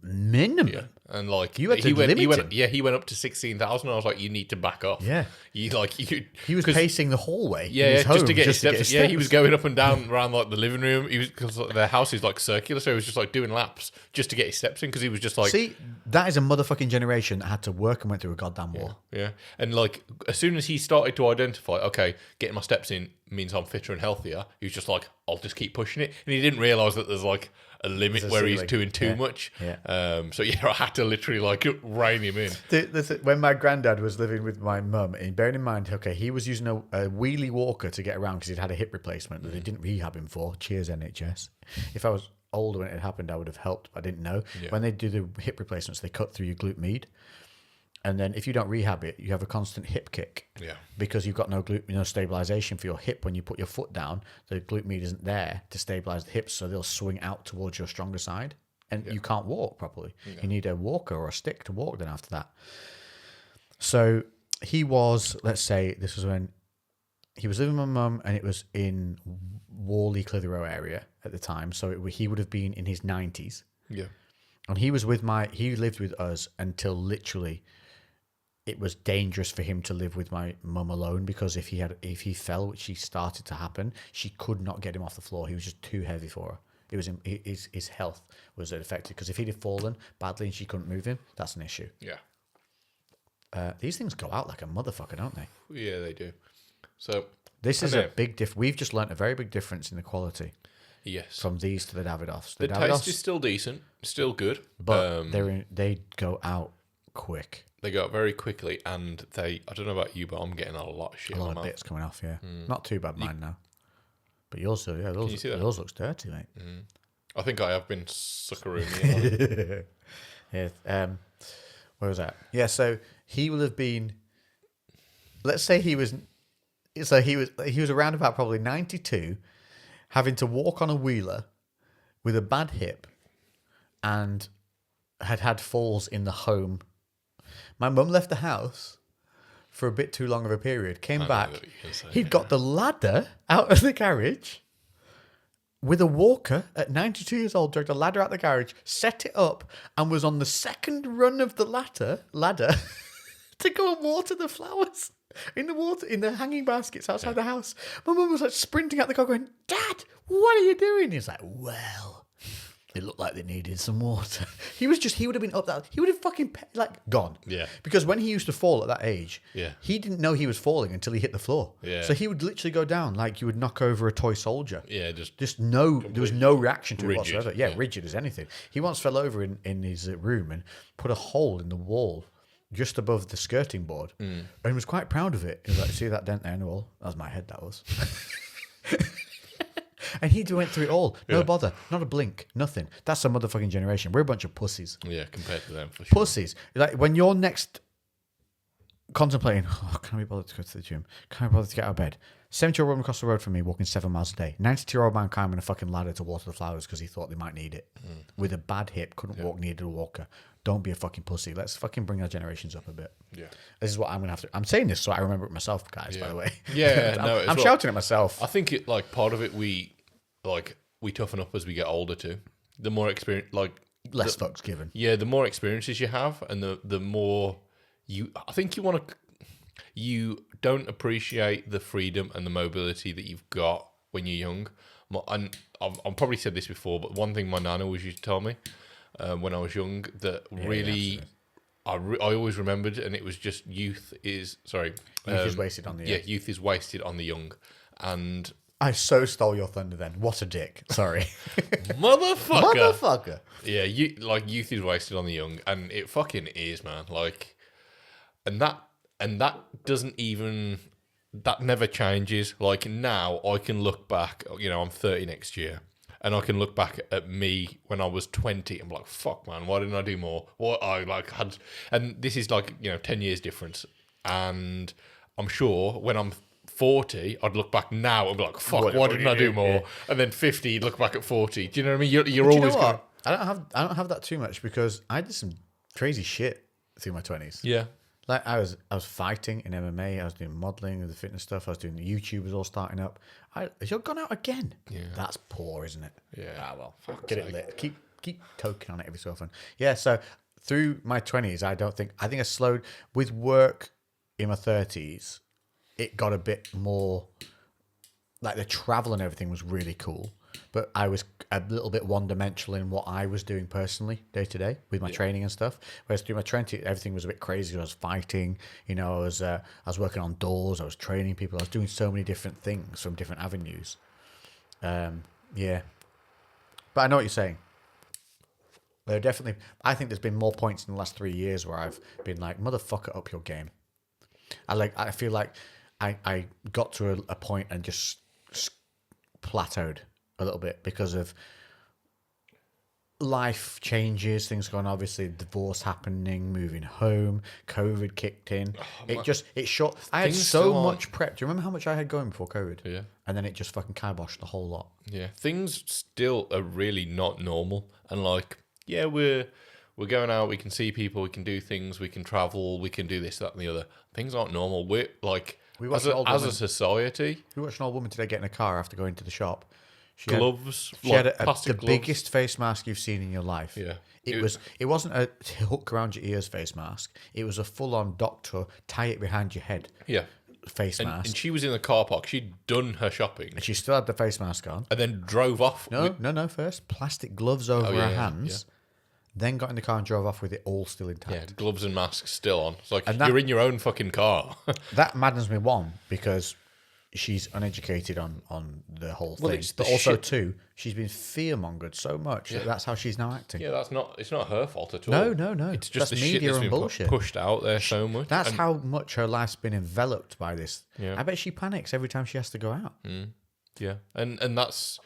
Minimum. Yeah, and like You had to he went, limit him. yeah, he went up to 16,000. I was like, you need to back off. Yeah. He was pacing the hallway. Yeah, in his just home to get his steps. Yeah, he was going up and down around like the living room. He was because their house is like circular, so he was just like doing laps just to get his steps in because he was just like. See, that is a motherfucking generation that had to work and went through a goddamn war. Yeah, and like as soon as he started to identify, okay, getting my steps in means I'm fitter and healthier. He was just like, I'll just keep pushing it, and he didn't realize that there's like a limit where he's doing too much. Yeah. So yeah, I had to literally like rein him in. When my granddad was living with my mum, and bearing in mind, okay, he was using a wheelie walker to get around because he'd had a hip replacement that they didn't rehab him for. Cheers, NHS. If I was older when it had happened, I would have helped. I didn't know. Yeah. When they do the hip replacements, they cut through your glute med. And then if you don't rehab it, you have a constant hip kick. Yeah. Because you've got no stabilization for your hip. When you put your foot down, the glute med isn't there to stabilize the hips, so they'll swing out towards your stronger side. And you can't walk properly. Yeah. You need a walker or a stick to walk then after that. So he was, let's say, this was when he was living with my mum, and it was in Worley, Clitheroe area at the time. So he would have been in his 90s. Yeah. And he lived with us until literally it was dangerous for him to live with my mum alone, because if he fell, which he started to happen, she could not get him off the floor. He was just too heavy for her. It was his health was affected, because if he'd have fallen badly and she couldn't move him, that's an issue. Yeah. These things go out like a motherfucker, don't they? Yeah, they do. So this is a big diff. We've just learnt a very big difference in the quality. Yes. From these to the Davidoffs. The taste is still decent, still good, but they go out quick. They go out very quickly, and I don't know about you, but I'm getting a lot of shit. A lot of bits coming off, yeah. Not too bad, mine now. But yours, yours looks dirty, mate. I think I have been suckerooning. Yeah. Where was that? Yeah, so he will have been. Let's say he was. So he was around about probably 92, having to walk on a wheeler with a bad hip, and had falls in the home. My mum left the house for a bit too long of a period, came back. He'd got the ladder out of the garage with a walker at 92 years old, dragged a ladder out the garage, set it up, and was on the second run of the ladder to go and water the flowers in the hanging baskets outside the house. My mum was like sprinting out the car going, "Dad, what are you doing?" He's like, "Well, it looked like they needed some water." He would have been up that. He would have fucking gone. Yeah. Because when he used to fall at that age, yeah, he didn't know he was falling until he hit the floor. Yeah. So he would literally go down like you would knock over a toy soldier. Yeah, there was no reaction to it rigid, whatsoever. Yeah, rigid as anything. He once fell over in his room and put a hole in the wall just above the skirting board, and he was quite proud of it. He was like, "See that dent there in the wall? That was my head. That was." And he went through it all. No bother. Not a blink. Nothing. That's a motherfucking generation. We're a bunch of pussies. Yeah, compared to them, for sure. Pussies. Like, when you're next contemplating, can I be bothered to go to the gym? Can I be bothered to get out of bed? 70-year-old woman across the road from me walking 7 miles a day. 92-year-old man climbing a fucking ladder to water the flowers because he thought they might need it. With a bad hip, couldn't walk, needed a walker. Don't be a fucking pussy. Let's fucking bring our generations up a bit. Yeah. This is what I'm going to have to... I'm saying this so I remember it myself, guys, by the way. Yeah, I'm shouting at myself. I think it, like, part of it, we toughen up as we get older too. The more experience, less fucks given. Yeah, the more experiences you have, and the more I think you don't appreciate the freedom and the mobility that you've got when you're young. And I've probably said this before, but one thing my nana always used to tell me when I was young that really I always remembered, and it was just youth is wasted on the young. Yeah, youth is wasted on the young. And I so stole your thunder then. What a dick. Sorry. Motherfucker. Yeah, youth is wasted on the young, and it fucking is, man. Like, and that doesn't even, that never changes. Like, now I can look back, I'm 30 next year, and I can look back at me when I was 20 and be like, fuck, man, why didn't I do more? What I had, and this is 10 years difference. And I'm sure when I'm 40, I'd look back now and be like, fuck, why didn't I do more? Yeah. And then 50, you'd look back at 40. Do you know what I mean? You're always going. I don't have that too much because I did some crazy shit through my 20s. Yeah. Like I was fighting in MMA, I was doing modelling and the fitness stuff, I was doing the YouTube was all starting up. Has your gone out again? Yeah. That's poor, isn't it? Yeah. Ah well, get it lit. Keep toking on it every so often. Yeah, so through my 20s, I think I slowed with work in my 30s, it got a bit more like the travel and everything was really cool. But I was a little bit one-dimensional in what I was doing personally day to day with my training and stuff. Whereas through my 20s, everything was a bit crazy. I was fighting, I was working on doors, I was training people, I was doing so many different things from different avenues. Yeah. But I know what you're saying. There definitely, I think there's been more points in the last 3 years where I've been like, motherfucker, up your game. I feel like I got to a point and just plateaued a little bit because of life changes, things going, obviously divorce happening, moving home, COVID kicked in. It short. I had so much prep. Do you remember how much I had going before COVID? Yeah. And then it just fucking kiboshed the whole lot. Yeah. Things still are really not normal. And we're going out, we can see people, we can do things, we can travel, we can do this, that, and the other. Things aren't normal. We're as a society. We watched an old woman today get in a car after going to the shop. She had the biggest face mask you've seen in your life. Yeah. It wasn't a hook around your ears face mask. It was a full-on doctor, tie it behind your head. Yeah. Face mask. And she was in the car park. She'd done her shopping. And she still had the face mask on. And then drove off. No. First, plastic gloves over her hands. Yeah. Then got in the car and drove off with it all still intact. Yeah, gloves and masks still on. It's like you're in your own fucking car. That maddens me, one, because she's uneducated on the whole thing. But also, two, she's been fear-mongered so much that that's how she's now acting. Yeah, it's not her fault at all. No. It's just that's the media shit that's and been bullshit. Pushed out there so much. That's how much her life's been enveloped by this. Yeah. I bet she panics every time she has to go out. Mm. Yeah, and that's,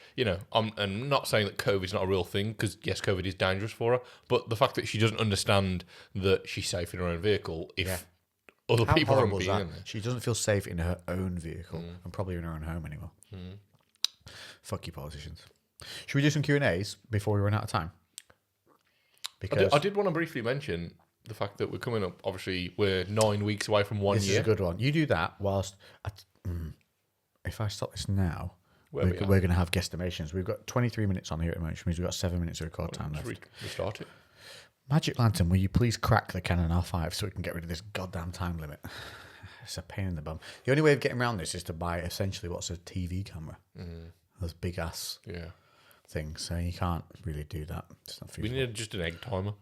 I'm not saying that COVID's not a real thing, because yes, COVID is dangerous for her, but the fact that she doesn't understand that she's safe in her own vehicle if other people haven't been in there. She doesn't feel safe in her own vehicle and probably in her own home anymore. Fuck you politicians. Should we do some Q&As before we run out of time? Because I did want to briefly mention the fact that we're coming up, obviously we're 9 weeks away from 1 year. This is a good one. You do that whilst... if I stop this now... We're going to have guesstimations. We've got 23 minutes on here at the moment, which means we've got 7 minutes of record time left. Restart it. Magic Lantern, will you please crack the Canon R5 so we can get rid of this goddamn time limit? It's a pain in the bum. The only way of getting around this is to buy essentially what's a TV camera. Those big ass things. So you can't really do that. It's not feasible. We need just an egg timer.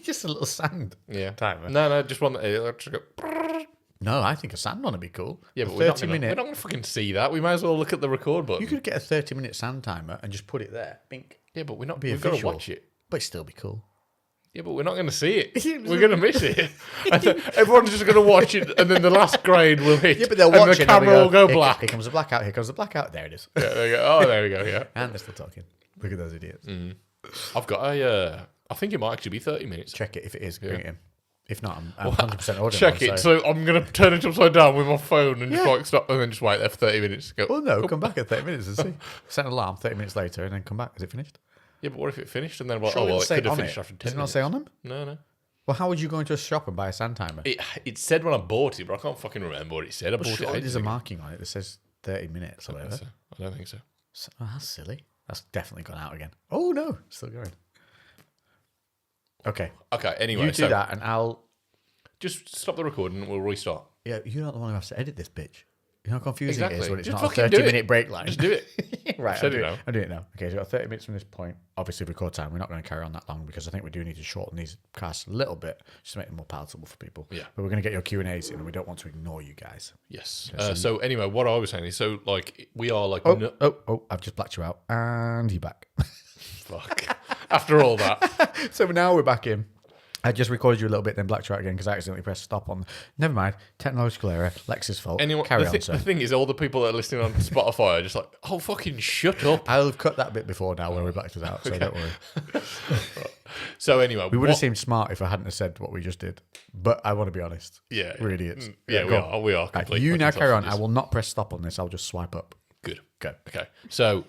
Just a little sand timer. No, just one that... No, I think a sand one would be cool. Yeah, but we're not going to fucking see that. We might as well look at the record button. You could get a 30-minute sand timer and just put it there. Bink. Yeah, but we've got to watch it. But it'd still be cool. Yeah, but we're not going to see it. We're going to miss it. Everyone's just going to watch it, and then the last grade will hit. Yeah, but they'll watch and the camera will go black. Here comes the blackout. Here comes the blackout. There it is. Yeah, there you go. Oh, there we go. Yeah. And they're still talking. Look at those idiots. I've got I think it might actually be 30 minutes. Check it. If it is, bring it in. If not, I'm 100% ordering. Check it. So I'm going to turn it upside down with my phone and just stop and then just wait there for 30 minutes. Go. Well, no, come back at 30 minutes and see. Set an alarm 30 minutes later and then come back. Is it finished? Yeah, but what if it finished and then it could have finished after 10 minutes? Does it not say on them? No. Well, how would you go into a shop and buy a sand timer? It said when I bought it, but I can't fucking remember what it said. I bought it. There's a marking on it that says 30 minutes or whatever. I don't think so. Oh, that's silly. That's definitely gone out again. Oh, no. Still going. Okay. Anyway, you do that and I'll... Just stop the recording and we'll restart. Yeah, you're not the one who has to edit this bitch. You know how confusing it is when it's Just not a fucking do 30-minute break line. Just do it. Right, Said it now. I'm doing it now. Okay, so we've got 30 minutes from this point. Obviously, record time. We're not going to carry on that long because I think we do need to shorten these casts a little bit just to make them more palatable for people. Yeah. But we're going to get your Q&As in and we don't want to ignore you guys. Yes. So anyway, what I was saying is, so like we are like... I've just blacked you out. And you're back. Fuck. After all that. So now we're back in. I just recorded you a little bit, then blacked you out again because I accidentally pressed stop on. Never mind. Technological error. Lex's fault. Anyway, Carry on, sir. The thing is, all the people that are listening on Spotify are just like, oh, fucking shut up. I'll have cut that bit before now when we blacked it out, so don't worry. So anyway... We would have seemed smart if I hadn't have said what we just did. But I want to be honest. Yeah. We're idiots. Yeah, we are. Right, you now carry on. I will not press stop on this. I'll just swipe up. Good. Go. Okay. So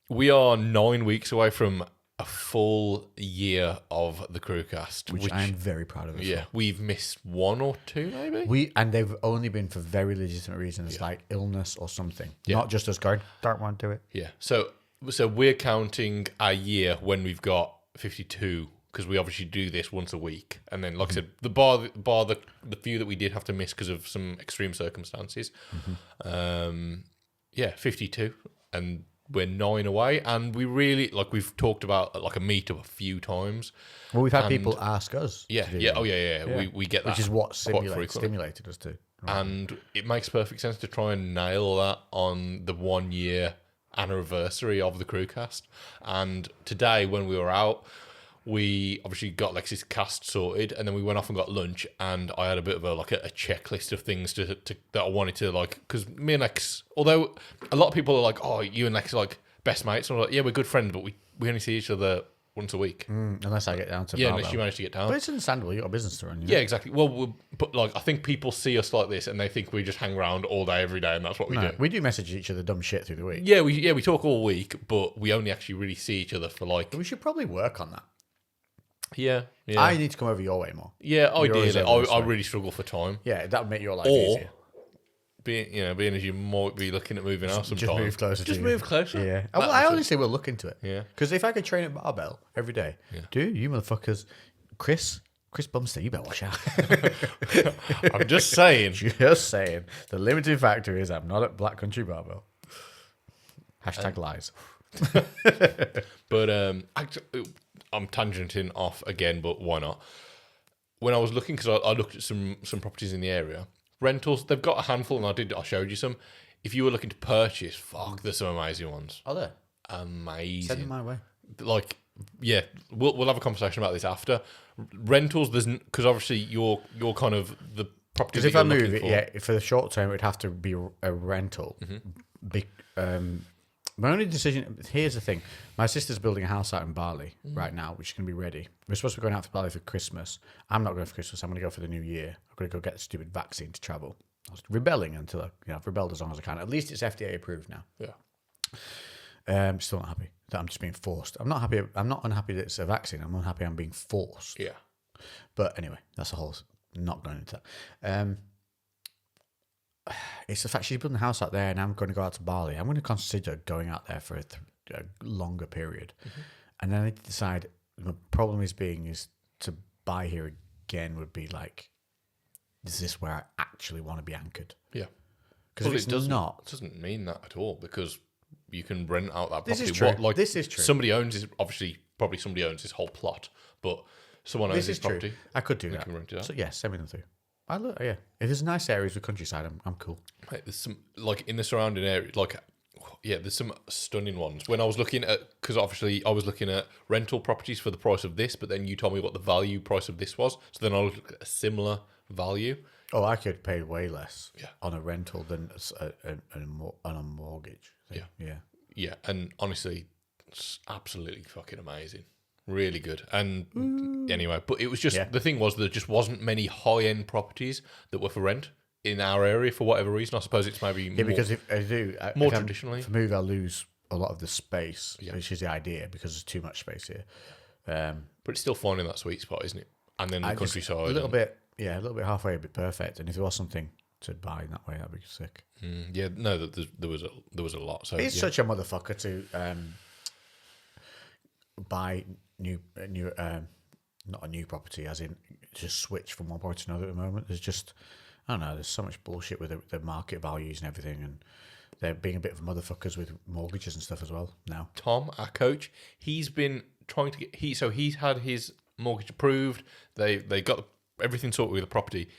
we are 9 weeks away from a full year of the CREWCast, Which I am very proud of us. Yeah, we've missed one or two, maybe. And they've only been for very legitimate reasons, like illness or something. Not just us going, don't want to do it. Yeah. So we're counting a year when we've got 52, because we obviously do this once a week, and then, like I said, the bar the few that we did have to miss because of some extreme circumstances. 52, and we're 9 away, and we really we've talked about like a meetup a few times. Well, we've had people ask us. Yeah. We get that, which is what quite stimulated us to. Right. And it makes perfect sense to try and nail that on the 1 year anniversary of the CREWCast. And today, when we were out, we obviously got Lexi's cast sorted, and then we went off and got lunch, and I had a bit of a checklist of things that I wanted to because me and Lex, although a lot of people are like, oh, you and Lex are like best mates, and I'm like, yeah, we're good friends, but we only see each other once a week. Unless I get down to unless you manage to get down. But it's understandable, you've got a business to run. Yeah, exactly. Well, but I think people see us like this and they think we just hang around all day, every day, and that's what we do. We do message each other dumb shit through the week. Yeah, we talk all week, but we only actually really see each other for We should probably work on that. Yeah. I need to come over your way more. Yeah, ideally. I really struggle for time. Yeah, that would make your life easier. Being as you might be looking at moving out sometime. Just move closer. Just move closer. Yeah. Well, I honestly will look into it. Yeah. Because if I could train at barbell every day, dude, you motherfuckers, Chris Bumstead, you better watch out. I'm just saying. Just saying. The limiting factor is I'm not at Black Country Barbell. # lies. But I'm tangenting off again, but why not? When I was looking, because I looked at some properties in the area, rentals, they've got a handful, and I showed you some. If you were looking to purchase, there's some amazing ones. Are there? Amazing. Send them my way. We'll have a conversation about this after. Rentals, because obviously you're kind of the property. Because if I move it, for the short term, it would have to be a rental. My only decision, here's the thing. My sister's building a house out in Bali right now, which is going to be ready. We're supposed to be going out to Bali for Christmas. I'm not going for Christmas. I'm going to go for the new year. I'm going to go get the stupid vaccine to travel. I was rebelling until I've rebelled as long as I can. At least it's FDA approved now. Yeah. Still not happy that I'm just being forced. I'm not unhappy that it's a vaccine. I'm unhappy I'm being forced. Yeah. But anyway, that's a whole, not going into that. It's the fact she's building a house out there and I'm going to go out to Bali. I'm going to consider going out there for a longer period. And then I need to decide, the problem is to buy here again would be like, is this where I actually want to be anchored? Yeah. Because it doesn't mean that at all, because you can rent out that property. This is true. This is true. Somebody owns this, probably somebody owns this whole plot, but someone owns this property. I could do that. Can rent it out. So yeah, send me them through. If there's nice areas with countryside, I'm cool. Mate, there's some in the surrounding area, there's some stunning ones. When I was looking at, because obviously I was looking at rental properties for the price of this, but then you told me what the value price of this was, so then I looked at a similar value. Oh, I could pay way less on a rental than on a mortgage. Yeah, and honestly, it's absolutely fucking amazing. Really good. And anyway, but it was just, the thing was there just wasn't many high-end properties that were for rent in our area for whatever reason. I suppose it's maybe more... because if I do... more traditionally. For move, I'll lose a lot of the space, which is the idea, because there's too much space here. But it's still finding that sweet spot, isn't it? And then the countryside. A little bit halfway would be perfect. And if there was something to buy in that way, that'd be sick. Yeah, no, there was a lot. So it's such a motherfucker to buy new not a new property, as in just switch from one property to another at the moment. There's just, I don't know. There's so much bullshit with the market values and everything, and they're being a bit of motherfuckers with mortgages and stuff as well now. Tom, our coach, he's been trying to get he's had his mortgage approved. They got everything sorted with the property.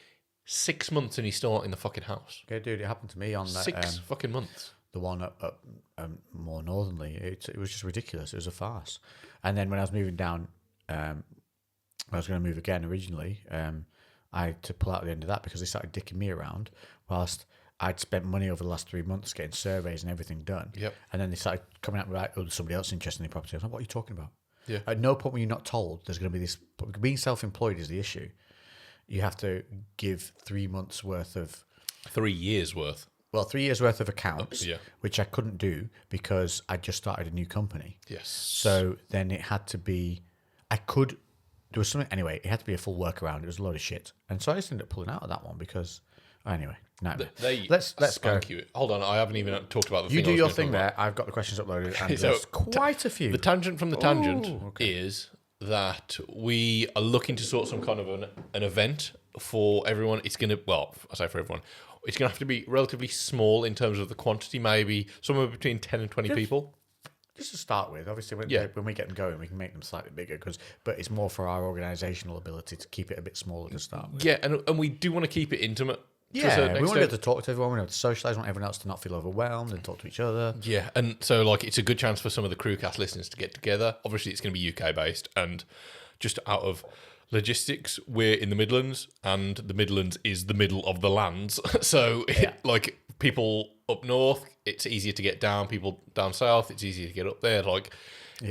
6 months and he's still not in the fucking house. Yeah, dude, it happened to me on that. 6 fucking months. The one up more northernly. It was just ridiculous. It was a farce. And then when I was moving down, I was going to move again originally. I had to pull out the end of that because they started dicking me around whilst I'd spent money over the last 3 months getting surveys and everything done. Yep. And then they started coming out with, like, oh, there's somebody else interested in the property. I was like, what are you talking about? Yeah. At no point when you're not told there's going to be this. Being self-employed is the issue. You have to give 3 months worth of. 3 years worth. Well, 3 years worth of accounts, Yeah. which I couldn't do because I just started a new company. Yes. So then it had to be. There was something anyway. It had to be a full workaround. It was a load of shit, and so I just ended up pulling out of that one because anyway. No, let's go. You. Hold on, I haven't even talked about the. You thing do your thing there. I've got the questions uploaded, and So, there's quite a few. The tangent from the tangent is that we are looking to sort some kind of an event for everyone. It's going to, well, I say for everyone, it's going to have to be relatively small in terms of the quantity, maybe somewhere between 10 and 20 people. Just to start with, obviously, when we get them going, we can make them slightly bigger, but it's more for our organisational ability to keep it a bit smaller to start with. Yeah, and we do want to keep it intimate. Yeah, we want to be able to talk to everyone, we want to socialise, we want everyone else to not feel overwhelmed and talk to each other. Yeah, and so like it's a good chance for some of the CREWCast listeners to get together. Obviously, it's going to be UK based, and just out of logistics, we're in the Midlands, and the Midlands is the middle of the lands. So, like people up north, it's easier to get down. People down south, it's easier to get up there.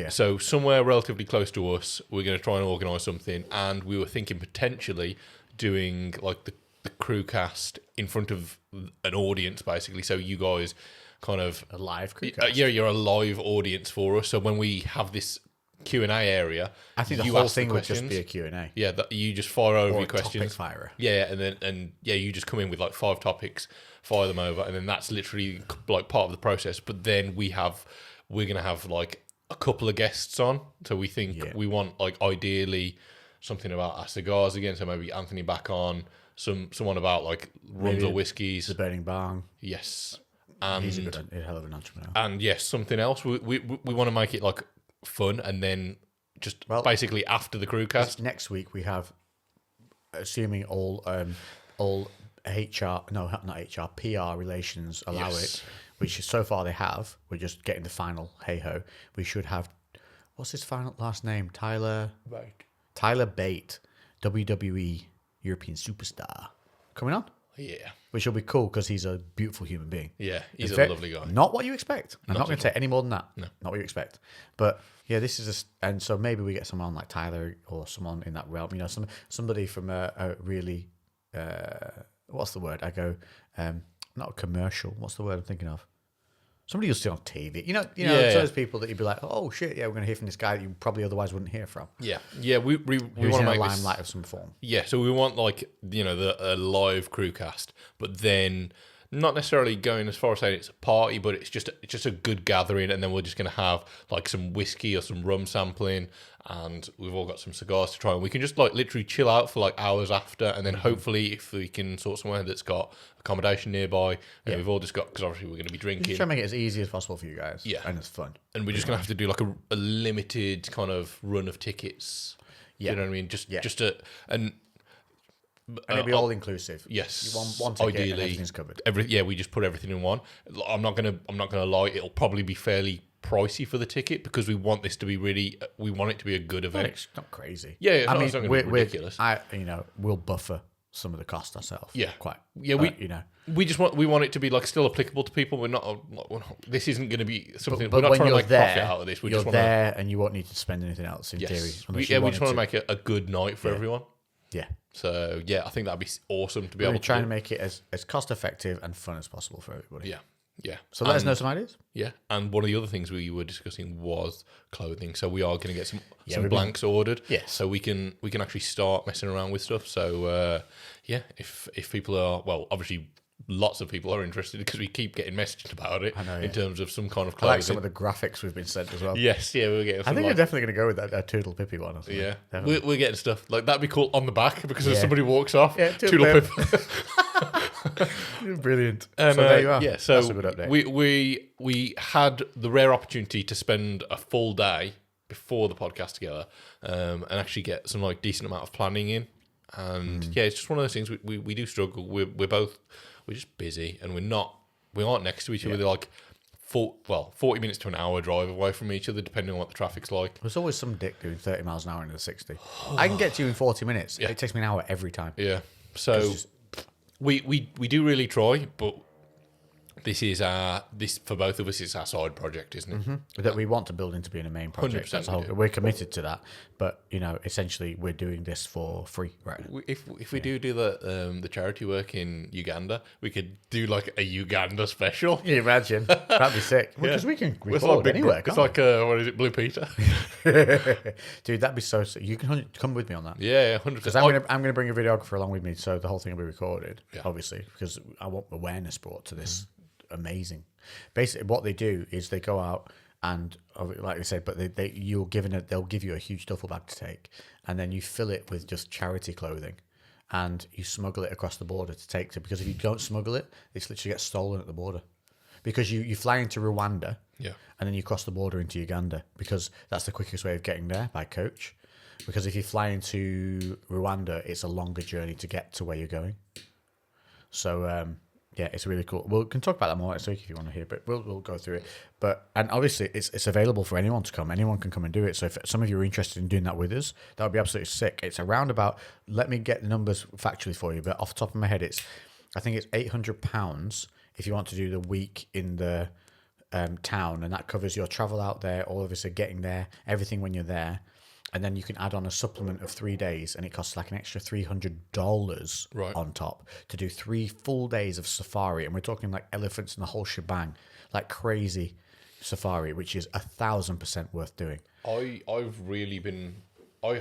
So somewhere relatively close to us, we're going to try and organise something, and we were thinking potentially doing like the CREWCast in front of an audience, basically. So you guys kind of a live CREWCast. You're a live audience for us. So when we have this Q&A area, I think the whole thing would just be a Q&A. Yeah, you just fire over your questions. Topic firer. Yeah, and you just come in with like 5 topics, fire them over, and then that's literally like part of the process. But then we're gonna have like a couple of guests on. So we think we want like ideally something about our cigars again. So maybe Anthony back on. Someone about like rums or whiskies. The Burning Barn. Yes. And he's a hell of an entrepreneur. And yes, something else. We want to make it like fun, and then just basically after the CREWCast. Next week we have, assuming all HR, no, not HR, PR relations allow it, which so far they have. We're just getting the final hey-ho. We should have, what's his final last name? Tyler Bate, WWE European superstar, coming on. Yeah. Which will be cool because he's a beautiful human being. Yeah, he's a lovely guy. Not what you expect. I'm not going to say any more than that. No. Not what you expect. But yeah, this is and so maybe we get someone like Tyler or someone in that realm. You know, somebody from a really what's the word? I go not a commercial. What's the word I'm thinking of? Somebody you'll see on TV. You know, those people that you'd be like, oh shit, yeah, we're going to hear from this guy that you probably otherwise wouldn't hear from. Yeah, yeah, we want to make a limelight of some form. Yeah, so we want like a live CREWCast, but then not necessarily going as far as saying it's a party, but it's just a good gathering, and then we're just going to have like some whiskey or some rum sampling, and we've all got some cigars to try, and we can just like literally chill out for like hours after, and then hopefully if we can sort somewhere that's got accommodation nearby, and we've all just got, because obviously we're going to be drinking. Just try to make it as easy as possible for you guys. Yeah, and it's fun. And we're just going to have to do like a limited kind of run of tickets. Yeah, you know what I mean? Just and it'll be all inclusive. Yes, you want one ticket ideally, and everything's covered. We just put everything in one. I'm not gonna lie. It'll probably be fairly pricey for the ticket because we want this to be we want it to be a good event. It's not crazy. Yeah, it's not gonna be ridiculous. We'll buffer some of the cost ourselves. Yeah, quite. Yeah, we want it to be like still applicable to people. We're not this isn't going to be something. We're not trying to make profit out of this. You're there, and you won't need to spend anything else in theory. We just want to make a good night for everyone. Yeah. So yeah, I think that'd be awesome to be able to try and make it as cost effective and fun as possible for everybody. Yeah. Yeah. So let us know some ideas. Yeah. And one of the other things we were discussing was clothing. So we are going to get some blanks ordered. Yes. So we can actually start messing around with stuff. So if people are, well, obviously lots of people are interested because we keep getting messaged about it in terms of some kind of clothing. I like some of the graphics we've been sent as well. Yes, yeah, we're getting some. I think we're definitely going to go with that Toodle Pippy one. Yeah, we're getting stuff like that'd be cool on the back because if somebody walks off, Toodle Pip. Brilliant. And, so there you are. Yeah, so that's a good update. we had the rare opportunity to spend a full day before the podcast together, and actually get some like decent amount of planning in. And yeah, it's just one of those things we do struggle. We're just busy, and we aren't next to each other. They're like 40 minutes to an hour drive away from each other, depending on what the traffic's like. There's always some dick doing 30 miles an hour into the 60. I can get to you in 40 minutes. Yeah. It takes me an hour every time. Yeah. So we do really try, but this for both of us is our side project, isn't it? Mm-hmm. That we want to build into being a main project. 100% That's the whole, we're committed to that. But, essentially we're doing this for free, right? If we do the charity work in Uganda, we could do like a Uganda special. Can you imagine? That'd be sick. Because we can record like anywhere. It's like what is it, Blue Peter? Dude, that'd be so sick. You can come with me on that. Yeah, 100%. Because I'm gonna bring a videographer along with me, so the whole thing will be recorded, obviously, because I want awareness brought to this. Amazing. Basically, what they do is they go out and, like I said, but they'll give you a huge duffel bag to take, and then you fill it with just charity clothing, and you smuggle it across the border to take to. Because if you don't smuggle it, it's literally gets stolen at the border. Because you fly into Rwanda, and then you cross the border into Uganda, because that's the quickest way of getting there by coach. Because if you fly into Rwanda, it's a longer journey to get to where you're going. So. Yeah, it's really cool. We can talk about that more next week if you want to hear, but we'll go through it. And obviously, it's available for anyone to come. Anyone can come and do it. So if some of you are interested in doing that with us, that would be absolutely sick. It's around about, let me get the numbers factually for you, but off the top of my head, I think it's £800 if you want to do the week in the town, and that covers your travel out there, all of us are getting there, everything when you're there. And then you can add on a supplement of 3 days, and it costs like an extra $300 on top to do 3 full days of safari. And we're talking like elephants and the whole shebang, like crazy safari, which is 1,000% worth doing. I've really been. I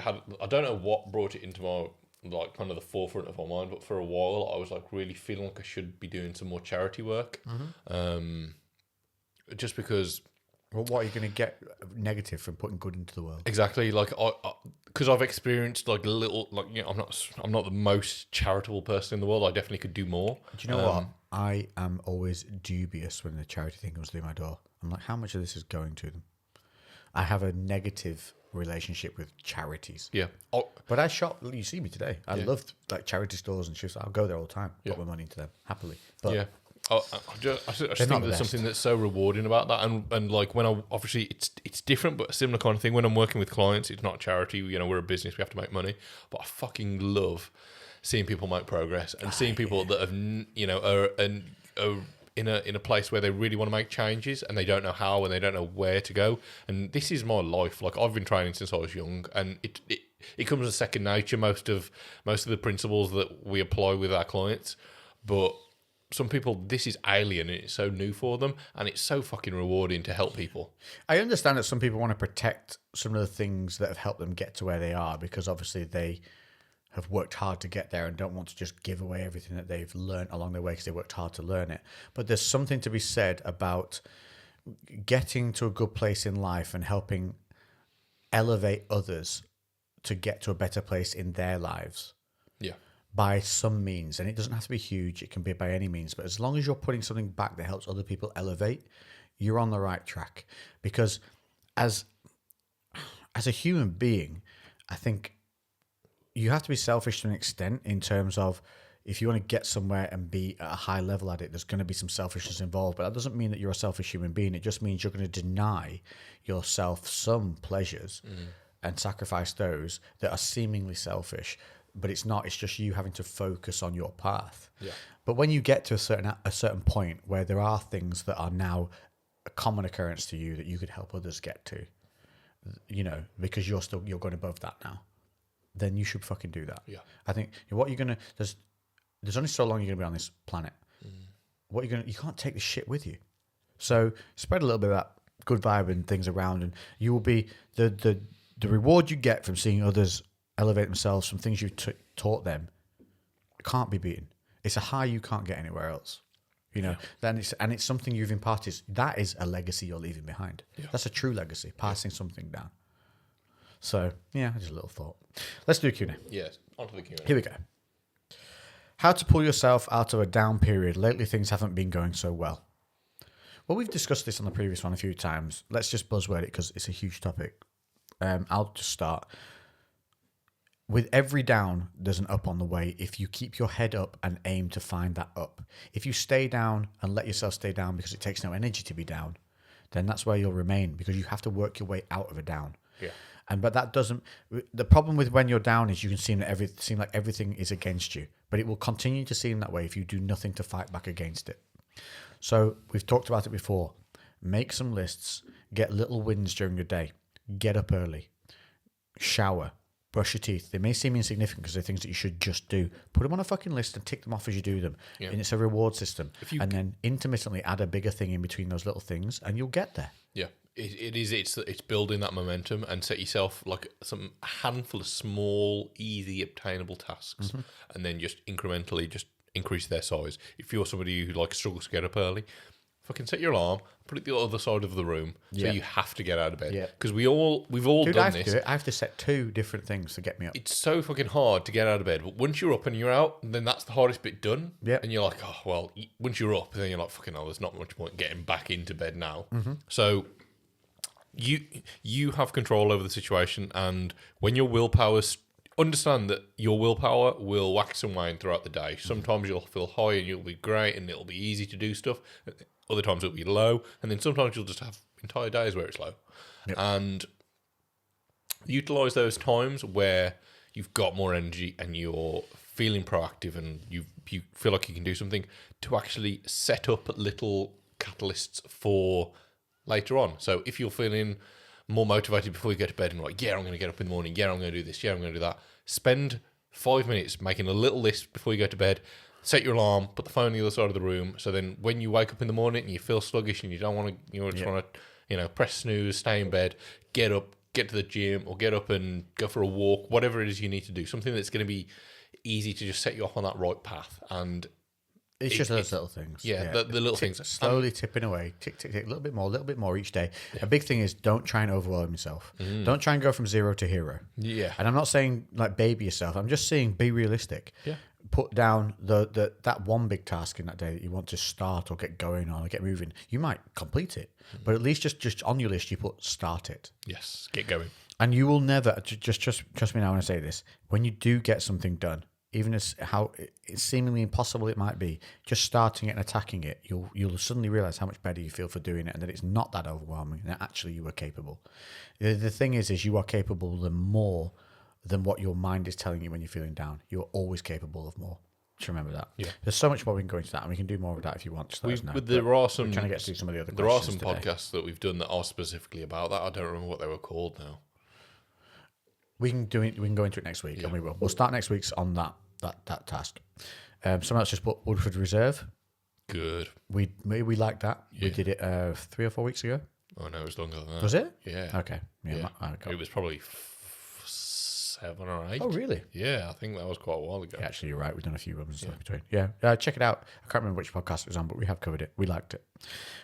don't know what brought it into my like kind of the forefront of my mind, but for a while I was like really feeling like I should be doing some more charity work, just because. Well, what are you going to get negative from putting good into the world? Exactly, like because I've experienced like a little, like I'm not the most charitable person in the world. I definitely could do more. Do you know what? I am always dubious when the charity thing comes through my door. I'm like, how much of this is going to them? I have a negative relationship with charities. Yeah, but I shop. You see me today. I love like charity stores and shifts. I'll go there all the time. Put my money into them happily. But yeah. I just think there's something that's so rewarding about that, and like when obviously it's different, but a similar kind of thing. When I'm working with clients, it's not charity. We're a business, we have to make money, but I fucking love seeing people make progress and seeing people that have are in a place where they really want to make changes and they don't know how and they don't know where to go. And this is my life. Like I've been training since I was young, and it comes as second nature. Most of the principles that we apply with our clients, but some people, this is alien and it's so new for them, and it's so fucking rewarding to help people. I understand that some people want to protect some of the things that have helped them get to where they are, because obviously they have worked hard to get there and don't want to just give away everything that they've learned along the way because they worked hard to learn it. But there's something to be said about getting to a good place in life and helping elevate others to get to a better place in their lives. Yeah. By some means, and it doesn't have to be huge, it can be by any means, but as long as you're putting something back that helps other people elevate, you're on the right track. Because as a human being, I think you have to be selfish to an extent in terms of if you want to get somewhere and be at a high level at it, there's going to be some selfishness involved, but that doesn't mean that you're a selfish human being. It just means you're going to deny yourself some pleasures and sacrifice those that are seemingly selfish. But it's not. It's just you having to focus on your path. Yeah. But when you get to a certain point where there are things that are now a common occurrence to you that you could help others get to, because you're going above that now, then you should fucking do that. Yeah. I think what you're gonna there's only so long you're gonna be on this planet. You can't take the shit with you. So spread a little bit of that good vibe and things around, and you will be the reward you get from seeing others elevate themselves from things you've taught them can't be beaten. It's a high you can't get anywhere else. Then it's something you've imparted. That is a legacy you're leaving behind. Yeah. That's a true legacy, passing something down. So yeah, just a little thought. Let's do Q&A. Yes, onto the Q&A. Here we go. How to pull yourself out of a down period. Lately, things haven't been going so well. Well, we've discussed this on the previous one a few times. Let's just buzzword it because it's a huge topic. I'll just start. With every down, there's an up on the way if you keep your head up and aim to find that up. If you stay down and let yourself stay down because it takes no energy to be down, then that's where you'll remain because you have to work your way out of a down. Yeah. But that doesn't. The problem with when you're down is you can seem like everything is against you, but it will continue to seem that way if you do nothing to fight back against it. So we've talked about it before. Make some lists. Get little wins during your day. Get up early. Shower. Brush your teeth. They may seem insignificant because they're things that you should just do. Put them on a fucking list and tick them off as you do them. Yeah. And it's a reward system. And then intermittently add a bigger thing in between those little things and you'll get there. Yeah. It's building that momentum and set yourself like a handful of small, easy, obtainable tasks, and then just incrementally just increase their size. If you're somebody who like struggles to get up early, fucking set your alarm, put it the other side of the room, so you have to get out of bed. Because we've all done this. I have to set 2 different things to get me up. It's so fucking hard to get out of bed. But once you're up and you're out, then that's the hardest bit done. Yeah. And you're like, oh well. Once you're up, then you're like, fucking hell. There's not much point getting back into bed now. So. You have control over the situation, and when your willpower's understand that your willpower will wax and wane throughout the day. Sometimes you'll feel high and you'll be great and it'll be easy to do stuff. Other times it'll be low, and then sometimes you'll just have entire days where it's low. Yep. And utilize those times where you've got more energy and you're feeling proactive and you feel like you can do something to actually set up little catalysts for later on. So if you're feeling more motivated before you go to bed and like, yeah, I'm going to get up in the morning, yeah, I'm going to do this, yeah, I'm going to do that, spend 5 minutes making a little list before you go to bed, set your alarm, put the phone on the other side of the room, so then when you wake up in the morning and you feel sluggish and you don't want to, just want to, press snooze, stay in bed, get up, get to the gym, or get up and go for a walk, whatever it is you need to do, something that's going to be easy to just set you off on that right path. And it's just those little things. Yeah, the little things. Slowly tipping away, tick, tick, tick, a little bit more each day. Yeah. A big thing is don't try and overwhelm yourself. Don't try and go from 0 to hero. Yeah. And I'm not saying like baby yourself. I'm just saying be realistic. Yeah. Put down that one big task in that day that you want to start or get going on or get moving. You might complete it, but at least just on your list you put start it. Yes, get going. And you will never, just trust me now when I say this, when you do get something done, even as how it's seemingly impossible it might be, just starting it and attacking it, you'll suddenly realize how much better you feel for doing it, and that it's not that overwhelming, and that actually you are capable. The thing is you are capable of more than what your mind is telling you when you're feeling down. You're always capable of more. Just remember that. Yeah. There's so much more we can go into that, and we can do more of that if you want. There are some. We're trying to get through some of the other. There are some podcasts that we've done that are specifically about that. I don't remember what they were called now. We can do it. We can go into it next week, and we will. We'll start next week's on that task. Someone else just put Woodford Reserve. Good. We liked that. Yeah. We did it 3 or 4 weeks ago. Oh no, it was longer than that. Was it? Yeah. Okay. Yeah. It was probably 7 or 8. Oh really? Yeah, I think that was quite a while ago. Yeah, actually, you're right. We've done a few ones in between. Yeah. Check it out. I can't remember which podcast it was on, but we have covered it. We liked it.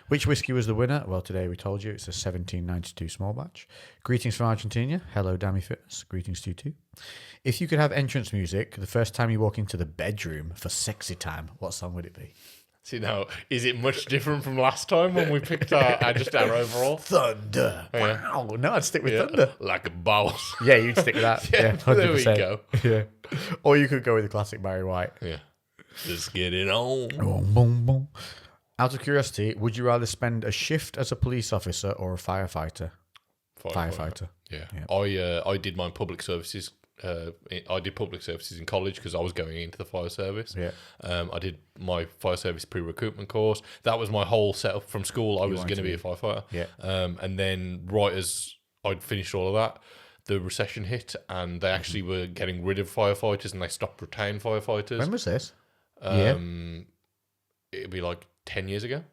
Which whiskey was the winner? Well, today we told you it's a 1792 small batch. Greetings from Argentina. Hello, Dammy Fitness. Greetings to you too. If you could have entrance music the first time you walk into the bedroom for sexy time, what song would it be? See, now, is it much different from last time when we picked our overall? Thunder. Yeah. Wow. No, I'd stick with Thunder. Like a boss. Yeah, you'd stick with that. Yeah, 100%. There we go. Yeah. Or you could go with the classic Barry White. Yeah. Just get it on. Boom, boom, boom. Out of curiosity, would you rather spend a shift as a police officer or a firefighter? Firefighter. Yeah. I did my public services. I did public services in college because I was going into the fire service. Yeah. I did my fire service pre-recruitment course. That was my whole setup from school. I was going to be a firefighter. Yeah. And then right as I'd finished all of that, the recession hit and they actually were getting rid of firefighters and they stopped retaining firefighters. When was this? It'd be like 10 years ago.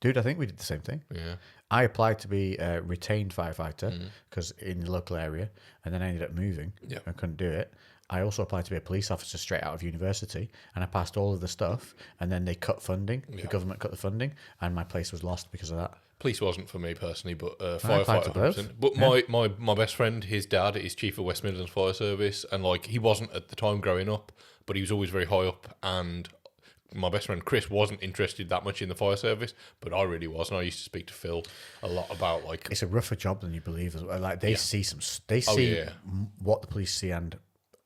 Dude, I think we did the same thing. Yeah. I applied to be a retained firefighter because in the local area, and then I ended up moving. Yeah. I couldn't do it. I also applied to be a police officer straight out of university, and I passed all of the stuff, and then they cut funding. The government cut the funding, and my place was lost because of that. Police wasn't for me personally, but I applied to firefighter both. 100%. But my best friend, his dad is chief of West Midlands Fire Service, and like he wasn't at the time growing up, but he was always very high up. And my best friend Chris wasn't interested that much in the fire service, but I really was, and I used to speak to Phil a lot about like It's a rougher job than you believe as well. Like they see what the police see and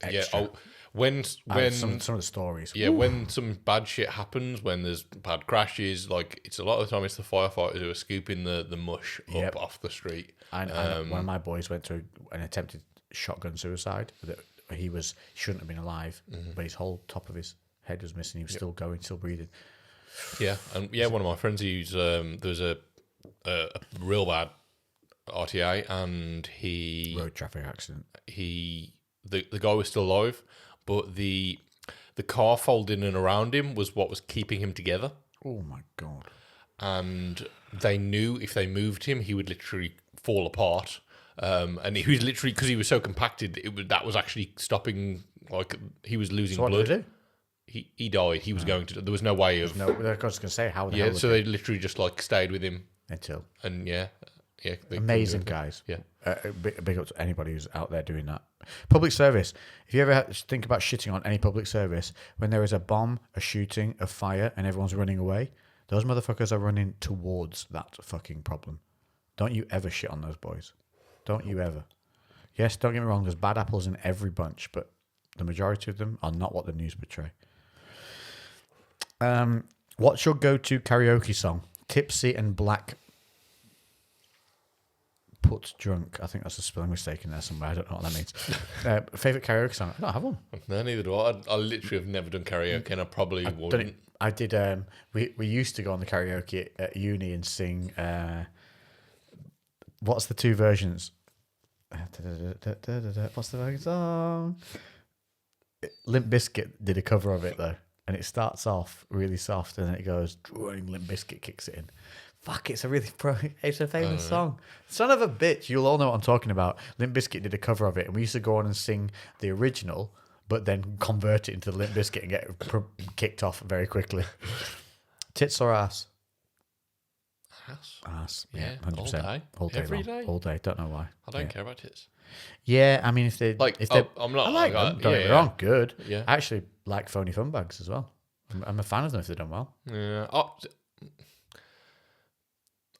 extra. yeah. When some of the stories. Yeah, when some bad shit happens, when there's bad crashes, like it's a lot of the time it's the firefighters who are scooping the mush up off the street. And one of my boys went through an attempted shotgun suicide. That he shouldn't have been alive, but his whole top of his head was missing. He was still going, still breathing. Yeah, and one of my friends, there's a real bad RTA, and Road traffic accident. The guy was still alive, but the car folding in around him was what was keeping him together. Oh my God. And they knew if they moved him, he would literally fall apart. And he was literally, because he was so compacted, that was actually stopping, like he was losing blood. What did he do? He died. He was going to, there was no way of. No, I was going to say, how the hell so they literally just like stayed with him. Until. And yeah. Amazing guys. Yeah. Big up to anybody who's out there doing that. Public service. If you ever think about shitting on any public service, when there is a bomb, a shooting, a fire, and everyone's running away, those motherfuckers are running towards that fucking problem. Don't you ever shit on those boys. Don't you ever. Yes, don't get me wrong, there's bad apples in every bunch, but the majority of them are not what the news portray. What's your go-to karaoke song? Tipsy and Black Put Drunk. I think that's a spelling mistake in there somewhere. I don't know what that means. Favorite karaoke song? I don't have one. No, neither do I. I literally have never done karaoke, and I probably wouldn't. I did. We used to go on the karaoke at uni and sing. What's the two versions? What's the fucking song? Limp Bizkit did a cover of it though, and it starts off really soft, and then it goes. Limp Bizkit kicks it in. Fuck, it's a famous song. Son of a bitch, you'll all know what I'm talking about. Limp Bizkit did a cover of it, and we used to go on and sing the original, but then convert it into the Limp Bizkit and get kicked off very quickly. Tits or ass? Ass. Yeah, 100%. All day. Every long. day. All day. Don't know why. I don't care about tits. Yeah, I mean, if they I'm not. I like them. Don't get me wrong. Good. Yeah. I actually like phony fun bags as well. I'm a fan of them if they're done well. Yeah.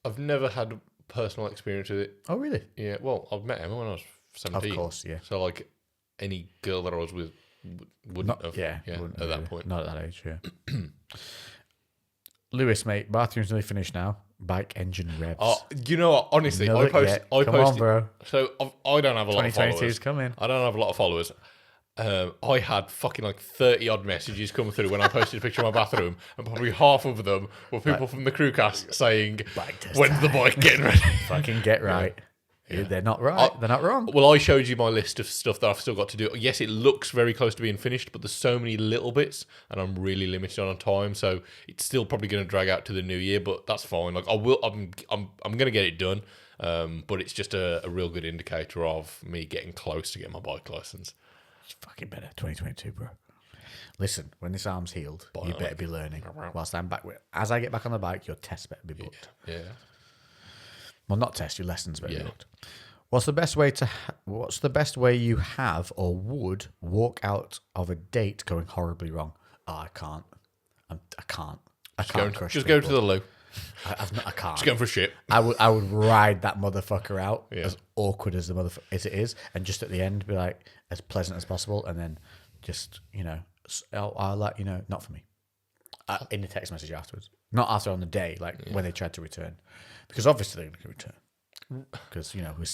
I've never had personal experience with it. Oh, really? Yeah. Well, I've met Emma when I was 17. Of course, yeah. So like any girl that I was with wouldn't have. Yeah. At that point. Not at that age. Yeah. Lewis, mate, bathroom's nearly finished now. Bike engine revs. Oh, you know what? Honestly, I posted. Come on, bro. So I don't have a lot of followers. 2022's coming. I don't have a lot of followers. I had fucking like 30 odd messages come through when I posted a picture of my bathroom, and probably half of them were people from the CREWCast saying, "When's the bike getting ready?" Fucking get right. Yeah. They're not right. They're not wrong. Well, I showed you my list of stuff that I've still got to do. Yes, it looks very close to being finished, but there's so many little bits, and I'm really limited on time, so it's still probably going to drag out to the new year. But that's fine. Like I'm going to get it done. But it's just a real good indicator of me getting close to getting my bike license. It's fucking better. 2022, bro. Listen, when this arm's healed, you better be learning. Whilst I'm back, as I get back on the bike, your test better be booked. Yeah. Well, not test, your lessons better be booked. What's the best way you have or would walk out of a date going horribly wrong? Oh, I can't. I can't. Just go to the loo. I can't. Just going for a shit. I would ride that motherfucker out as awkward as as it is, and just at the end be like as pleasant as possible, and then just I'll let you know, not for me. In the text message afterwards, not after on the day, when they tried to return, because obviously they're going to return, because we're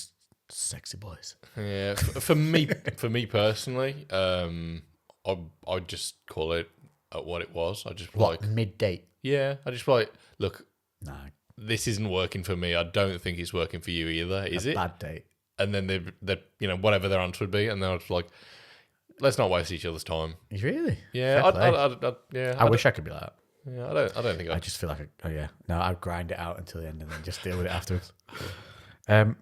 sexy boys. Yeah, for me personally, I just call it at what it was. I just mid date. Yeah, I just look. No, this isn't working for me. I don't think it's working for you either. Is it? Bad date. And then they whatever their answer would be, and they're just like, let's not waste each other's time. Really? Yeah. I wish I could be like that. Yeah, I don't think I just feel like I'd grind it out until the end and then just deal with it afterwards. How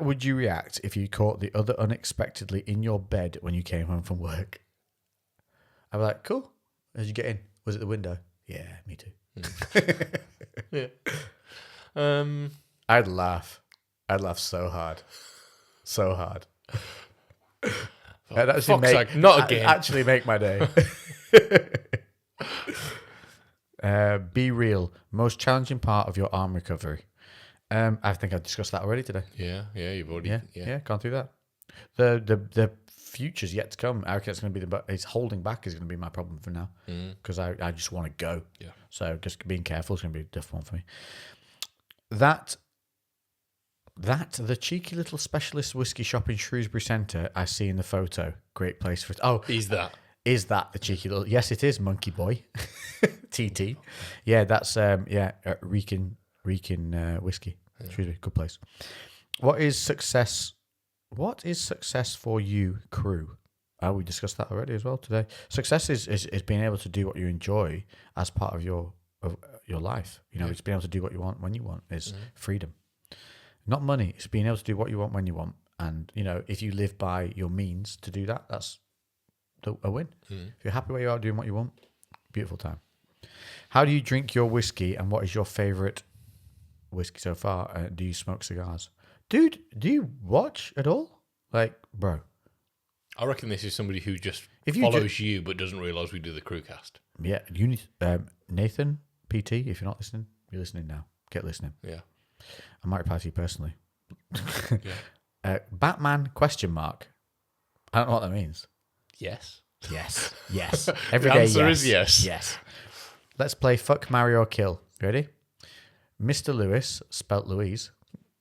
would you react if you caught the other unexpectedly in your bed when you came home from work? I'd be like, cool. How'd you get in? Was it the window? Yeah, me too. Yeah. I'd laugh. I'd laugh so hard. So hard. That'd not again. Actually make my day. Be real. Most challenging part of your arm recovery. I think I discussed that already today. Yeah, you've already. Yeah, can't do that. The future's yet to come. I reckon it's going to be it's holding back is going to be my problem for now because I just want to go. Yeah. So just being careful is going to be a tough one for me. That the cheeky little specialist whiskey shop in Shrewsbury Centre I see in the photo. Great place for it. Oh, Is that the cheeky little? Yes, it is. Monkey Boy, TT. Yeah, that's Rican whiskey. Shrewsbury, good place. What is success for you, crew? We discussed that already as well today. Success is being able to do what you enjoy as part of your life. It's being able to do what you want when you want. Is freedom. Not money. It's being able to do what you want when you want. And, if you live by your means to do that, that's a win. If you're happy where you are doing what you want, beautiful time. How do you drink your whiskey and what is your favourite whiskey so far? Do you smoke cigars? Dude, do you watch at all? Like, bro. I reckon this is somebody who just follows you but doesn't realise we do the CREWCast. Yeah. You need, Nathan, PT, if you're not listening, you're listening now. Get listening. Yeah. I might reply to you personally. Yeah. Batman ? I don't know what that means. Yes. Yes. Every The day, answer yes. is yes. Yes. Let's play Fuck, Marry or Kill. Ready? Mr. Lewis, spelt Louise.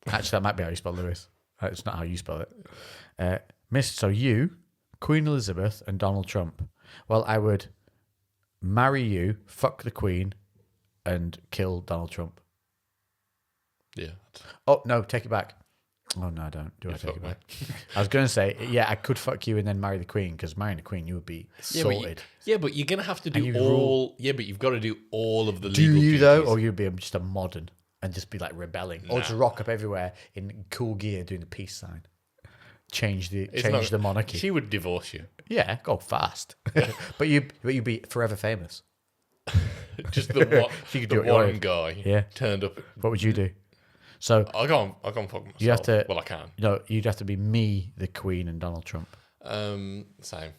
Actually, that might be how you spell Lewis. It's not how you spell it. So you, Queen Elizabeth and Donald Trump. Well, I would marry you, fuck the Queen, and kill Donald Trump. Yeah. Oh, no, take it back. Oh, no, I don't. I take it back? I was going to say, yeah, I could fuck you and then marry the Queen, because marrying the Queen, you would be sorted. But you're going to have to do all... Yeah, but you've got to do all of the legal duties. Do you, duties. though? Or you'd be just a modern and just be, like, rebelling? Or just rock up everywhere in cool gear doing the peace sign. Change the monarchy. She would divorce you. Yeah, go fast. but you'd be forever famous. Just the one guy turned up. What would you do? So I can't fuck myself. You have to. Well, I can. No, you'd have to be me, the Queen, and Donald Trump. Same.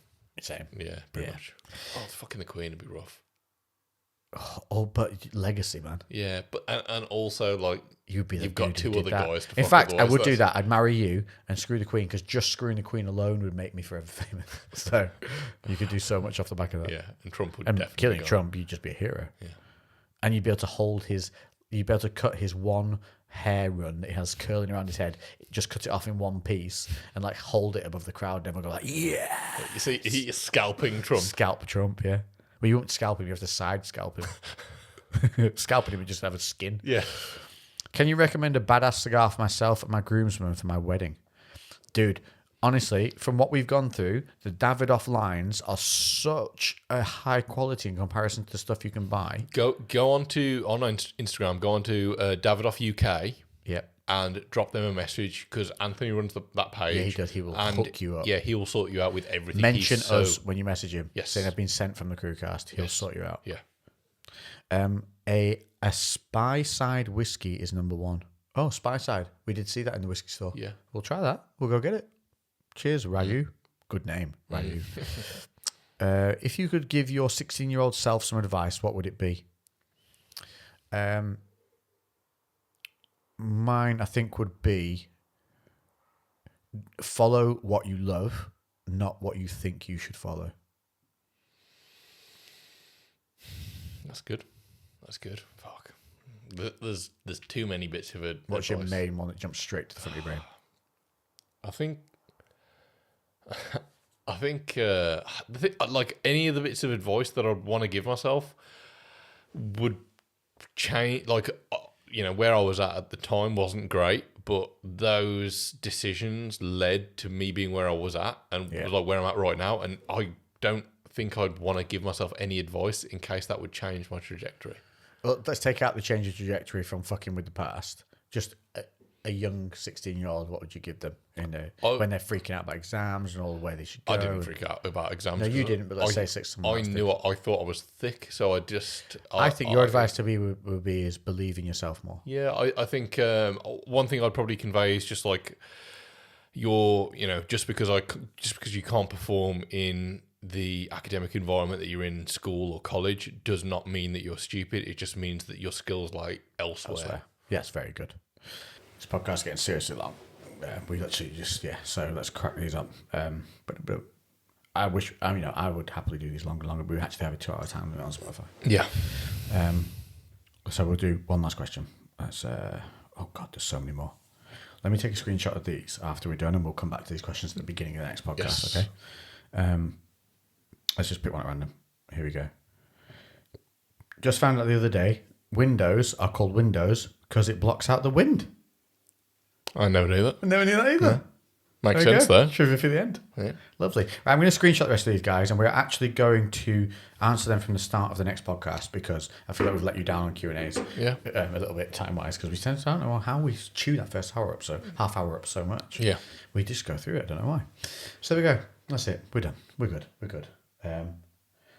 Yeah, pretty much. Oh, fucking the Queen would be rough. Oh, but legacy, man. Yeah, but and also like you've got two other guys. In fact, I would do that. I'd marry you and screw the Queen, because just screwing the Queen alone would make me forever famous. So you could do so much off the back of that. Yeah, and Trump would. And definitely killing Trump, you'd just be a hero. Yeah, and you'd be able to hold his. You'd be able to cut his one hair run that he has curling around his head. Just cut it off in one piece and like hold it above the crowd. And everyone go like, yeah. You see, he's scalping Trump. Scalp Trump, yeah. Well, you won't scalp him. You have to side scalp him. Scalping him would just have a skin. Yeah. Can you recommend a badass cigar for myself and my groomsmen for my wedding? Dude, honestly, from what we've gone through, the Davidoff lines are such a high quality in comparison to the stuff you can buy. Go on Instagram, go on to Davidoff UK. Yep. And drop them a message, because Anthony runs that page. Yeah, he does. He will hook you up. Yeah, he will sort you out with everything. Mention us when you message him. Yes. Saying I've been sent from the CREWCast. He'll sort you out. Yeah. A Spy Side whiskey is number one. Oh, Spy Side. We did see that in the whiskey store. Yeah. We'll try that. We'll go get it. Cheers, Ryu. Good name, Ryu. If you could give your 16-year-old self some advice, what would it be? Mine, I think, would be follow what you love, not what you think you should follow. That's good. Fuck. There's too many bits of it. What's your main one that jumps straight to the front of your brain? I think like any of the bits of advice that I'd want to give myself would change. Like, where I was at the time wasn't great, but those decisions led to me being where I was at and like where I'm at right now. And I don't think I'd want to give myself any advice in case that would change my trajectory. Well, let's take out the change of trajectory from fucking with the past. Just a young 16-year-old, what would you give them when they're freaking out about exams and all the way they should go? I didn't freak out about exams. No, you didn't, but let's say 6 months. I knew it. I thought I was thick, so I think your advice to me would be is believe in yourself more. Yeah, I think one thing I'd probably convey is just like just because you can't perform in the academic environment that you're in school or college does not mean that you're stupid. It just means that your skills lie elsewhere. Yes, very good. This podcast is getting seriously long. We literally so let's crack these up. But I would happily do these longer, but we actually have a 2-hour time limit on Spotify. Yeah. So we'll do one last question. That's oh God, there's so many more. Let me take a screenshot of these after we're done, and we'll come back to these questions at the beginning of the next podcast. Yes. Okay. Let's just pick one at random. Here we go. Just found out the other day, windows are called windows because it blocks out the wind. I never knew that. Never knew that either. Yeah. Makes sense though. Trivia for the end. Yeah. Lovely. Right, I'm going to screenshot the rest of these guys, and we're actually going to answer them from the start of the next podcast because I feel like we've let you down on Q&As. Yeah. A little bit time-wise because we tend to, I don't know how we chew that first half hour up so much. Yeah. We just go through it. I don't know why. So there we go. That's it. We're done. We're good.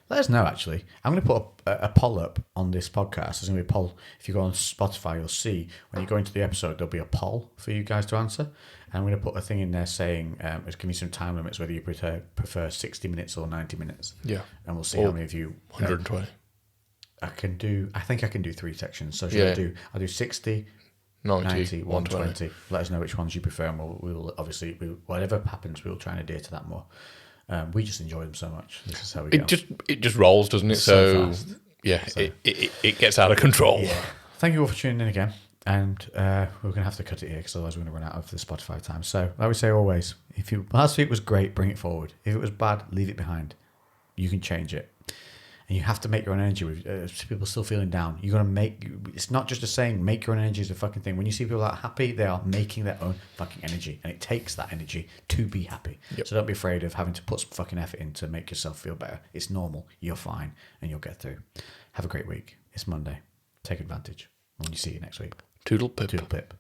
Let us know, actually. I'm going to put a poll up on this podcast. There's going to be a poll. If you go on Spotify, you'll see when you go into the episode, there'll be a poll for you guys to answer. And I'm going to put a thing in there saying, it's giving you some time limits, whether you prefer 60 minutes or 90 minutes. Yeah. And we'll see how many of you... 120. I think I can do 3 sections. So I'll do 60, 90, 120. Let us know which ones you prefer, and we'll obviously, whatever happens, we'll try and adhere to that more. We just enjoy them so much. This is how we go. It just rolls, doesn't it? So fast. Yeah, so. It gets out of control. Yeah. Thank you all for tuning in again. And we're going to have to cut it here because otherwise we're going to run out of the Spotify time. So I would say always, last week was great, bring it forward. If it was bad, leave it behind. You can change it. And you have to make your own energy with people still feeling down. You're going to it's not just a saying, make your own energy is a fucking thing. When you see people that are happy, they are making their own fucking energy. And it takes that energy to be happy. Yep. So don't be afraid of having to put some fucking effort in to make yourself feel better. It's normal. You're fine. And you'll get through. Have a great week. It's Monday. Take advantage. And we'll see you next week. Toodle pip. Toodle pip.